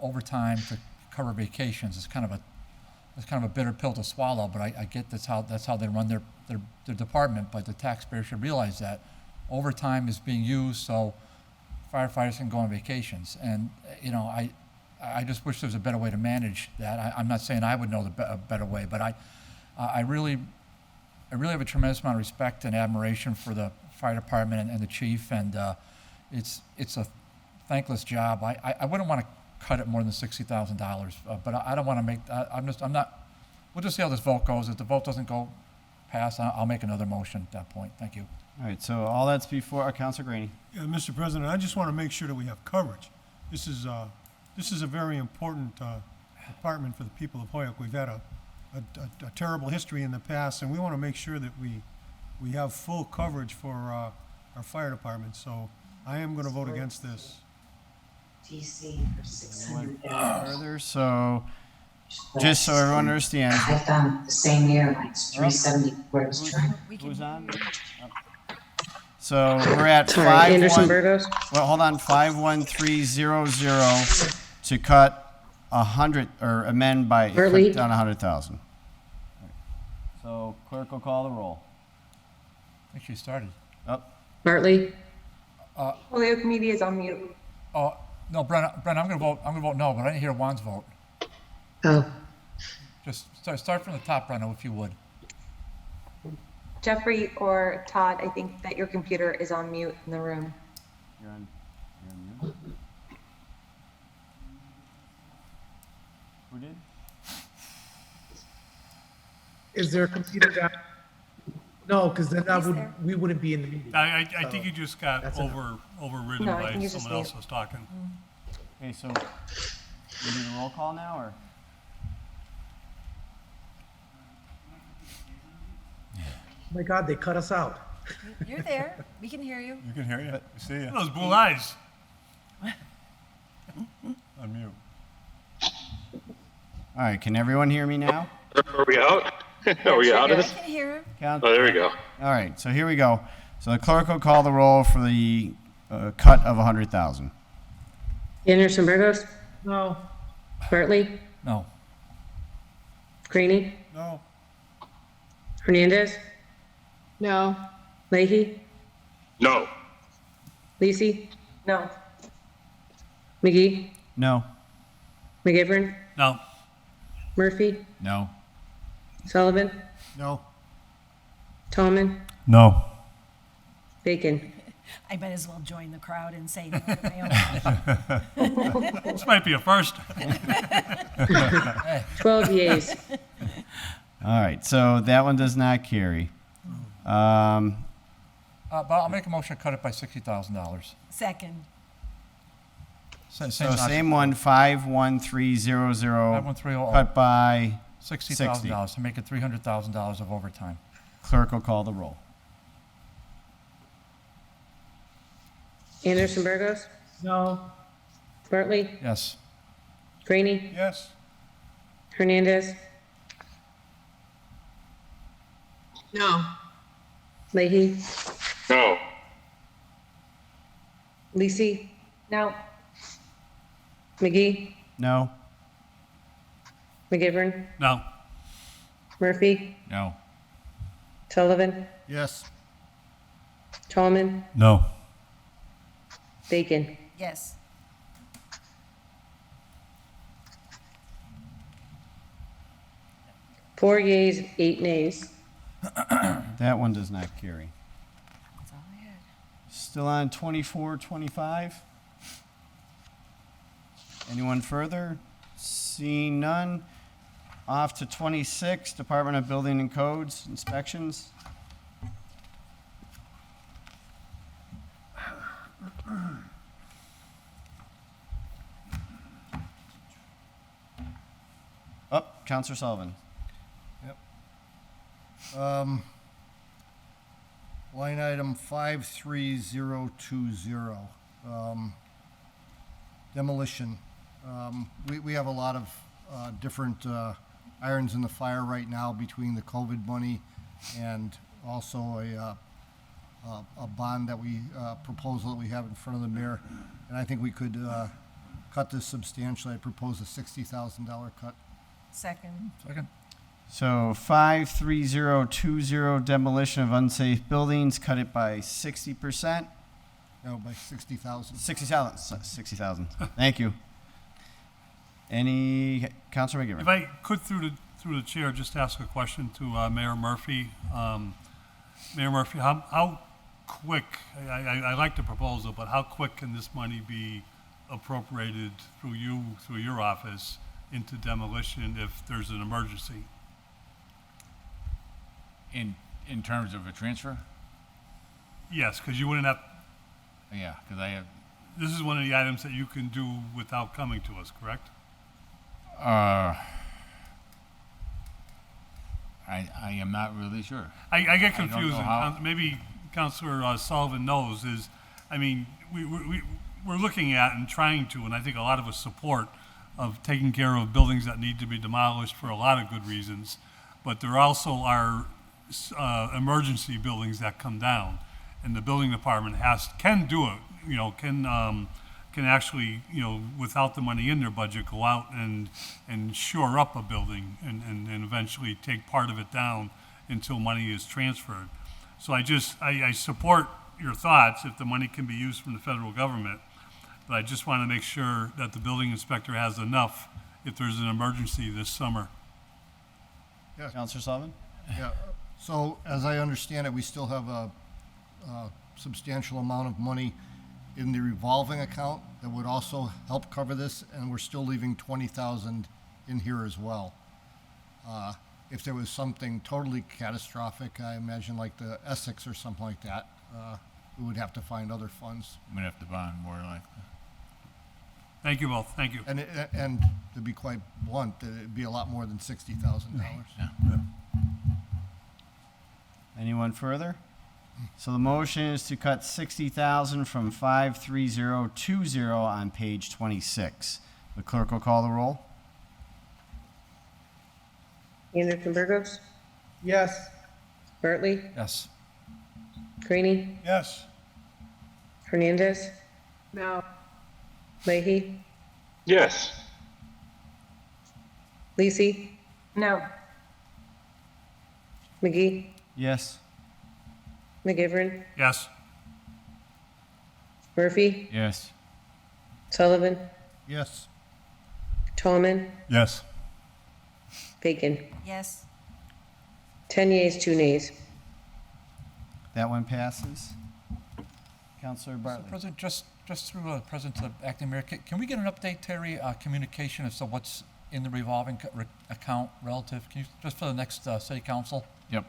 overtime to cover vacations is kind of a bitter pill to swallow, but I get that's how they run their department, but the taxpayer should realize that overtime is being used so firefighters can go on vacations. And, you know, I just wish there was a better way to manage that. I'm not saying I would know a better way, but I really have a tremendous amount of respect and admiration for the fire department and the chief, and it's a thankless job. I wouldn't want to cut it more than $60,000, but I don't want to make, I'm not, we'll just see how this vote goes. If the vote doesn't go past, I'll make another motion at that point. Thank you. All right, so all that's before, Councilor Graney. Yeah, Mr. President, I just want to make sure that we have coverage. This is a very important department for the people of Holyoke. We've had a terrible history in the past, and we want to make sure that we have full coverage for our fire department. So I am going to vote against this. DC for 600. Further, so just so everyone understands. I've done the same year, like 370 where's trying. Who's on? So we're at Sorry, Anderson Burgos? Well, hold on, 51300 to cut 100, or amend by, cut Bartley? down 100,000. So clerk will call the roll. I think she started. Up. Bartley? Holyoke Media is on mute. Oh, no, Brent, I'm going to vote no, but I didn't hear Juan's vote. Oh. Just start from the top, Breno, if you would. Jeffrey or Todd, I think that your computer is on mute in the room. You're on mute. Who did? Is there a computer down? No, because then we wouldn't be in the meeting. I think you just got overridden No, I by think you just someone else mute. was talking. Okay, so we do the roll call now, or? Oh my God, they cut us out. You're there. We can hear you. You can hear you. We see you. Those blue eyes. Unmute. All right, can everyone hear me now? Are we out? Are we out of I this? can hear him. Count. Oh, there we go. All right, so here we go. So the clerk will call the roll for the cut of 100,000. Anderson Burgos? No. Bartley? No. Graney? No. Hernandez? No. Leahy? No. Lisi? No. McGee? No. McGivern? No. Murphy? No. Sullivan? No. Tallman? No. Bacon? I might as well join the crowd and say no to my own. This might be a first. 12 yeas. All right, so that one does not carry. But I'll make a motion to cut it by $60,000. Second. So same one, 51300, 51300. cut by $60,000 to make it $300,000 of overtime. Clerk will call the roll. Anderson Burgos? No. Bartley? Yes. Graney? Yes. Hernandez? No. Leahy? No. Lisi? No. McGee? No. McGivern? No. Murphy? No. Sullivan? Yes. Tallman? No. Bacon? Yes. Four yeas, 8 nays. That one does not carry. That's all I had. Still on 24, 25? Anyone further? Seeing none. Off to 26, Department of Building and Codes, inspections. Up, Counselor Sullivan. Line item 53020, demolition. We have a lot of different irons in the fire right now between the COVID money and also a bond that we, proposal that we have in front of the mayor. And I think we could cut this substantially. I propose a $60,000 cut. Second. Second. So 53020, demolition of unsafe buildings, cut it by 60%. No, by 60,000. 60,000. Thank you. Any, Councilor McGivern? If I could, through the chair, just ask a question to Mayor Murphy. Mayor Murphy, how quick, I like the proposal, but how quick can this money be appropriated through your office into demolition if there's an emergency? In terms of a transfer? Yes, because you wouldn't have, Yeah, because I have, this is one of the items that you can do without coming to us, correct? I am not really sure. I get I don't know confused, and how- maybe Councilor Sullivan knows, is, I mean, we're looking at and trying to, and I think a lot of us support of taking care of buildings that need to be demolished for a lot of good reasons, but there also are emergency buildings that come down, and the building department can do it, you know, can actually, you know, without the money in their budget, go out and shore up a building and eventually take part of it down until money is transferred. So I support your thoughts if the money can be used from the federal government, but I just want to make sure that the building inspector has enough if there's an emergency this summer. Yeah. Counselor Sullivan? Yeah, so as I understand it, we still have a substantial amount of money in the revolving account that would also help cover this, and we're still leaving 20,000 in here as well. If there was something totally catastrophic, I imagine like the Essex or something like that, we would have to find other funds. I'm gonna have to bond more likely. Thank you both, thank you. And to be quite blunt, it'd be a lot more than $60,000. Anyone further? So the motion is to cut 60,000 from 53020 on page 26. The clerk will call the roll. Anderson Burgos, Yes. Bartley, Yes. Greenie, Yes. Hernandez, No. Leahy, Yes. Lisi, No. McGee, Yes. McGivern, Yes, Murphy, Yes. Sullivan, Yes. Tallman, Yes. Bacon. Yes. 10 yeas, 2 nays. That one passes. Counselor Mr. Bartley? President, just through the President to the Acting Mayor, can we get an update, Terry, communication as to what's in the revolving account relative? Can you, just for the next city council? Yep.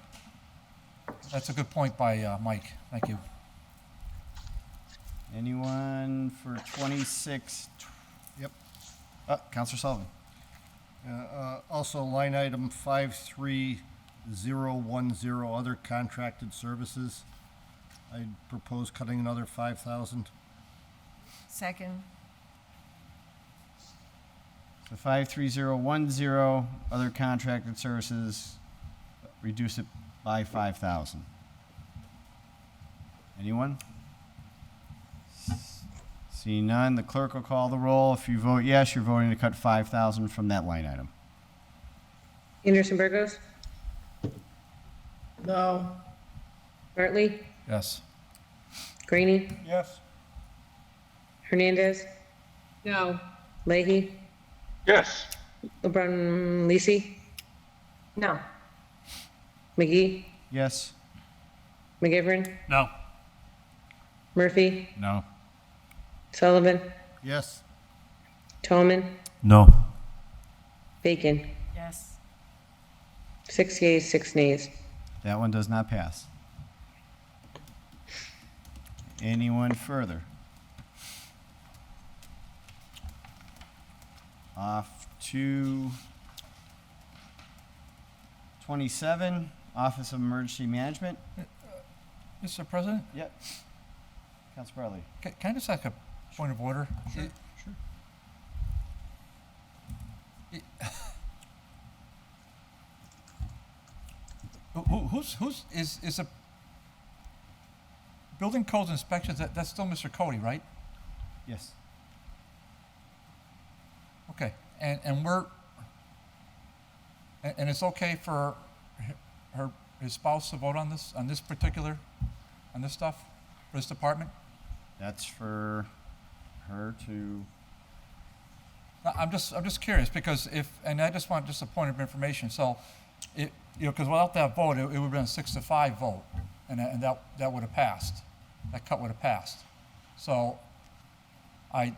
That's a good point by Mike. Thank you. Anyone for 26? Yep. Counselor Sullivan? Also, line item 53010, other contracted services. I propose cutting another 5,000. Second. So 53010, other contracted services, reduce it by 5,000. Anyone? Seeing none, the clerk will call the roll. If you vote yes, you're voting to cut 5,000 from that line item. Anderson Burgos, No. Bartley, Yes. Greenie, Yes. Hernandez, No. Leahy, Yes. LeBron, Lisi, No. McGee, Yes. McGivern, No. Murphy, No. Sullivan, Yes. Tolman, No. Bacon. Yes. 6 yeas, 6 nays. That one does not pass. Anyone further? Off to 27, Office of Emergency Management. Mr. President, Yep. Council Bradley. can I just ask a point of order? Sure. Is a building codes inspections, that's still Mr. Cody, right? Yes. Okay, and we're, and it's okay for his spouse to vote on this particular, on this stuff, for this department? That's for her to, No, I'm just curious, because and I just want just a point of information, so, because without that vote, it would have been a 6-5 vote, and that would have passed. That cut would have passed. So, I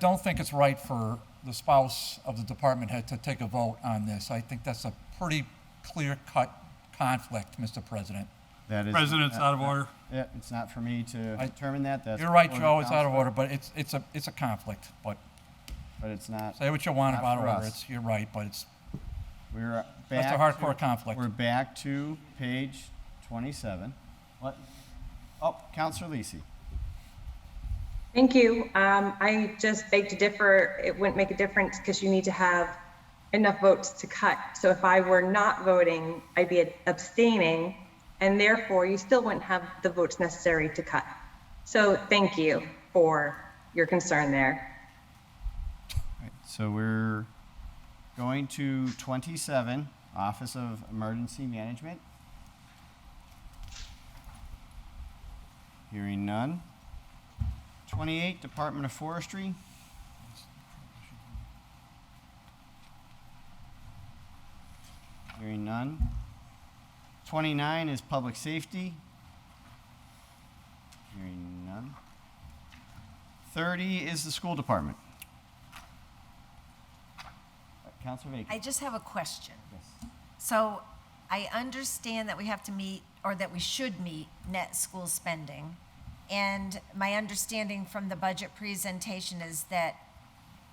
don't think it's right for the spouse of the department head to take a vote on this. I think that's a pretty clear-cut conflict, Mr. President. that is. President's out of order. Yeah, it's not for me to determine that. That's You're right, for the Joe, it's out of council, order, but it's a conflict, but But it's not. say what you want not about for order, us. you're right, but it's, We're that's back. a hardcore to- conflict. We're back to page 27. What? Oh, Counselor Lisi. Thank you. I just beg to differ. It wouldn't make a difference because you need to have enough votes to cut. So if I were not voting, I'd be abstaining, and therefore you still wouldn't have the votes necessary to cut. So thank you for your concern there. Right, so we're going to 27, Office of Emergency Management. Hearing none. 28, Department of Forestry. Hearing none. 29 is Public Safety. Hearing none. 30 is the School Department. Councilor Bacon. I just have a question. Yes. So I understand that we have to meet, or that we should meet, net school spending. And my understanding from the budget presentation is that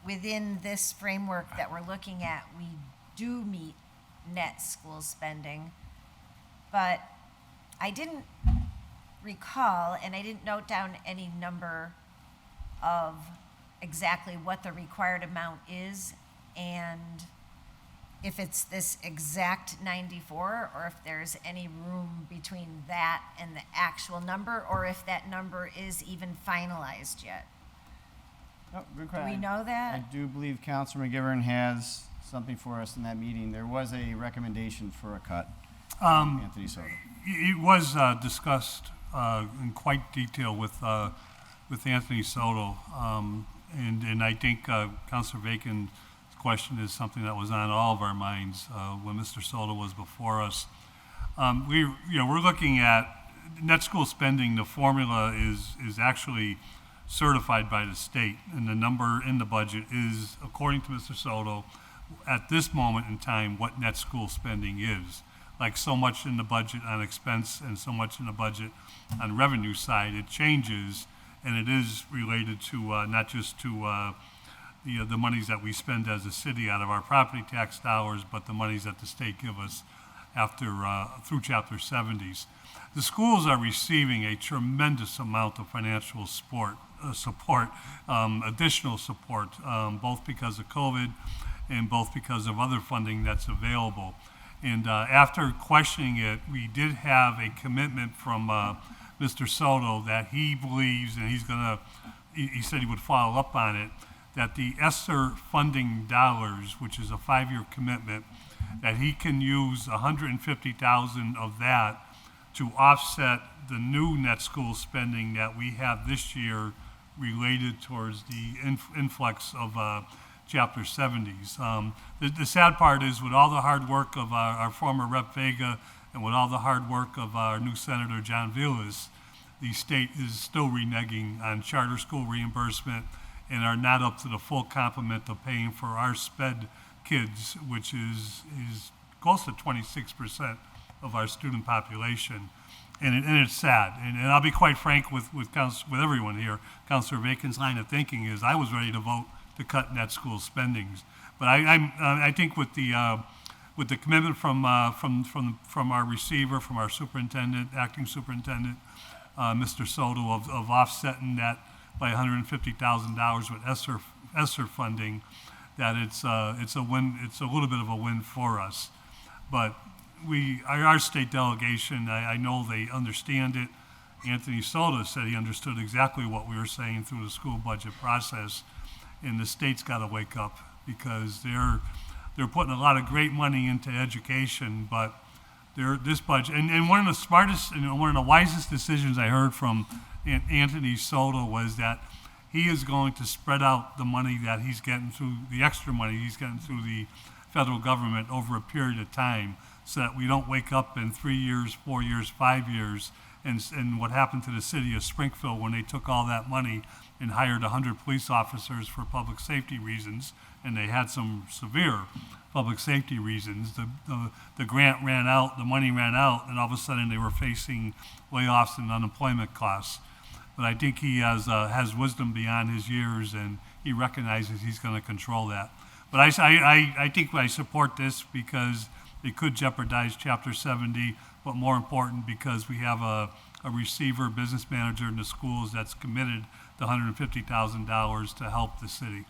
within this framework that we're looking at, we do meet net school spending. But I didn't recall, and I didn't note down any number of exactly what the required amount is, and if it's this exact 94, or if there's any room between that and the actual number, or if that number is even finalized yet. Oh, good Do question. we know that? I do believe Councilor McGivern has something for us in that meeting. There was a recommendation for a cut. Anthony Soto. It was discussed in quite detail with Anthony Soto, and I think Councilor Bacon's question is something that was on all of our minds when Mr. Soto was before us. We're looking at net school spending. The formula is actually certified by the state, and the number in the budget is, according to Mr. Soto, at this moment in time, what net school spending is. Like so much in the budget on expense and so much in the budget on revenue side, it changes, and it is related to not just to the monies that we spend as a city out of our property tax dollars, but the monies that the state give us after through Chapter 70s. The schools are receiving a tremendous amount of financial support, additional support, both because of COVID and both because of other funding that's available. And after questioning it, we did have a commitment from Mr. Soto that he believes, and he said he would follow up on it, that the ESSER funding dollars, which is a 5-year commitment, that he can use $150,000 of that to offset the new net school spending that we have this year related towards the influx of Chapter 70s. The sad part is, with all the hard work of our former Rep. Vega And with all the hard work of our new Senator John Villas, the state is still reneging on charter school reimbursement and are not up to the full complement of paying for our SPED kids, which is close to 26% of our student population. And it's sad. And I'll be quite frank with everyone here. Councilor Bacon's line of thinking is I was ready to vote to cut net school spendings. But I think with the commitment from our receiver, from our superintendent, acting superintendent, Mr. Soto, of offsetting that by $150,000 with ESSER funding, that it's a win. It's a little bit of a win for us. But our state delegation, I know they understand it. Anthony Soto said he understood exactly what we were saying through the school budget process, and the state's got to wake up because they're putting a lot of great money into education, but this budget, and one of the smartest and one of the wisest decisions I heard from Anthony Soto was that he is going to spread out the money that he's getting through, the extra money he's getting through the federal government over a period of time, so that we don't wake up in 3 years, 4 years, 5 years, and what happened to the city of Springfield when they took all that money and hired 100 police officers for public safety reasons, and they had some severe public safety reasons. The grant ran out, the money ran out, and all of a sudden they were facing layoffs and unemployment costs. But I think he has wisdom beyond his years, and he recognizes he's going to control that. But I think I support this because it could jeopardize Chapter 70, but more important because we have a receiver, business manager in the schools that's committed the $150,000 to help the city.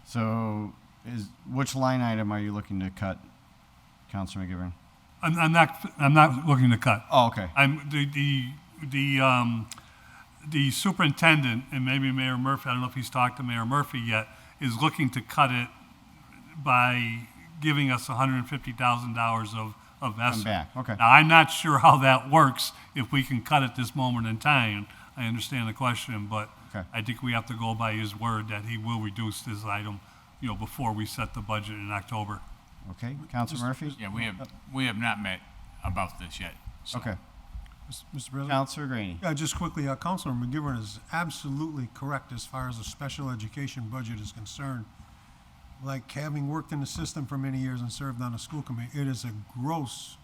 So which line item are you looking to cut, Councilor McGivern? I'm not looking to cut. Oh, okay. The superintendent, and maybe Mayor Murphy, I don't know if he's talked to Mayor Murphy yet, is looking to cut it by giving us $150,000 of ESSER. Back. Okay. Now, I'm not sure how that works if we can cut at this moment in time. I understand the question, but Okay. I think we have to go by his word that he will reduce this item, before we set the budget in October. Okay, Councilor Murphy? Yeah, we have not met about this yet. So. Okay. Mr. President? Councilor Graney? Yeah, just quickly, Councilor McGivern is absolutely correct as far as the special education budget is concerned. Like, having worked in the system for many years and served on a school committee, it is a gross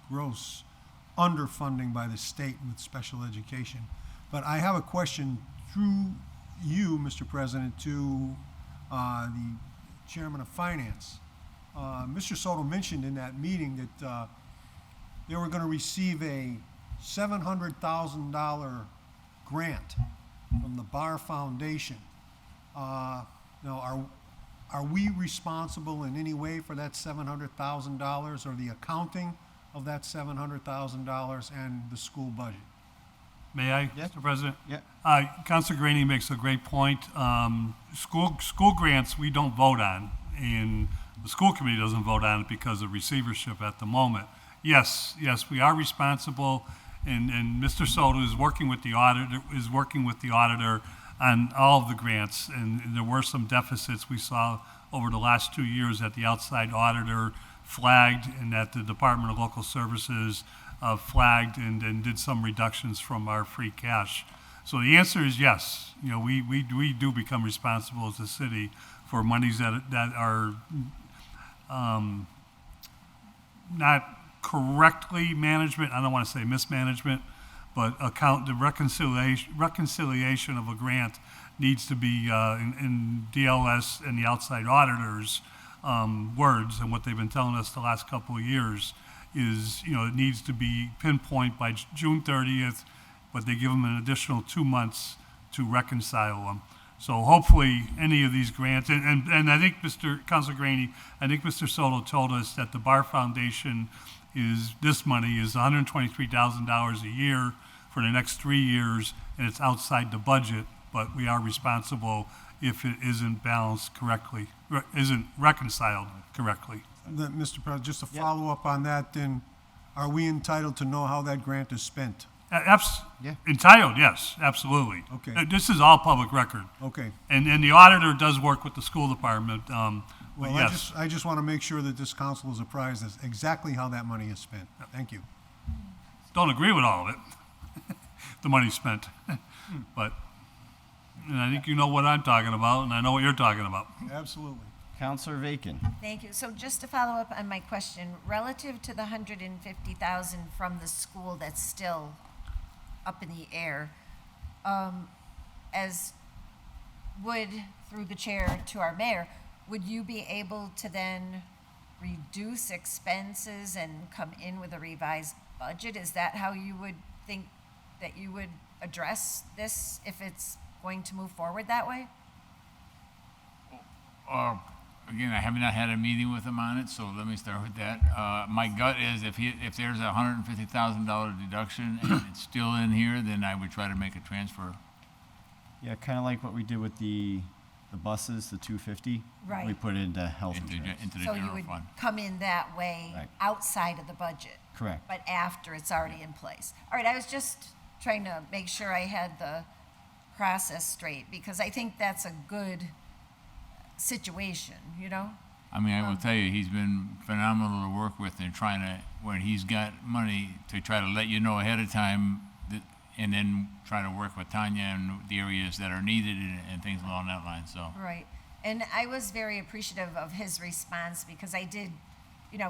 underfunding by the state with special education. But I have a question through you, Mr. President, to the Chairman of Finance. Mr. Soto mentioned in that meeting that they were going to receive a $700,000 grant from the Bar Foundation. Now, are we responsible in any way for that $700,000 or the accounting of that $700,000 and the school budget? May I, Yeah. Mr. President? Yeah. Councilor Graney makes a great point. School grants we don't vote on, and the school committee doesn't vote on it because of receivership at the moment. Yes, we are responsible, and Mr. Soto is working with the auditor on all of the grants, and there were some deficits we saw over the last 2 years that the outside auditor flagged and that the Department of Local Services flagged and did some reductions from our free cash. So the answer is yes. We do become responsible as a city for monies that are not correctly management. I don't want to say mismanagement, but the reconciliation of a grant needs to be in DLS and the outside auditors' words, and what they've been telling us the last couple of years is, it needs to be pinpoint by June 30th, but they give them an additional 2 months to reconcile them. So hopefully any of these grants, and I think Councilor Graney, I think Mr. Soto told us that the Bar Foundation this money is $123,000 a year for the next 3 years, and it's outside the budget, but we are responsible if it isn't balanced correctly, isn't reconciled correctly. Mr. President, just to follow up on that, then, are we entitled to know how that grant is spent? Entitled, yes, absolutely. Okay. This is all public record. Okay. And the auditor does work with the school department, but Well, yes. I just want to make sure that this council is apprised of exactly how that money is spent. Thank you. Don't agree with all of it, the money spent. But, and I think you know what I'm talking about, and I know what you're talking about. Absolutely. Counselor Vacan. Thank you. So just to follow up on my question, relative to the 150,000 from the school that's still up in the air, as would, through the chair to our mayor, would you be able to then reduce expenses and come in with a revised budget? Is that how you would think that you would address this if it's going to move forward that way? Again, I have not had a meeting with him on it, so let me start with that. My gut is if there's a $150,000 deduction and it's still in here, then I would try to make a transfer. Yeah, kind of like what we did with the buses, the 250. Right. We put it into health Into insurance. the So you general would fund. come in that way Right. outside of the budget? Correct. But after it's already in place. All right, I was just trying to make sure I had the process straight, because I think that's a good situation, you know? I mean, I will tell you, he's been phenomenal to work with and trying to, when he's got money, to try to let you know ahead of time, and then try to work with Tanya and the areas that are needed and things along that line, so. Right. And I was very appreciative of his response, because I did,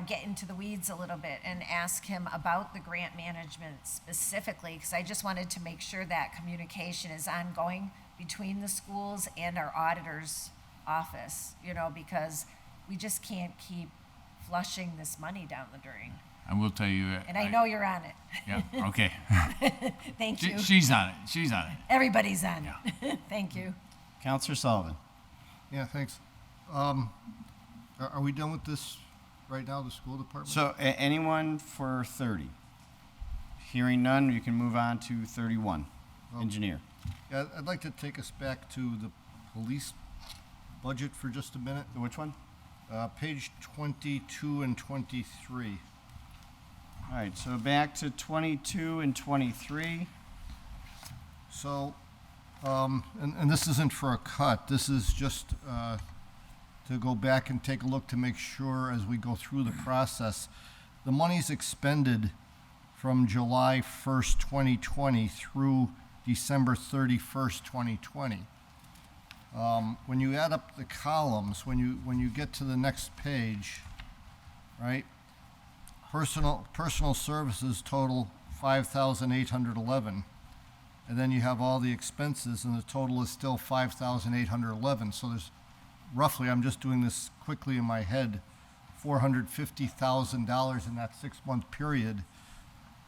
get into the weeds a little bit and ask him about the grant management specifically, because I just wanted to make sure that communication is ongoing between the schools and our auditor's office, because we just can't keep flushing this money down the drain. I will tell you. And I know you're on it. Yeah, okay. Thank you. She's on it, she's on it. Everybody's on it. Thank you. Counselor Sullivan. Yeah, thanks. Are we done with this right now, the school department? So anyone for 30? Hearing none, you can move on to 31. Engineer. Yeah, I'd like to take us back to the police budget for just a minute. Which one? Page 22 and 23. All right, so back to 22 and 23. So, and this isn't for a cut, this is just to go back and take a look to make sure as we go through the process, the monies expended from July 1st, 2020 through December 31st, 2020. When you add up the columns, when you get to the next page, right? Personal services total 5,811. And then you have all the expenses, and the total is still 5,811. So there's roughly, I'm just doing this quickly in my head, $450,000 in that 6-month period.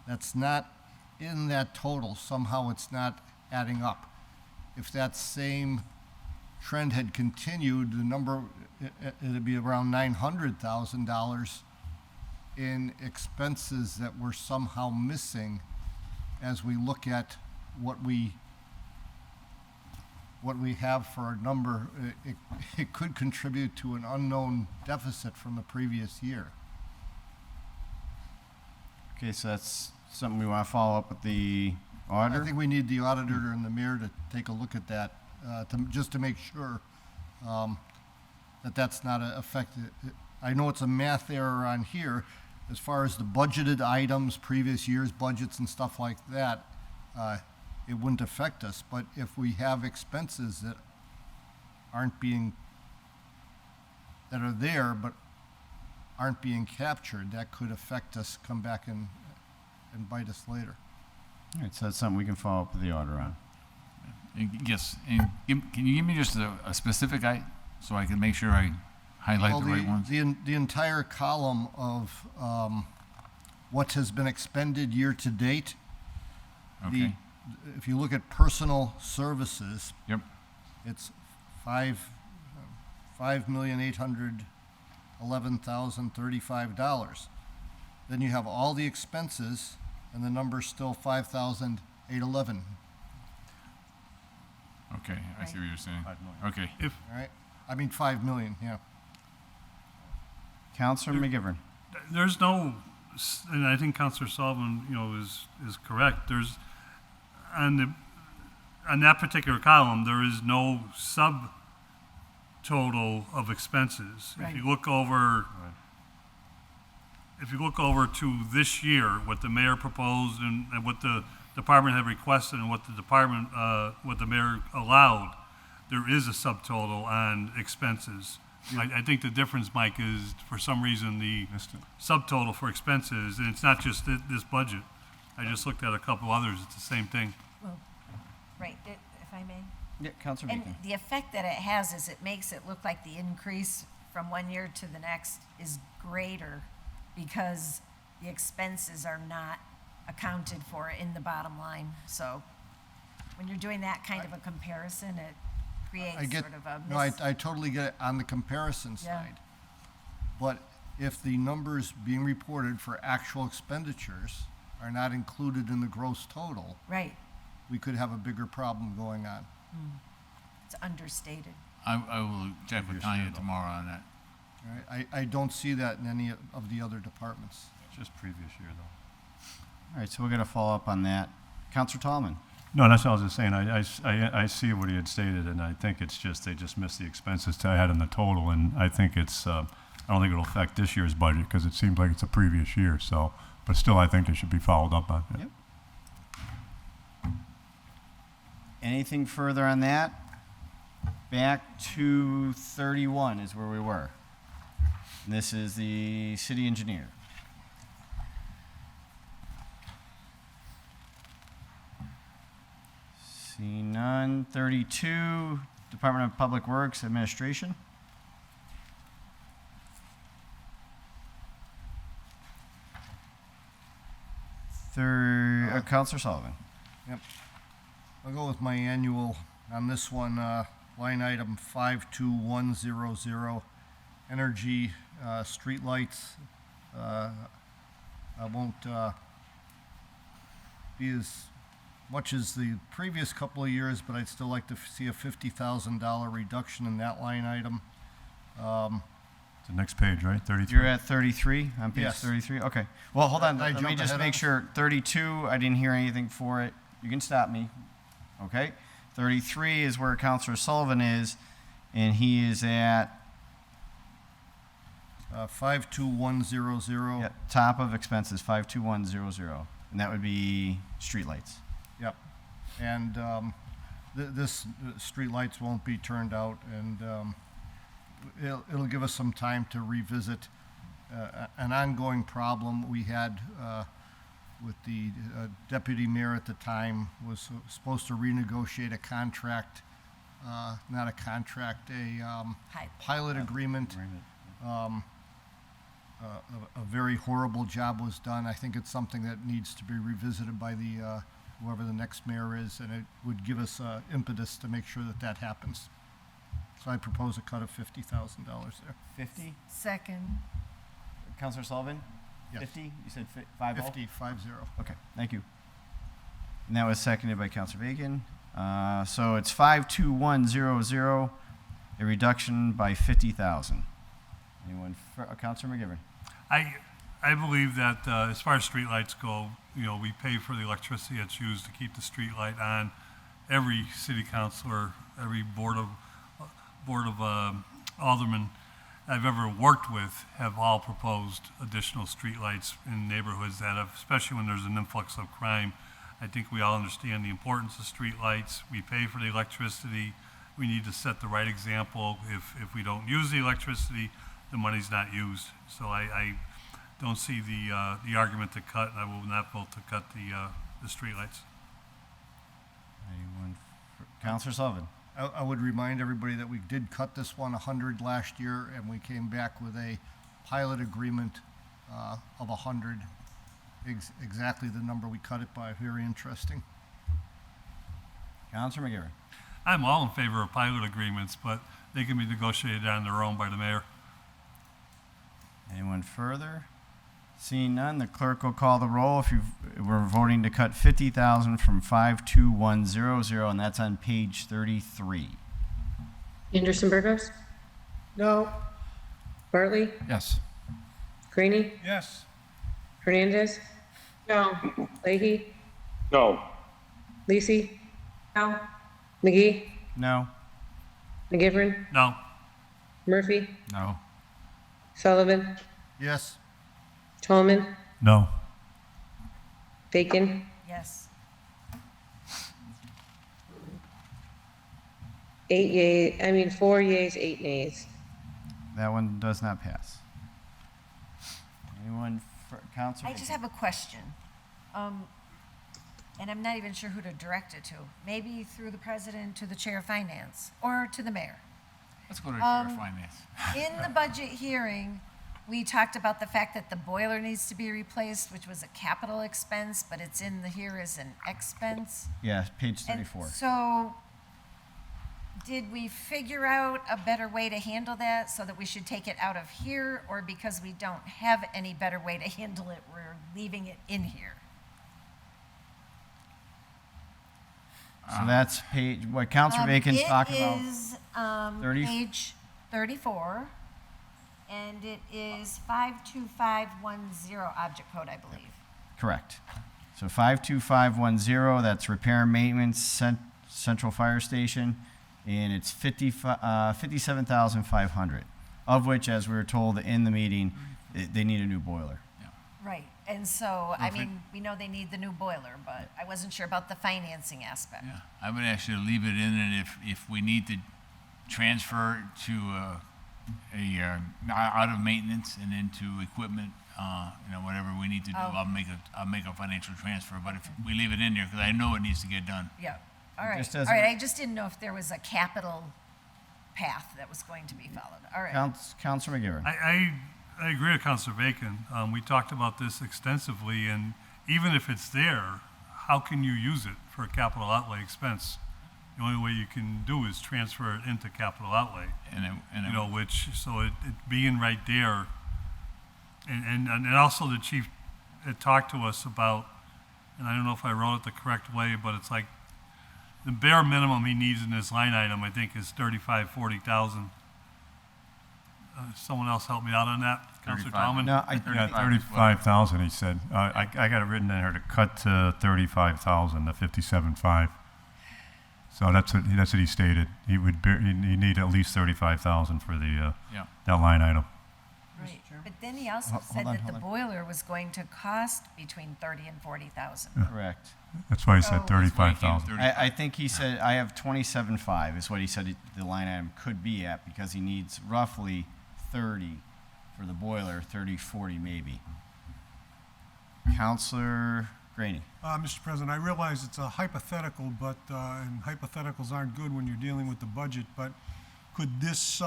That's not in that total. Somehow it's not adding up. If that same trend had continued, the number, it'd be around $900,000 in expenses that were somehow missing as we look at what we have for a number. It could contribute to an unknown deficit from the previous year. Okay, so that's something we want to follow up with the auditor? I think we need the auditor and the mayor to take a look at that, just to make sure that that's not affected. I know it's a math error on here. As far as the budgeted items, previous year's budgets and stuff like that, it wouldn't affect us. But if we have expenses that are there but aren't being captured, that could affect us, come back and bite us later. All right, so that's something we can follow up with the auditor on. Yes, and can you give me just a specific so I can make sure I highlight the right ones? The entire column of what has been expended year to date. Okay. If you look at personal services. Yep. It's $5,811,035. Then you have all the expenses, and the number's still 5,811. Okay, I see what you're saying. Okay. All right, I mean 5 million, yeah. Counselor McGivern. There's no and I think Counselor Sullivan, is correct. There's, on that particular column, there is no subtotal of expenses. Right. If you look over to this year, what the mayor proposed and what the department had requested and what the mayor allowed, there is a subtotal on expenses. I think the difference, Mike, is for some reason the subtotal for expenses, and it's not just this budget. I just looked at a couple others, it's the same thing. Well, right, if I may. Yeah, Counselor And Beacon. the effect that it has is it makes it look like the increase from one year to the next is greater because the expenses are not accounted for in the bottom line. So when you're doing that kind of a comparison, it creates sort of a No, I totally get it on the comparison Yeah. side. But if the numbers being reported for actual expenditures are not included in the gross total, Right, we could have a bigger problem going on. it's understated. I will check with Tanya tomorrow on that. All right? I don't see that in any of the other departments. Just previous year, though. All right, so we're going to follow up on that. Counselor Tallman. No, that's what I was just saying. I see what he had stated, and I think it's just, they just missed the expenses I had in the total, and I think it's, I don't think it'll affect this year's budget, because it seems like it's a previous year, so, but still, I think it should be followed up on. Yep. Anything further on that? Back to 31 is where we were. And this is the city engineer. See none. 32, Department of Public Works Administration. Counselor Sullivan. Yep. I'll go with my annual on this one, line item 52100, energy, streetlights. I won't be as much as the previous couple of years, but I'd still like to see a $50,000 reduction in that line item. The next page, right? 33. You're at 33 on page Yes. 33? Okay. Well, hold on. I Let me jump just ahead make on? sure. 32, I didn't hear anything for it. You can stop me. Okay. 33 is where Counselor Sullivan is, and he is at 52100. top of expenses, 52100. And that would be streetlights. Yep. And this streetlights won't be turned out, and it'll give us some time to revisit an ongoing problem we had with the deputy mayor at the time. Was supposed to renegotiate a contract, not a contract, a pilot agreement. A very horrible job was done. I think it's something that needs to be revisited by the whoever the next mayor is, and it would give us impetus to make sure that that happens. So I propose a cut of $50,000 there. 50? Second. Counselor Sullivan? Yes. 50? You said 50? 50. Okay, thank you. And that was seconded by Counselor Bacon. So it's 52100, a reduction by 50,000. Anyone? Counselor McGivern. I believe that as far as streetlights go, we pay for the electricity that's used to keep the streetlight on. Every city councilor, every board of aldermen I've ever worked with have all proposed additional streetlights in neighborhoods that have, especially when there's an influx of crime. I think we all understand the importance of streetlights. We pay for the electricity. We need to set the right example. If we don't use the electricity, the money's not used. So I don't see the argument to cut, and I will not vote to cut the streetlights. Anyone? Counselor Sullivan. I would remind everybody that we did cut this one 100 last year, and we came back with a pilot agreement of 100. Exactly the number we cut it by. Very interesting. Counselor McGivern. I'm all in favor of pilot agreements, but they can be negotiated on their own by the mayor. Anyone further? Seeing none, the clerk will call the roll. If we're voting to cut 50,000 from 52100, and that's on page 33. Anderson Burgos? No. Bartley? Yes. Greenie? Yes. Hernandez, No. Leahy, No. Lisi, No. McGee, No. McGivern, No. Murphy, No. Sullivan, Yes. Tolman, No. Bacon, Yes. 4 yeas, 8 nays. That one does not pass. Anyone for Council? I just have a question. And I'm not even sure who to direct it to. Maybe through the president to the chair of finance or to the mayor. Let's go to Chair of Finance. In the budget hearing, we talked about the fact that the boiler needs to be replaced, which was a capital expense, but it's in here as an expense. Yeah, page And 34. so, did we figure out a better way to handle that so that we should take it out of here? Or because we don't have any better way to handle it, we're leaving it in here? So that's page, what Counselor Bacon's talking about. It is 30? page 34, and it is 52510 object code, I believe. Correct. So 52510, that's repair and maintenance, Central Fire Station, and it's 57,500, of which, as we were told in the meeting, they need a new boiler. Right, and so, I mean, we know they need the new boiler, but I wasn't sure about the financing aspect. Yeah, I would actually leave it in, and if we need to transfer to out of maintenance and into equipment, whatever we need to do, Oh. I'll make a financial transfer. But if we leave it in there, because I know it needs to get done. Yeah, all right, Just all as right, a- I just didn't know if there was a capital path that was going to be followed, all right. Counselor McGivern. I agree with Councilor Bacon. We talked about this extensively, and even if it's there, how can you use it for a capital outlay expense? The only way you can do is transfer it into capital outlay. So it being right there, and also the chief had talked to us about, and I don't know if I wrote it the correct way, but it's like the bare minimum he needs in this line item, I think, is 40,000. Someone else help me out on that, Councilor 35. Tallman? No, Yeah, 35,000, he said. I got it written in here to cut to 35,000, the 57.5. So that's what he stated. He need at least 35,000 for the, Yeah. that line item. Right, but then he also Hold said on, that the hold on. boiler was going to cost between 30 and 40,000. Correct. That's why he So- said 35,000. I think he said, I have 27.5 is what he said the line item could be at, because he needs roughly 30 for the boiler, 30, 40 maybe. Counselor Graney. Mr. President, I realize it's a hypothetical, but, and hypotheticals aren't good when you're dealing with the budget, but could this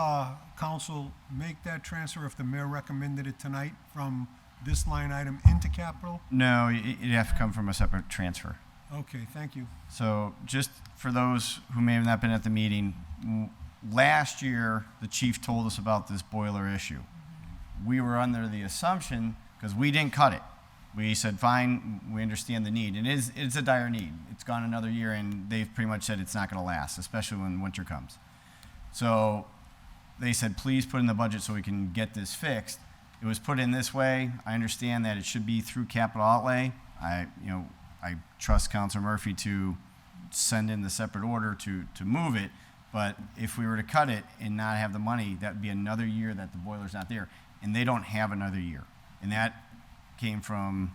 council make that transfer if the mayor recommended it tonight from this line item into capital? No, it'd have to come from a separate transfer. Okay, thank you. So just for those who may have not been at the meeting, last year, the chief told us about this boiler issue. We were under the assumption, because we didn't cut it. We said, fine, we understand the need. And it's a dire need. It's gone another year, and they've pretty much said it's not going to last, especially when winter comes. So they said, please put in the budget so we can get this fixed. It was put in this way. I understand that it should be through capital outlay. I trust Councilor Murphy to send in the separate order to move it. But if we were to cut it and not have the money, that would be another year that the boiler's not there. And they don't have another year. And that came from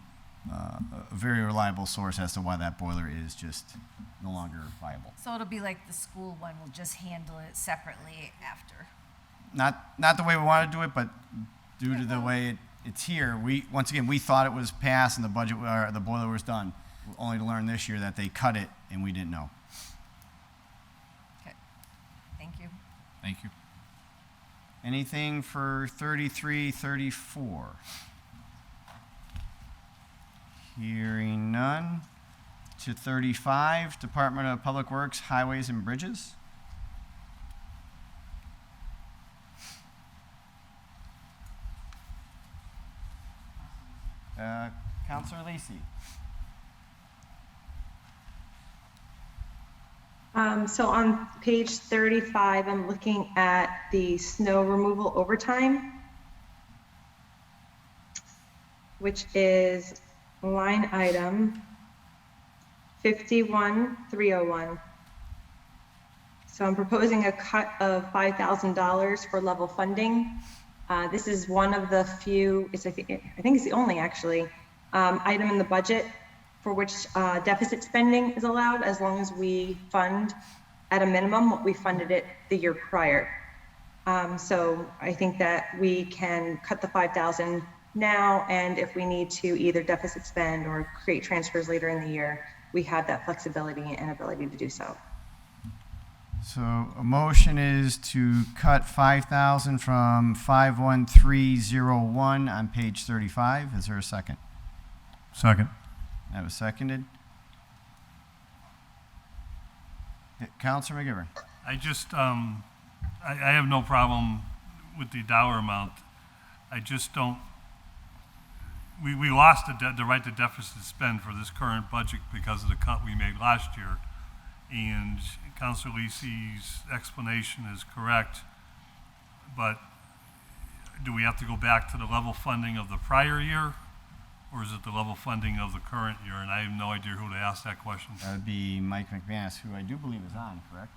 a very reliable source as to why that boiler is just no longer viable. So it'll be like the school one, we'll just handle it separately after. Not the way we want to do it, but due to the way it's here, we thought it was passed and the boiler was done, only to learn this year that they cut it and we didn't know. Okay, thank you. Thank you. Anything for 33, 34? Hearing none. To 35, Department of Public Works, Highways and Bridges. Counselor Lacey. So on page 35, I'm looking at the snow removal overtime. which is line item 51301. So I'm proposing a cut of $5,000 for level funding. This is one of the few, I think it's the only actually, item in the budget for which deficit spending is allowed as long as we fund at a minimum what we funded it the year prior. So I think that we can cut the 5,000 now, and if we need to either deficit spend or create transfers later in the year, we have that flexibility and ability to do so. So a motion is to cut 5,000 from 51301 on page 35. Is there a second? Second. That was seconded. Counselor McGivern. I just, I have no problem with the dollar amount. I just don't, we lost the right to deficit spend for this current budget because of the cut we made last year. And Councilor Lisi's explanation is correct, but do we have to go back to the level funding of the prior year, or is it the level funding of the current year? And I have no idea who to ask that question. That would be Mike McManus, who I do believe is on, correct?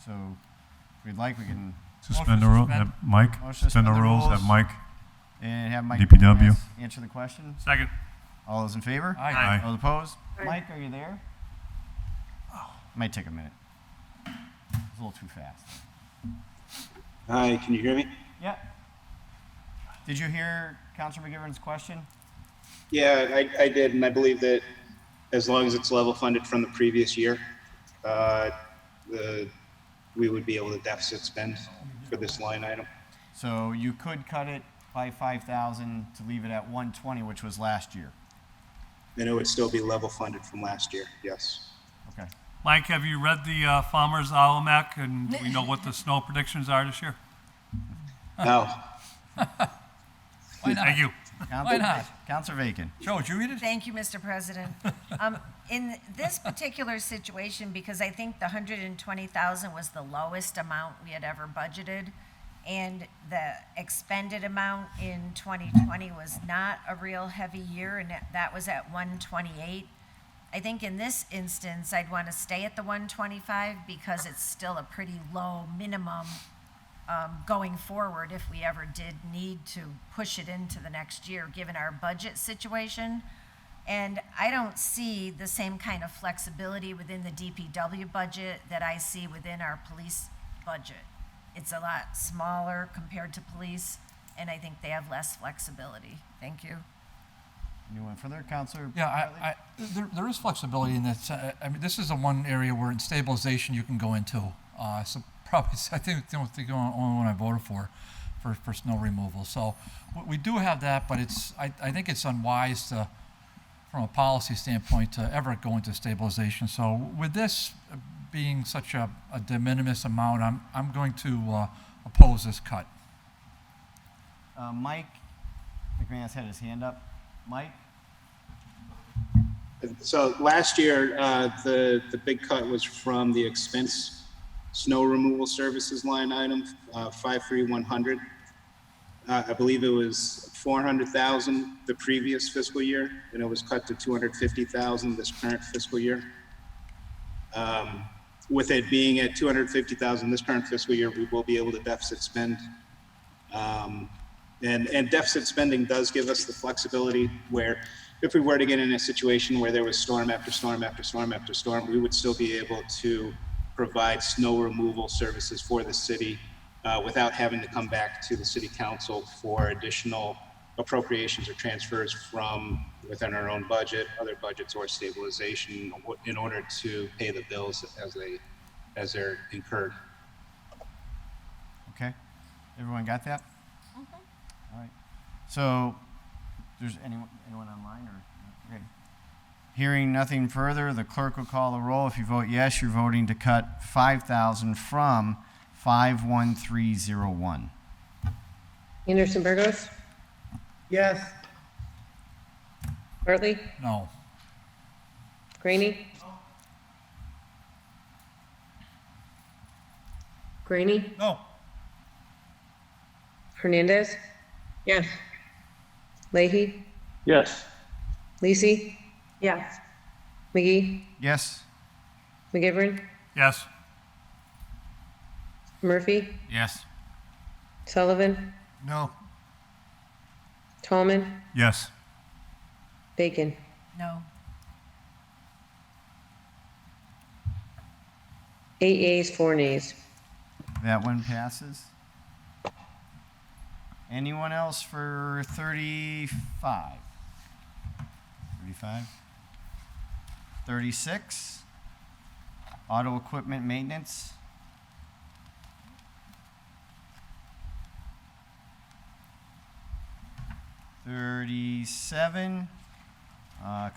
So if we'd like, we can Suspend the rule, have Mike, Motion to suspend the rules, have Mike, and have Mike DPW. McManus answer the question. Second. All those in favor? Aye. Aye. All opposed? Aye. Mike, are you there? Might take a minute. It's a little too fast. Hi, can you hear me? Yeah. Did you hear Councilor McGivern's question? Yeah, I did, and I believe that as long as it's level funded from the previous year, we would be able to deficit spend for this line item. So you could cut it by 5,000 to leave it at 120, which was last year. And it would still be level funded from last year, yes. Okay. Mike, have you read the Farmer's Almanac, and we know what the snow predictions are this year? No. Why not? Thank you. Why not? Councilor Bacon. Joe, did you read it? Thank you, Mr. President. In this particular situation, because I think the 120,000 was the lowest amount we had ever budgeted, and the expended amount in 2020 was not a real heavy year, and that was at 128. I think in this instance, I'd want to stay at the 125 because it's still a pretty low minimum going forward if we ever did need to push it into the next year, given our budget situation. And I don't see the same kind of flexibility within the DPW budget that I see within our police budget. It's a lot smaller compared to police, and I think they have less flexibility. Thank you. Anyone further? Councilor? Yeah, there is flexibility in that. I mean, this is the one area where in stabilization you can go into. So probably, I think the only one I voted for snow removal. So we do have that, but I think it's unwise to, from a policy standpoint, to ever go into stabilization. So with this being such a de minimis amount, I'm going to oppose this cut. Mike McManus had his hand up. Mike? So last year, the big cut was from the expense snow removal services line item, 53100. I believe it was 400,000 the previous fiscal year, and it was cut to 250,000 this current fiscal year. With it being at 250,000 this current fiscal year, we will be able to deficit spend. And deficit spending does give us the flexibility where if we were to get in a situation where there was storm after storm after storm after storm, we would still be able to provide snow removal services for the city without having to come back to the city council for additional appropriations or transfers from within our own budget, other budgets, or stabilization in order to pay the bills as they're incurred. Okay. Everyone got that? All right. So, there's anyone online or? Okay. Hearing nothing further, the clerk will call the roll. If you vote yes, you're voting to cut 5,000 from 51301. Anderson Burgos, Yes. Bartley, No. Graney. Graney, No. Hernandez, Yes. Leahy, Yes. Lisi, Yes. McGee, Yes. McGivern, Yes. Murphy, Yes. Sullivan, No. Tallman, Yes. Bacon. No. 8 yeas, 4 nays. That one passes. Anyone else for 35? 35? 36? Auto equipment maintenance? 37?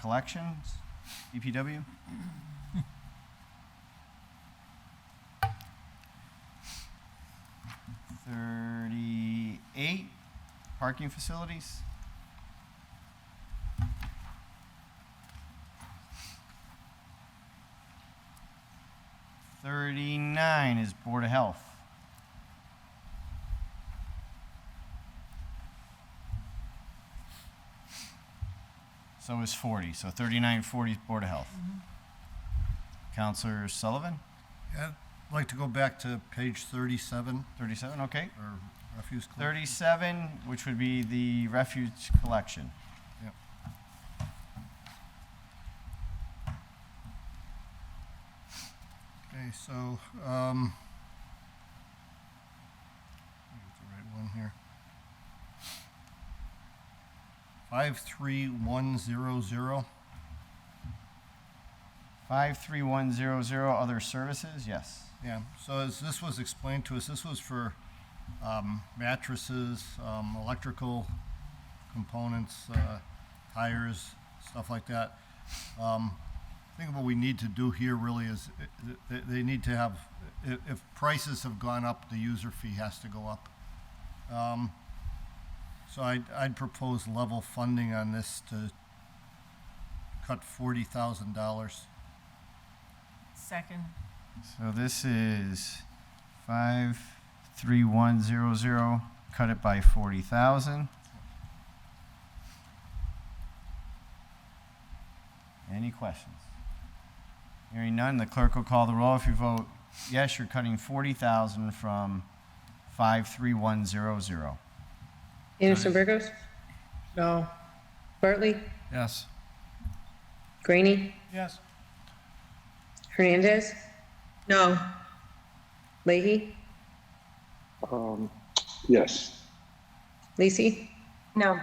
Collections? DPW? 38? Parking facilities? 39 is Board of Health. So is 40. So 39 and 40 is Board of Health. Counselor Sullivan? Yeah, I'd like to go back to page 37, 37, okay. or refuse collection. 37, which would be the refuge collection. Yep. Okay, so, I think it's the right one here. 53100. 53100, other services, yes. Yeah, so as this was explained to us, this was for mattresses, electrical components, tires, stuff like that. I think what we need to do here really is, they need to have, if prices have gone up, the user fee has to go up. So I'd propose level funding on this to cut $40,000. Second. So this is 53100, cut it by 40,000. Any questions? Hearing none, the clerk will call the roll. If you vote yes, you're cutting 40,000 from 53100. Anderson Burgos, No. Bartley, Yes. Graney, Yes. Hernandez, No. Leahy, Yes. Lisi, No.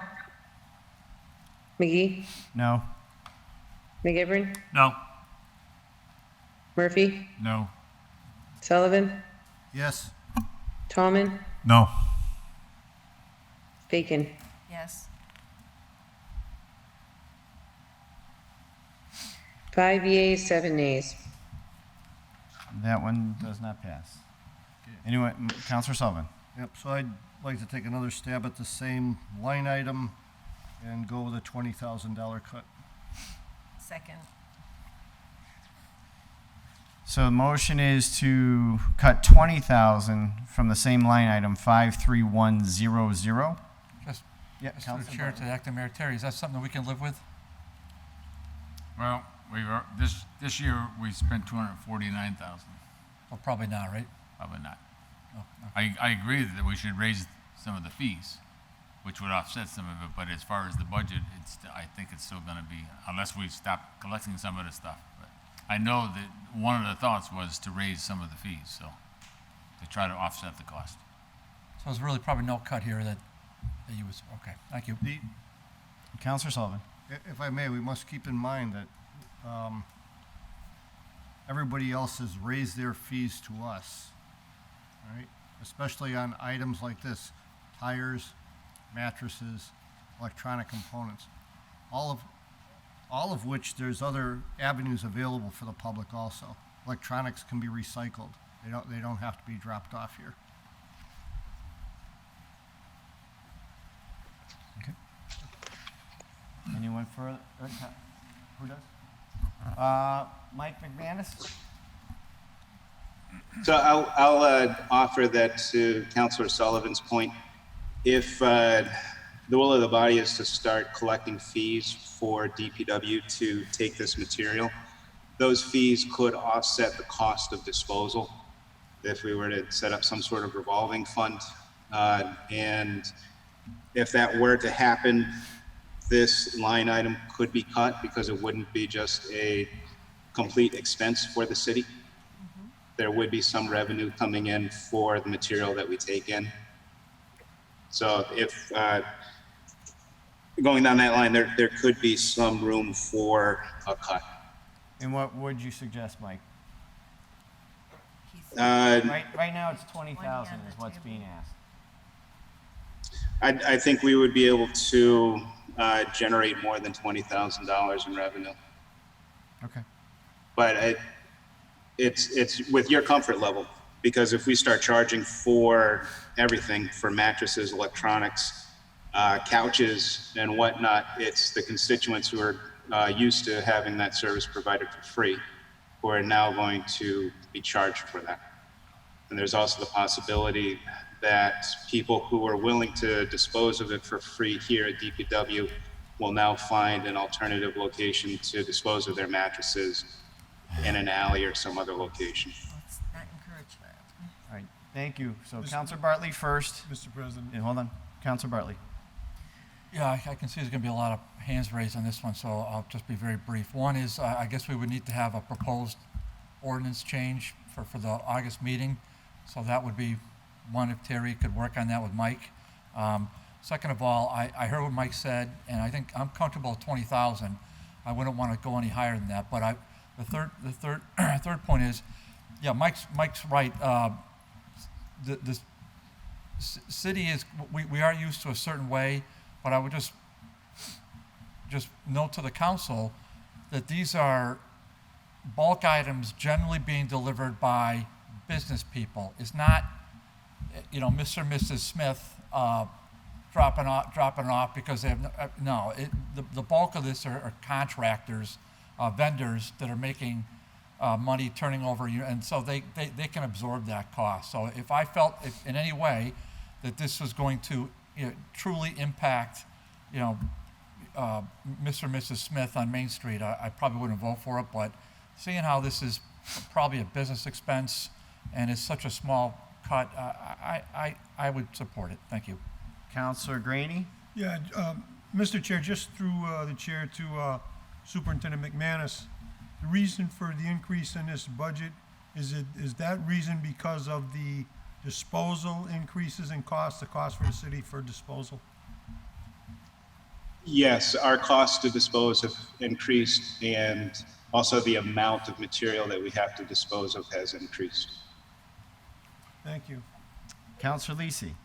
McGee, No? McGivern, No. Murphy, No. Sullivan, Yes. Tallman, No. Bacon. Yes. 5 yeas, 7 nays. That one does not pass. Anyway, Counselor Sullivan. Yep, so I'd like to take another stab at the same line item and go with a $20,000 cut. Second. So the motion is to cut 20,000 from the same line item, 53100. Just, Yeah, Mr. Counselor Chair, Bartley. to Acting Mayor Terry, is that something that we can live with? Well, this year we spent 249,000. Well, probably not, right? Probably not. No, no. I agree that we should raise some of the fees, which would offset some of it, but as far as the budget, I think it's still gonna be, unless we stop collecting some of the stuff. But I know that one of the thoughts was to raise some of the fees, so, to try to offset the cost. So there's really probably no cut here that you was, okay, thank you. Counselor Sullivan. If I may, we must keep in mind that everybody else has raised their fees to us, all right? Especially on items like this, tires, mattresses, electronic components, all of which there's other avenues available for the public also. Electronics can be recycled. They don't have to be dropped off here. Anyone further? Who does? Mike McManus? So I'll offer that to Councilor Sullivan's point. if the will of the body is to start collecting fees for DPW to take this material, those fees could offset the cost of disposal if we were to set up some sort of revolving fund. And if that were to happen, this line item could be cut because it wouldn't be just a complete expense for the city. There would be some revenue coming in for the material that we take in. So if going down that line, there could be some room for a cut. And what would you suggest, Mike? Uh, Right now, it's 20,000 is what's being asked. I think we would be able to generate more than $20,000 in revenue. Okay. But it's with your comfort level, because if we start charging for everything, for mattresses, electronics, couches and whatnot, it's the constituents who are used to having that service provided for free who are now going to be charged for that. And there's also the possibility that people who are willing to dispose of it for free here at DPW will now find an alternative location to dispose of their mattresses in an alley or some other location. Let's not encourage that. All right, thank you. So Councilor Bartley first. Mr. President. And hold on, Councilor Bartley. Yeah, I can see there's going to be a lot of hands raised on this one, so I'll just be very brief. One is, I guess we would need to have a proposed ordinance change for the August meeting. So that would be one, if Terry could work on that with Mike. Second of all, I heard what Mike said, and I think I'm comfortable at 20,000. I wouldn't want to go any higher than that. But the third point is, yeah, Mike's right. The city is, we are used to a certain way, but I would just note to the council that these are bulk items generally being delivered by business people. It's not, Mr. and Mrs. Smith dropping off because they have no. The bulk of this are contractors, vendors that are making money turning over, and so they can absorb that cost. So if I felt in any way that this was going to truly impact, Mr. and Mrs. Smith on Main Street, I probably wouldn't vote for it. But seeing how this is probably a business expense and it's such a small cut, I would support it. Thank you. Councilor Graney? Yeah, Mr. Chair, just through the chair to Superintendent McManus, the reason for the increase in this budget, is that reason because of the disposal increases in cost, the cost for the city for disposal? Yes, our cost to dispose have increased, and also the amount of material that we have to dispose of has increased. Thank you. Councilor Lisi?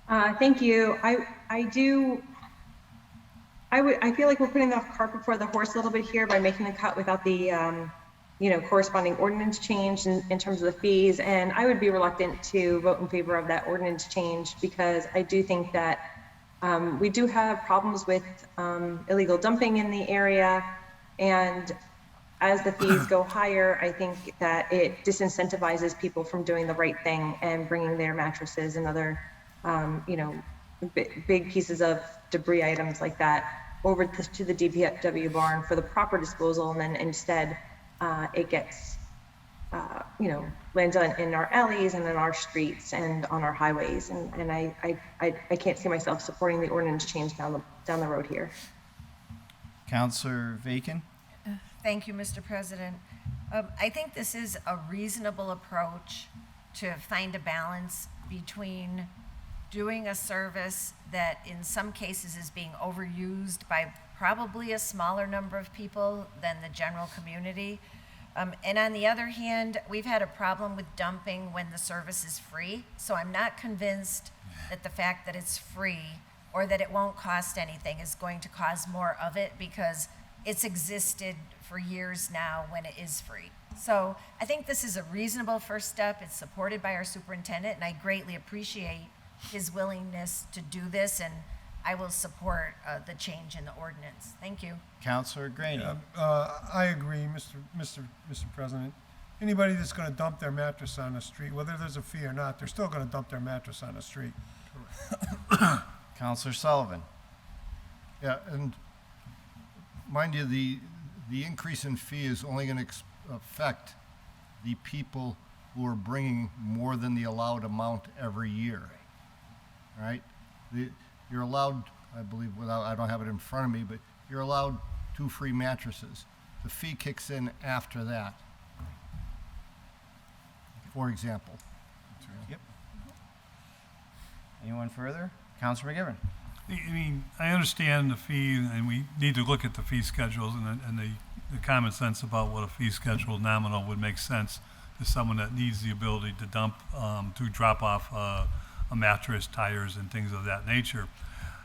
Thank you. I feel like we're putting the cart before the horse a little bit here by making the cut without the, corresponding ordinance change in terms of the fees. And I would be reluctant to vote in favor of that ordinance change because I do think that we do have problems with illegal dumping in the area. And as the fees go higher, I think that it disincentivizes people from doing the right thing and bringing their mattresses and other big pieces of debris items like that over to the DPW barn for the proper disposal, and then instead it gets lands in our alleys and in our streets and on our highways, and I can't see myself supporting the ordinance change down the road here. Councilor Vacan? Thank you, Mr. President. I think this is a reasonable approach to find a balance between doing a service that in some cases is being overused by probably a smaller number of people than the general community. And on the other hand, we've had a problem with dumping when the service is free. So I'm not convinced that the fact that it's free or that it won't cost anything is going to cause more of it, because it's existed for years now when it is free. So I think this is a reasonable first step. It's supported by our superintendent, and I greatly appreciate his willingness to do this, and I will support the change in the ordinance. Thank you. Councilor Graney? I agree, Mr. President. anybody that's gonna dump their mattress on the street, whether there's a fee or not, they're still gonna dump their mattress on the street. Counselor Sullivan. Yeah, and mind you, the increase in fee is only going to affect the people who are bringing more than the allowed amount every year, right? You're allowed, I believe, I don't have it in front of me, but you're allowed 2 free mattresses. The fee kicks in after that, for example. Yep. Anyone further? Counselor McGivern. I mean, I understand the fee, and we need to look at the fee schedules and the common sense about what a fee schedule nominal would make sense to someone that needs the ability to dump, to drop off a mattress, tires, and things of that nature.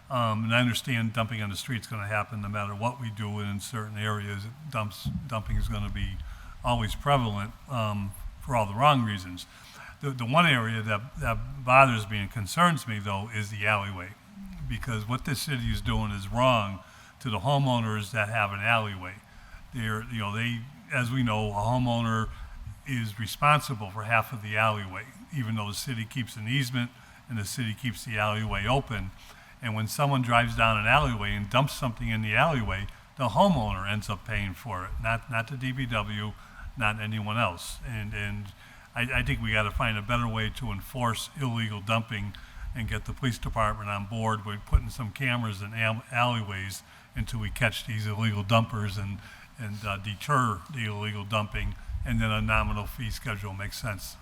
And I understand dumping on the street is going to happen no matter what we do, and in certain areas, dumping is going to be always prevalent for all the wrong reasons. The one area that bothers me and concerns me, though, is the alleyway. Because what this city is doing is wrong to the homeowners that have an alleyway. As we know, a homeowner is responsible for half of the alleyway, even though the city keeps an easement and the city keeps the alleyway open. And when someone drives down an alleyway and dumps something in the alleyway, the homeowner ends up paying for it, not the DPW, not anyone else. And I think we got to find a better way to enforce illegal dumping and get the police department on board with putting some cameras in alleyways until we catch these illegal dumpers and deter the illegal dumping, and then a nominal fee schedule makes sense.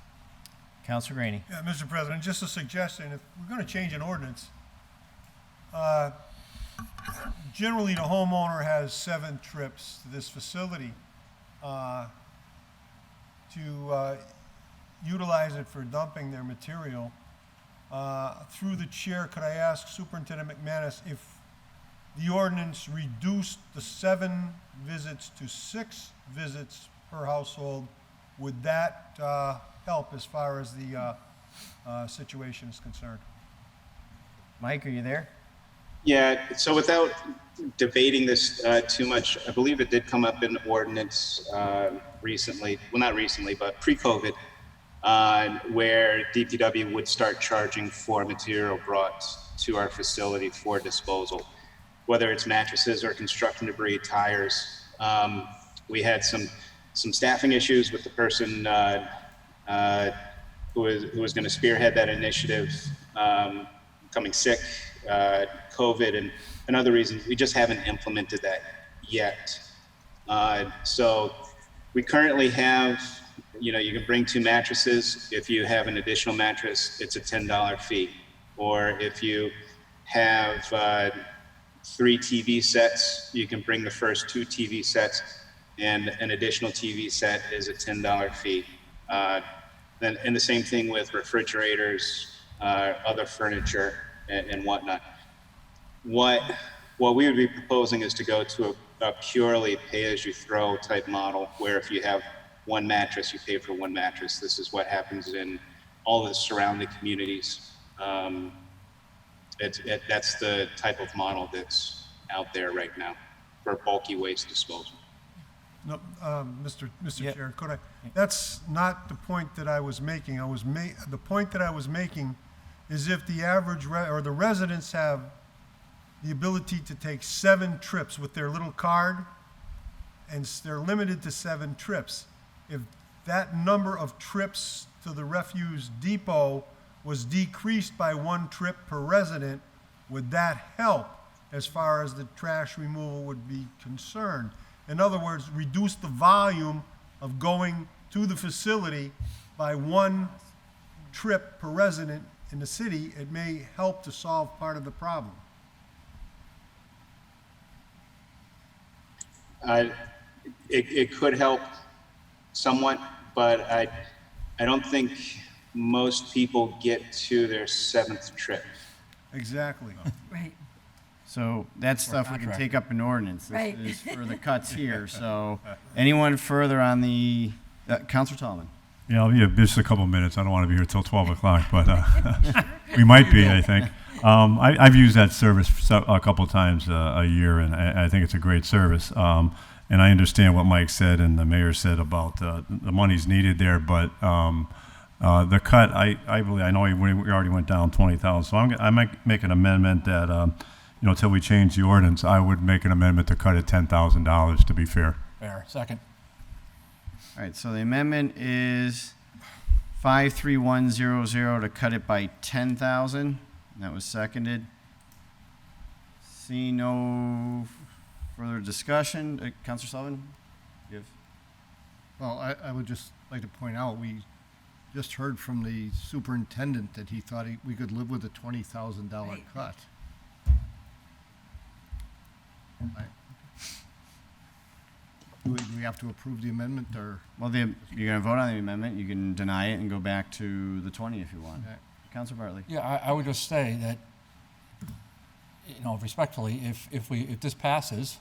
Counselor Greeny. Yeah, Mr. President, just a suggestion, if we're gonna change an ordinance, generally the homeowner has 7 trips to this facility to utilize it for dumping their material. Through the chair, could I ask Superintendent McManus if the ordinance reduced the 7 visits to 6 visits per household? Would that help as far as the situation is concerned? Mike, are you there? Yeah, so without debating this too much, I believe it did come up in ordinance recently, well, not recently, but pre-COVID, where DPW would start charging for material brought to our facility for disposal, whether it's mattresses or construction debris, tires. We had some staffing issues with the person who was going to spearhead that initiative, becoming sick, COVID, and other reasons. We just haven't implemented that yet. So we currently have, you can bring 2 mattresses. If you have an additional mattress, it's a $10 fee. Or if you have 3 TV sets, you can bring the first 2 TV sets, and an additional TV set is a $10 fee. And the same thing with refrigerators, other furniture, and whatnot. What we would be proposing is to go to a purely pay-as-you-throw type model, where if you have 1 mattress, you pay for 1 mattress. This is what happens in all the surrounding communities. That's the type of model that's out there right now for bulky waste disposal. No, Mr. Chair, could I? That's not the point that I was making. The point that I was making is if the average or the residents have the ability to take 7 trips with their little card, and they're limited to 7 trips. If that number of trips to the refuse depot was decreased by 1 trip per resident, would that help as far as the trash removal would be concerned? In other words, reduce the volume of going to the facility by 1 trip per resident in the city. It may help to solve part of the problem. It could help somewhat, but I don't think most people get to their 7th trip. Exactly. Right. So that's stuff we can contract. take up in ordinance. This Right. is for the cuts here. So anyone further on the, Counselor Tallman? Yeah, I'll be just a couple minutes. I don't want to be here till 12 o'clock, but we might be, I think. I've used that service a couple times a year, and I think it's a great service. And I understand what Mike said and the mayor said about the money's needed there, but the cut, I believe, I know we already went down 20,000, so I might make an amendment that, you know, till we change the ordinance, I would make an amendment to cut it $10,000 to be fair. Fair. Second. All right, so the amendment is 53100 to cut it by 10,000. That was seconded. See no further discussion. Councilor Sullivan? You have- Well, I would just like to point out, we just heard from the superintendent that he thought we could live with a $20,000 cut. Do we have to approve the amendment, or? Well, you're going to vote on the amendment. You can deny it and go back to the 20 if you want. Okay. Councilor Bartley? Yeah, I would just say that, you know, respectfully, if this passes,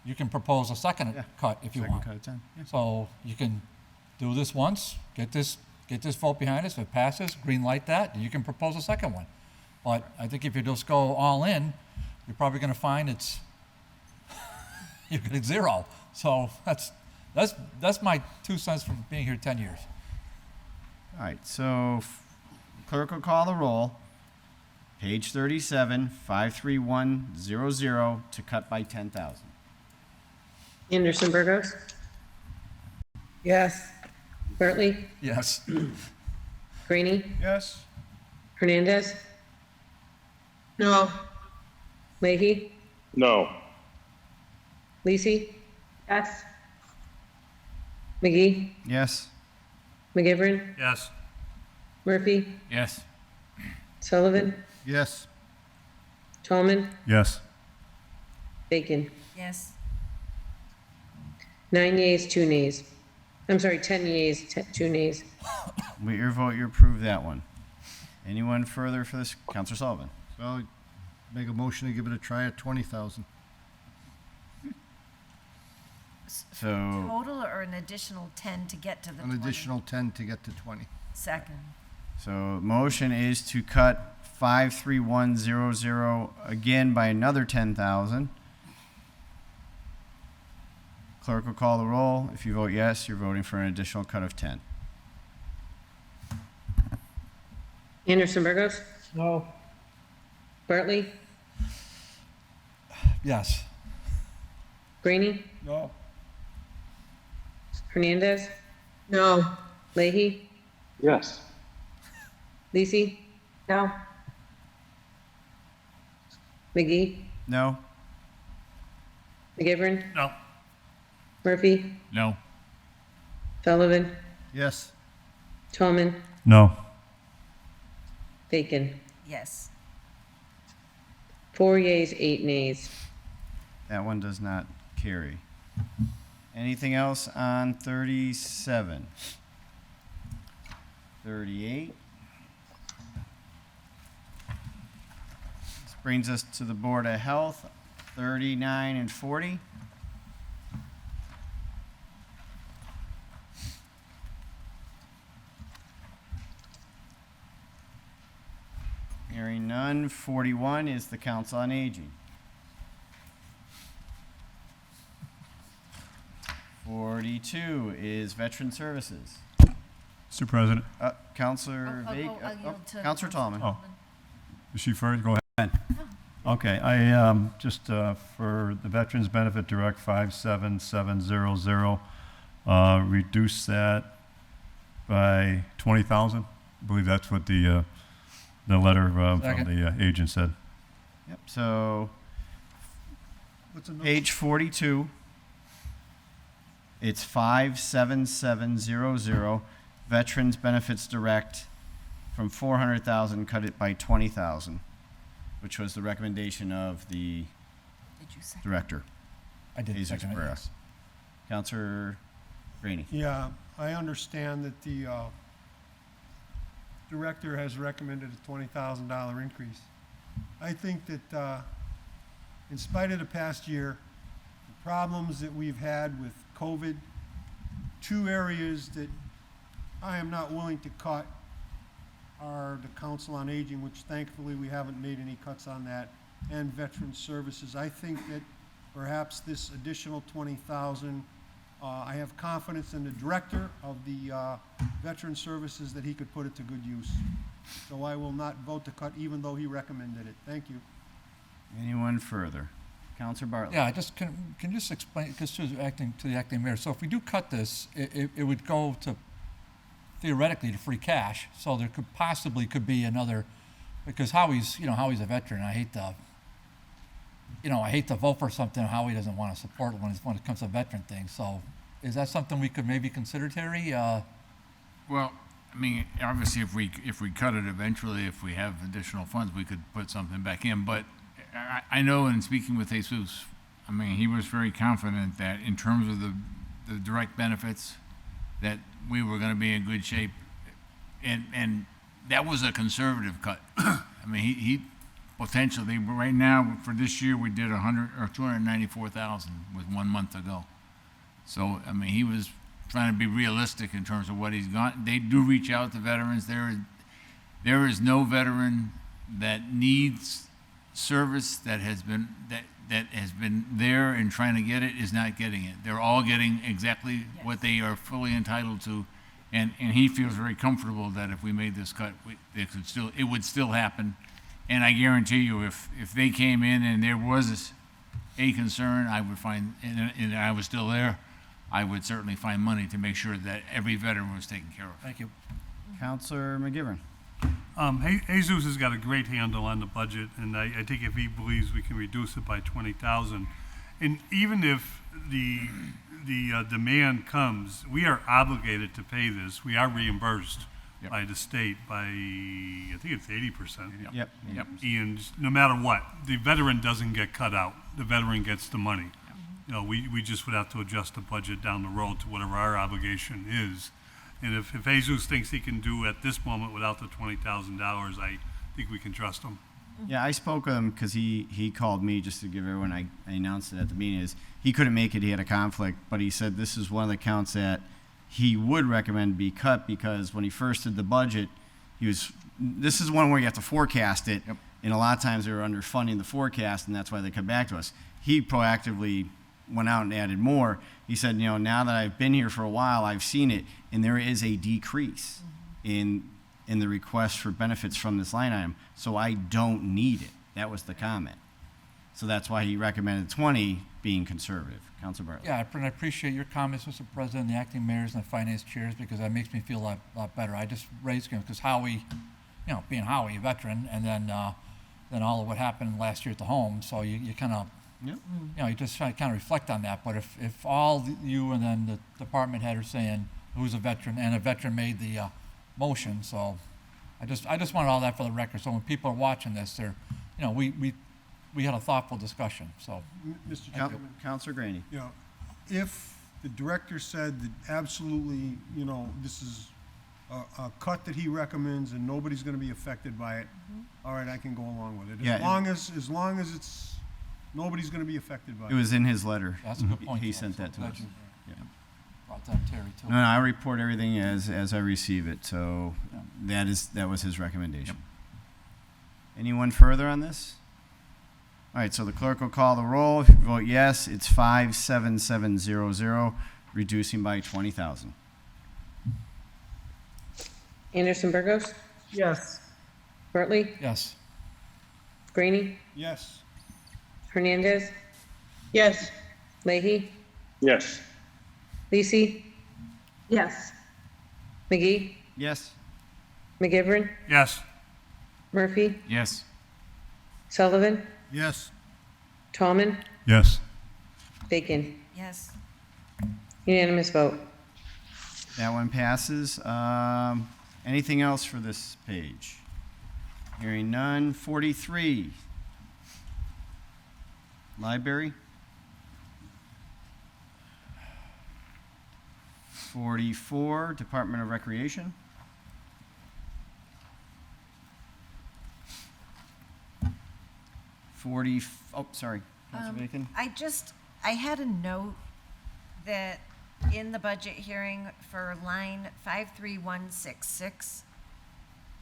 you can propose a second cut if you want. Second cut of 10. Yeah. So you can do this once, get this vote behind us. If it passes, green light that, and you can propose a second one. But I think if you just go all in, you're probably going to find you're getting zero. So that's my 2 cents from being here 10 years. All right, so clerk will call the roll. Page 37, 53100 to cut by 10,000. Anderson Burgos, Yes. Bartley, Yes. Greenie, Yes? Hernandez, No. Leahy, No. Lisi, Yes. McGee, Yes? McGivern, Yes. Murphy, Yes. Sullivan, Yes. Tallman, Yes. Bacon. Yes. 9 yeas, 2 nays. I'm sorry, 10 yeas, 2 nays. With your vote, you approve that one. Anyone further for this? Councilor Sullivan? So make a motion to give it a try at 20,000. So, Total or an additional 10 to get to the 20? An additional 10 to get to 20. Second. so motion is to cut 53100 again by another 10,000. Clerk will call the roll. If you vote yes, you're voting for an additional cut of 10. Anderson Burgos, No. Bartley, Yes. Greenie, No. Hernandez, No. Leahy, Yes. Lisi, No. McGee, No? McGivern, No. Murphy, No. Sullivan, Yes. Tallman, No. Bacon. Yes. 4 yeas, 8 nays. That one does not carry. Anything else on 37? 38? This brings us to the Board of Health, 39 and 40. Hearing none. 41 is the Council on Aging. 42 is Veteran Services. Mr. President. Counselor I'll Vake, yield to Counselor Tallman. Oh. Is she first? Go ahead. Okay, I, just, for the Veterans Benefit Direct 57700, reduce that by 20,000. I believe that's what the letter from Second. the agent said. Yep, so What's the page 42, it's 57700, Veterans Benefits Direct, from 400,000, cut it by 20,000, which was the recommendation of the Did you second? director. I did Jesus second it, Pereira. yes. Counselor Rainey. Yeah, I understand that the director has recommended a $20,000 increase. I think that in spite of the past year, the problems that we've had with COVID, 2 areas that I am not willing to cut are the Council on Aging, which thankfully we haven't made any cuts on that, and Veteran Services. I think that perhaps this additional 20,000. I have confidence in the director of the Veteran Services that he could put it to good use. So I will not vote to cut even though he recommended it. Thank you. Anyone further? Counselor Bartley? Yeah, I just, can you just explain, because to the acting mayor, so if we do cut this, it would go to, theoretically, to free cash, so there could be another, because Howie's a veteran, I hate to vote for something Howie doesn't want to support when it comes to veteran things, so is that something we could maybe consider, Terry? Well, I mean, obviously, if we cut it eventually, if we have additional funds, we could put something back in. But I know in speaking with Jesus, I mean, he was very confident that in terms of the direct benefits, that we were going to be in good shape. And that was a conservative cut. I mean, he potentially, right now, for this year, we did 294,000 with 1 month to go. So, I mean, he was trying to be realistic in terms of what he's got. They do reach out to veterans. There is no veteran that needs service that has been there and trying to get it is not getting it. They're all getting exactly what they are fully entitled to, and he feels very comfortable that if we made this cut, it would still happen. And I guarantee you, if they came in and there was a concern, I would find, and I was still there, I would certainly find money to make sure that every veteran was taken care of. Thank you. Counselor McGivern? Jesus has got a great handle on the budget, and I think if he believes we can reduce it by 20,000, and even if the demand comes, we are obligated to pay this. We are reimbursed by the state by, I think it's 80%. Yep. And no matter what, the veteran doesn't get cut out. The veteran gets the money. You know, we just would have to adjust the budget down the road to whatever our obligation is. And if Jesus thinks he can do at this moment without the $20,000, I think we can trust him. Yeah, I spoke with him because he called me just to give everyone, I announced it at the meeting, is he couldn't make it, he had a conflict, but he said this is one of the accounts that he would recommend be cut because when he first did the budget, this is one where you have to forecast it, and a lot of times they were underfunding the forecast, and that's why they come back to us. He proactively went out and added more. He said, now that I've been here for a while, I've seen it, and there is a decrease in the request for benefits from this line item, so I don't need it. That was the comment. So that's why he recommended 20 being conservative. Councilor Bartley. Yeah, I appreciate your comments, Mr. President, the acting mayors and the finance chairs, because that makes me feel a lot better. I just raised him because Howie, being Howie, a veteran, and then all of what happened last year at the home, so you kind of, you just try to kind of reflect on that. But if all you and then the department head are saying who's a veteran, and a veteran made the motion, so I just wanted all that for the record. So when people are watching this, they're, we had a thoughtful discussion. So, Mr. Chairman. Councilor Graney. If the director said that absolutely, this is a cut that he recommends and nobody's going to be affected by it, all right, I can go along with it. As long as it's nobody's going to be affected by it. It was in his letter. That's a good point. He sent that to us. Brought that Terry too. No, I report everything as I receive it, so that was his recommendation. Anyone further on this? All right, so the clerk will call the roll. If you vote yes, it's 57700, reducing by 20,000. Anderson Burgos, Yes. Bartley, Yes. Graney, Yes. Hernandez, Yes. Leahy, Yes. Lisi, Yes. McGee, Yes. McGivern, Yes. Murphy, Yes. Sullivan, Yes. Tallman, Yes. Bacon. Yes. Unanimous vote. That one passes. Anything else for this page? Hearing none. 43. Library. 44. Department of Recreation. 40. Oh, sorry. Councilor Bacon. I had a note that in the budget hearing for line 53166,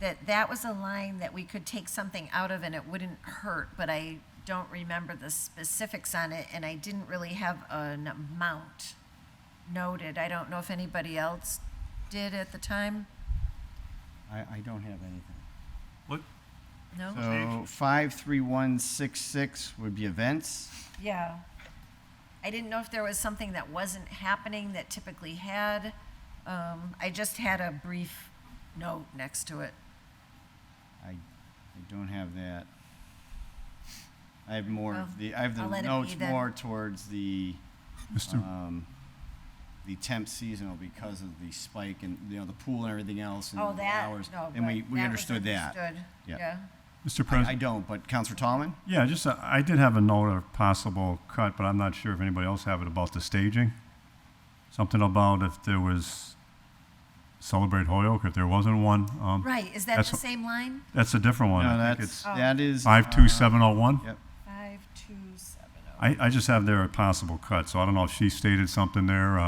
that was a line that we could take something out of and it wouldn't hurt, but I don't remember the specifics on it, and I didn't really have an amount noted. I don't know if anybody else did at the time. I don't have anything. What? No? So 53166 would be events. Yeah. I didn't know if there was something that wasn't happening that typically had. I just had a brief note next to it. I don't have that. I have more Well, of the, I have the I'll let it be notes then. more towards the, Mr. the temp seasonal because of the spike and, the pool and everything else and Oh, the that, hours. no, And right, we that was understood that. understood. Yeah. Mr. I President? don't, but Counselor Tallman? Yeah, just, I did have a note of possible cut, but I'm not sure if anybody else have it about the staging. Something about if there was Celebrate Holyoke, if there wasn't one. Right, is that that's the same line? That's a different one. No, I think that's, it's that is. 52701. Yep. 5270. I just have there a possible cut, so I don't know if she stated something there,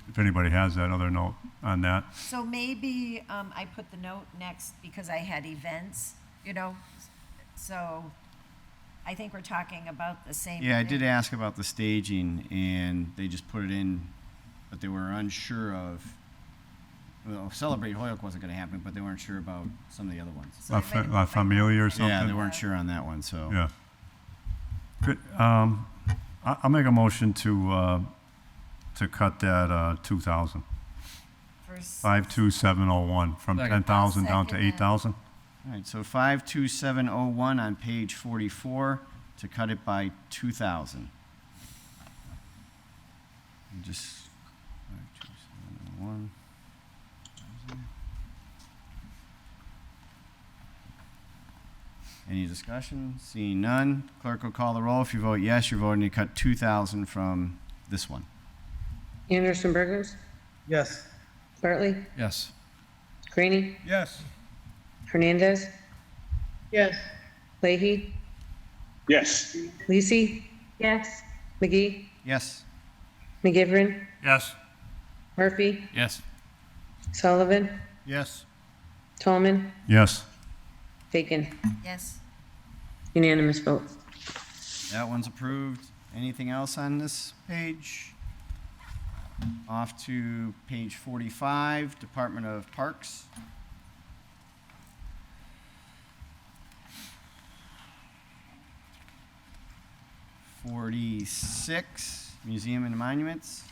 if anybody has that other note on that. So maybe I put the note next because I had events, so I think we're talking about the same. Yeah, I thing. did ask about the staging, and they just put it in, but they were unsure of, well, Celebrate Holyoke wasn't gonna happen, but they weren't sure about some of the other ones. La Familia or something? Yeah, they weren't sure on that one, so. Yeah. Good, I'll make a motion to cut that, 2,000. For 52701, from Second. 10,000 down to Second that. 8,000. All right, so 52701 on page 44, to cut it by 2,000. Just 52701. Any discussion? Seeing none, clerk will call the roll. If you vote yes, you're voting to cut 2,000 from this one. Anderson Burgos, Yes. Bartley, Yes. Greenie, Yes. Hernandez, Yes. Leahy, Yes. Lisi, Yes. McGee, Yes. McGivern, Yes. Murphy, Yes. Sullivan, Yes. Tallman, Yes. Bacon. Yes. Unanimous vote. That one's approved. Anything else on this page? Off to page 45, Department of Parks. .46, Museum and Monuments.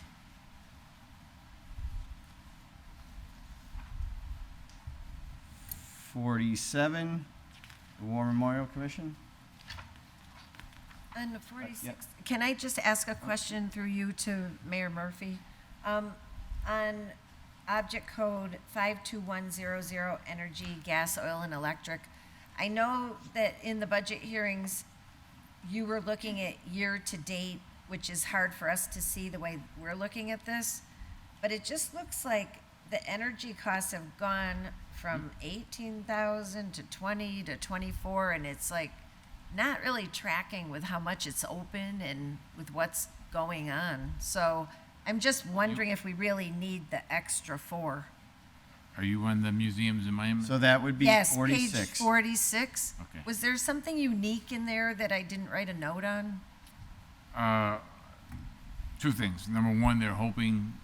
.47, the War Memorial Commission. On 46, can I just ask a question through you to Mayor Murphy? On object code 52100, energy, gas, oil, and electric, I know that in the budget hearings, you were looking at year-to-date, which is hard for us to see the way we're looking at this, but it just looks like the energy costs have gone from 18,000 to 20 to 24, and it's like not really tracking with how much it's open and with what's going on. So I'm just wondering if we really need the extra 4. Are you on the museums in Miami? So that would be Yes, 46. page 46. Okay. Was there something unique in there that I didn't write a note on? Two things. Number one, they're hoping,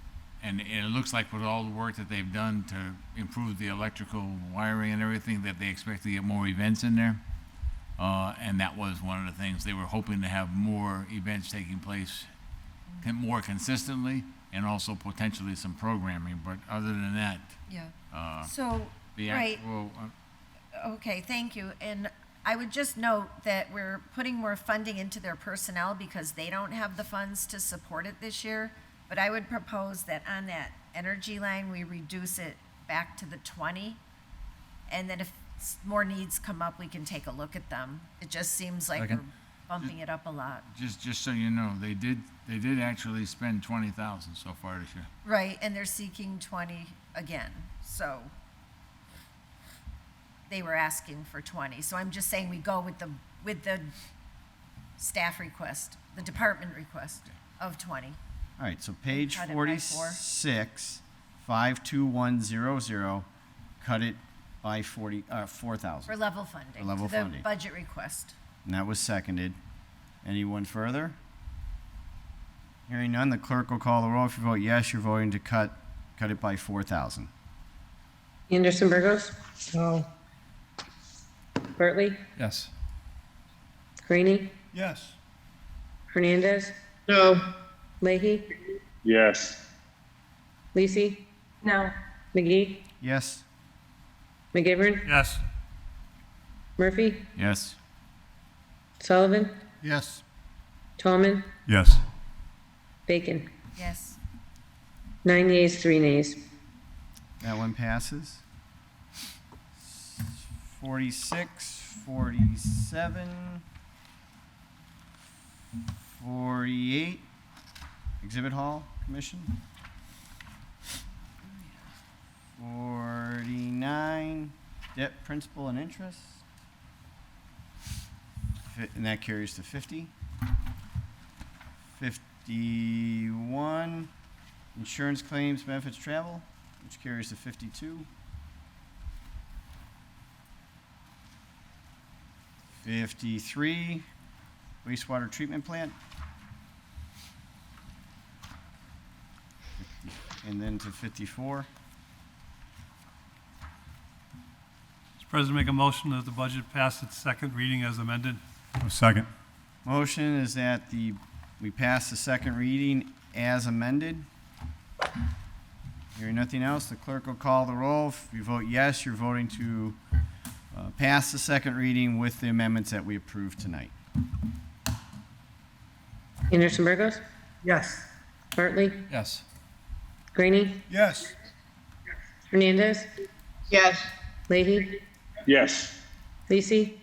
and it looks like with all the work that they've done to improve the electrical wiring and everything, that they expect to get more events in there. And that was one of the things. They were hoping to have more events taking place more consistently, and also potentially some programming. But other than that, Yeah. So, the right. actual, Okay, thank you. And I would just note that we're putting more funding into their personnel because they don't have the funds to support it this year. But I would propose that on that energy line, we reduce it back to the 20. And then if more needs come up, we can take a look at them. It just seems like Second. we're bumping it up a lot. just so you know, they did actually spend 20,000 so far this year. Right, and they're seeking 20 again, so they were asking for 20. So I'm just saying we go with the staff request, the department request of 20. All right, so page Cut it by 46, 52100, cut it by 4,000. For level funding. For level to the funding. budget request. And that was seconded. Anyone further? Hearing none, the clerk will call the roll. If you vote yes, you're voting to cut it by 4,000. Anderson Burgos, No. Bartley, Yes. Greenie, Yes. Hernandez, No. Leahy, Yes. Lisi, No. McGee, Yes? McGivern, Yes. Murphy, Yes. Sullivan, Yes. Tallman, Yes. Bacon. Yes. 9 yeas, 3 nays. That one passes. 46, 47, 48. Exhibit Hall Commission. 49. Debt principal and interest. And that carries to 50. 51. Insurance claims, benefits, travel, which carries to 52. 53, wastewater treatment plant. And then to 54. Mr. President, make a motion that the budget pass its second reading as amended. A second. Motion is that we pass the second reading as amended. Hearing nothing else, the clerk will call the roll. If you vote yes, you're voting to pass the second reading with the amendments that we approved tonight. Anderson Burgos, Yes. Bartley, Yes. Greenie, Yes. Hernandez, Yes. Leahy, Yes. Lisi,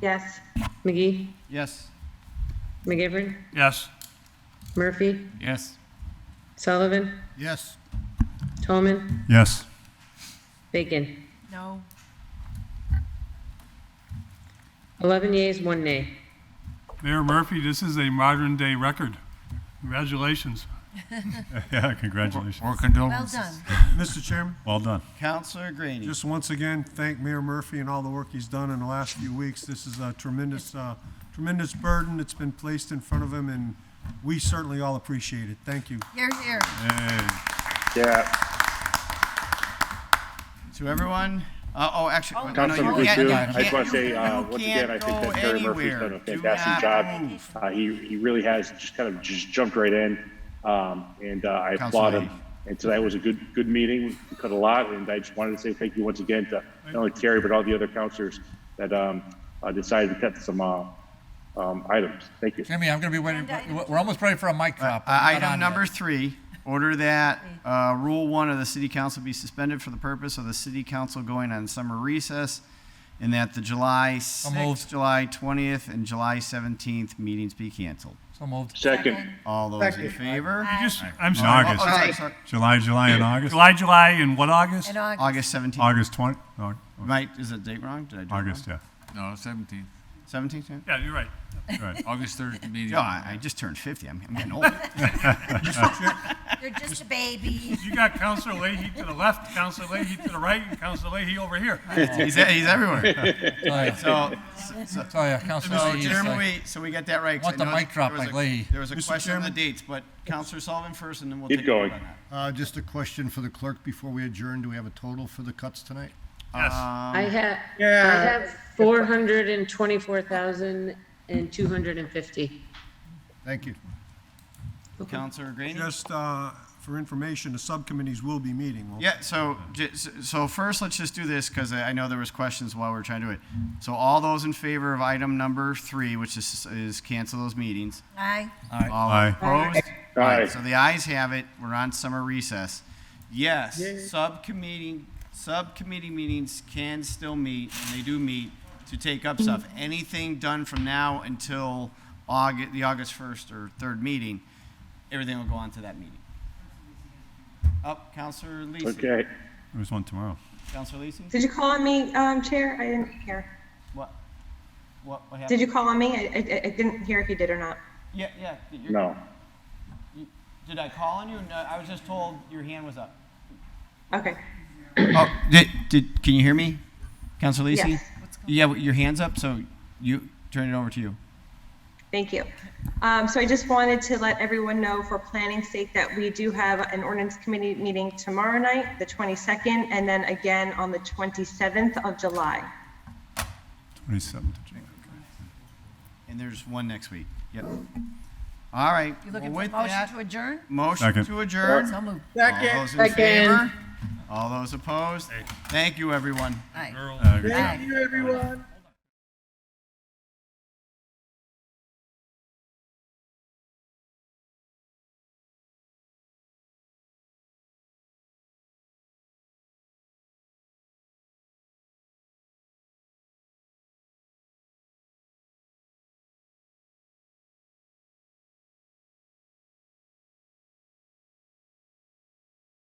Yes. McGee, Yes? McGivern, Yes. Murphy, Yes. Sullivan, Yes. Tallman, Yes. Bacon. No. 11 yeas, 1 nay. Mayor Murphy, this is a modern day record. Congratulations. Yeah, congratulations. Or Well condolences. done. Mr. Chairman, Well done. Counselor Graney. just once again, thank Mayor Murphy and all the work he's done in the last few weeks. This is a tremendous burden that's been placed in front of him, and we certainly all appreciate it. Thank you. Here, here. Hey. Yeah. To everyone, actually, Oh, no, Councilor you McGee, can't- too. you I just want to say, can't- once you again, I can't think go that Terry Murphy's anywhere. done a Do fantastic not job. move. He really has just jumped right in, and I Counselor applaud him. Leahy. And tonight was a good meeting. We cut a lot, and I just wanted to say thank you once again to not only Terry, but all the other counselors that decided to cut some items. Thank you. Jimmy, I'm going to be waiting. We're almost ready for a mic drop. Item number 3, order that Rule 1 of the City Council be suspended for the purpose of the City Council going on summer recess, and that the July 6th, moved. July 20th, and July 17th meetings be canceled. So moved. Second. All those in Second. favor? You just, I'm In sorry. August. Sorry. July and August? July, and what August? In August. August 17th. August 20, oh, Is the date wrong? Did I do it wrong? August, yeah. No, 17th. 17th? Yeah. Yeah, you're right. Right. August 3rd meeting. Oh, I just turned 50. I'm getting old. You're just a baby. You got Councilor Leahy to the left, Councilor Leahy to the right, and Councilor Leahy over here. he's everywhere. So, So, Councilor so Leahy, Jeremy, so we got that right. 'cause Want I the know mic drop there was like a- Leahy. There was a Mr. question on the Chairman? dates, but Councilor Sullivan first, and then we'll Keep take a vote going. on that. Just a question for the clerk before we adjourn. Do we have a total for the cuts tonight? Yes. I have Yeah. 424,250. Thank you. Councilor Graney? Just for information, the subcommittees will be meeting. won't they? Yeah, so first, let's just do this, because I know there was questions while we were trying to do it. So all those in favor of item number 3, which is cancel those meetings. Aye. All Aye. opposed? Aye. All right, so the ayes have it. We're on summer recess. Yes, subcommittee meetings can still meet, and they do meet, to take up stuff. Anything done from now until the August 1st or 3rd meeting, everything will go on to that meeting. Up, Counselor Lisi. Okay. There's one tomorrow. Counselor Lisi? Did you call on me, Chair? I didn't hear. What happened? Did you call on me? I didn't hear if you did or not. Yeah. No. Did I call on you? No, I was just told your hand was up. Okay. Oh, can you hear me, Counselor Lisi? Yes. Yeah, your hand's up, so you turn it over to you. Thank you. So I just wanted to let everyone know for planning's sake that we do have an ordinance committee meeting tomorrow night, the 22nd, and then again on the 27th of July. 27th of January. And there's one next week. Yep. All right. You looking Well, for with motion that, to adjourn? motion Second. to adjourn. So moved. All those in Second. favor? All those opposed? Thank you, everyone. Aye. Good Aye. job. Thank you, everyone.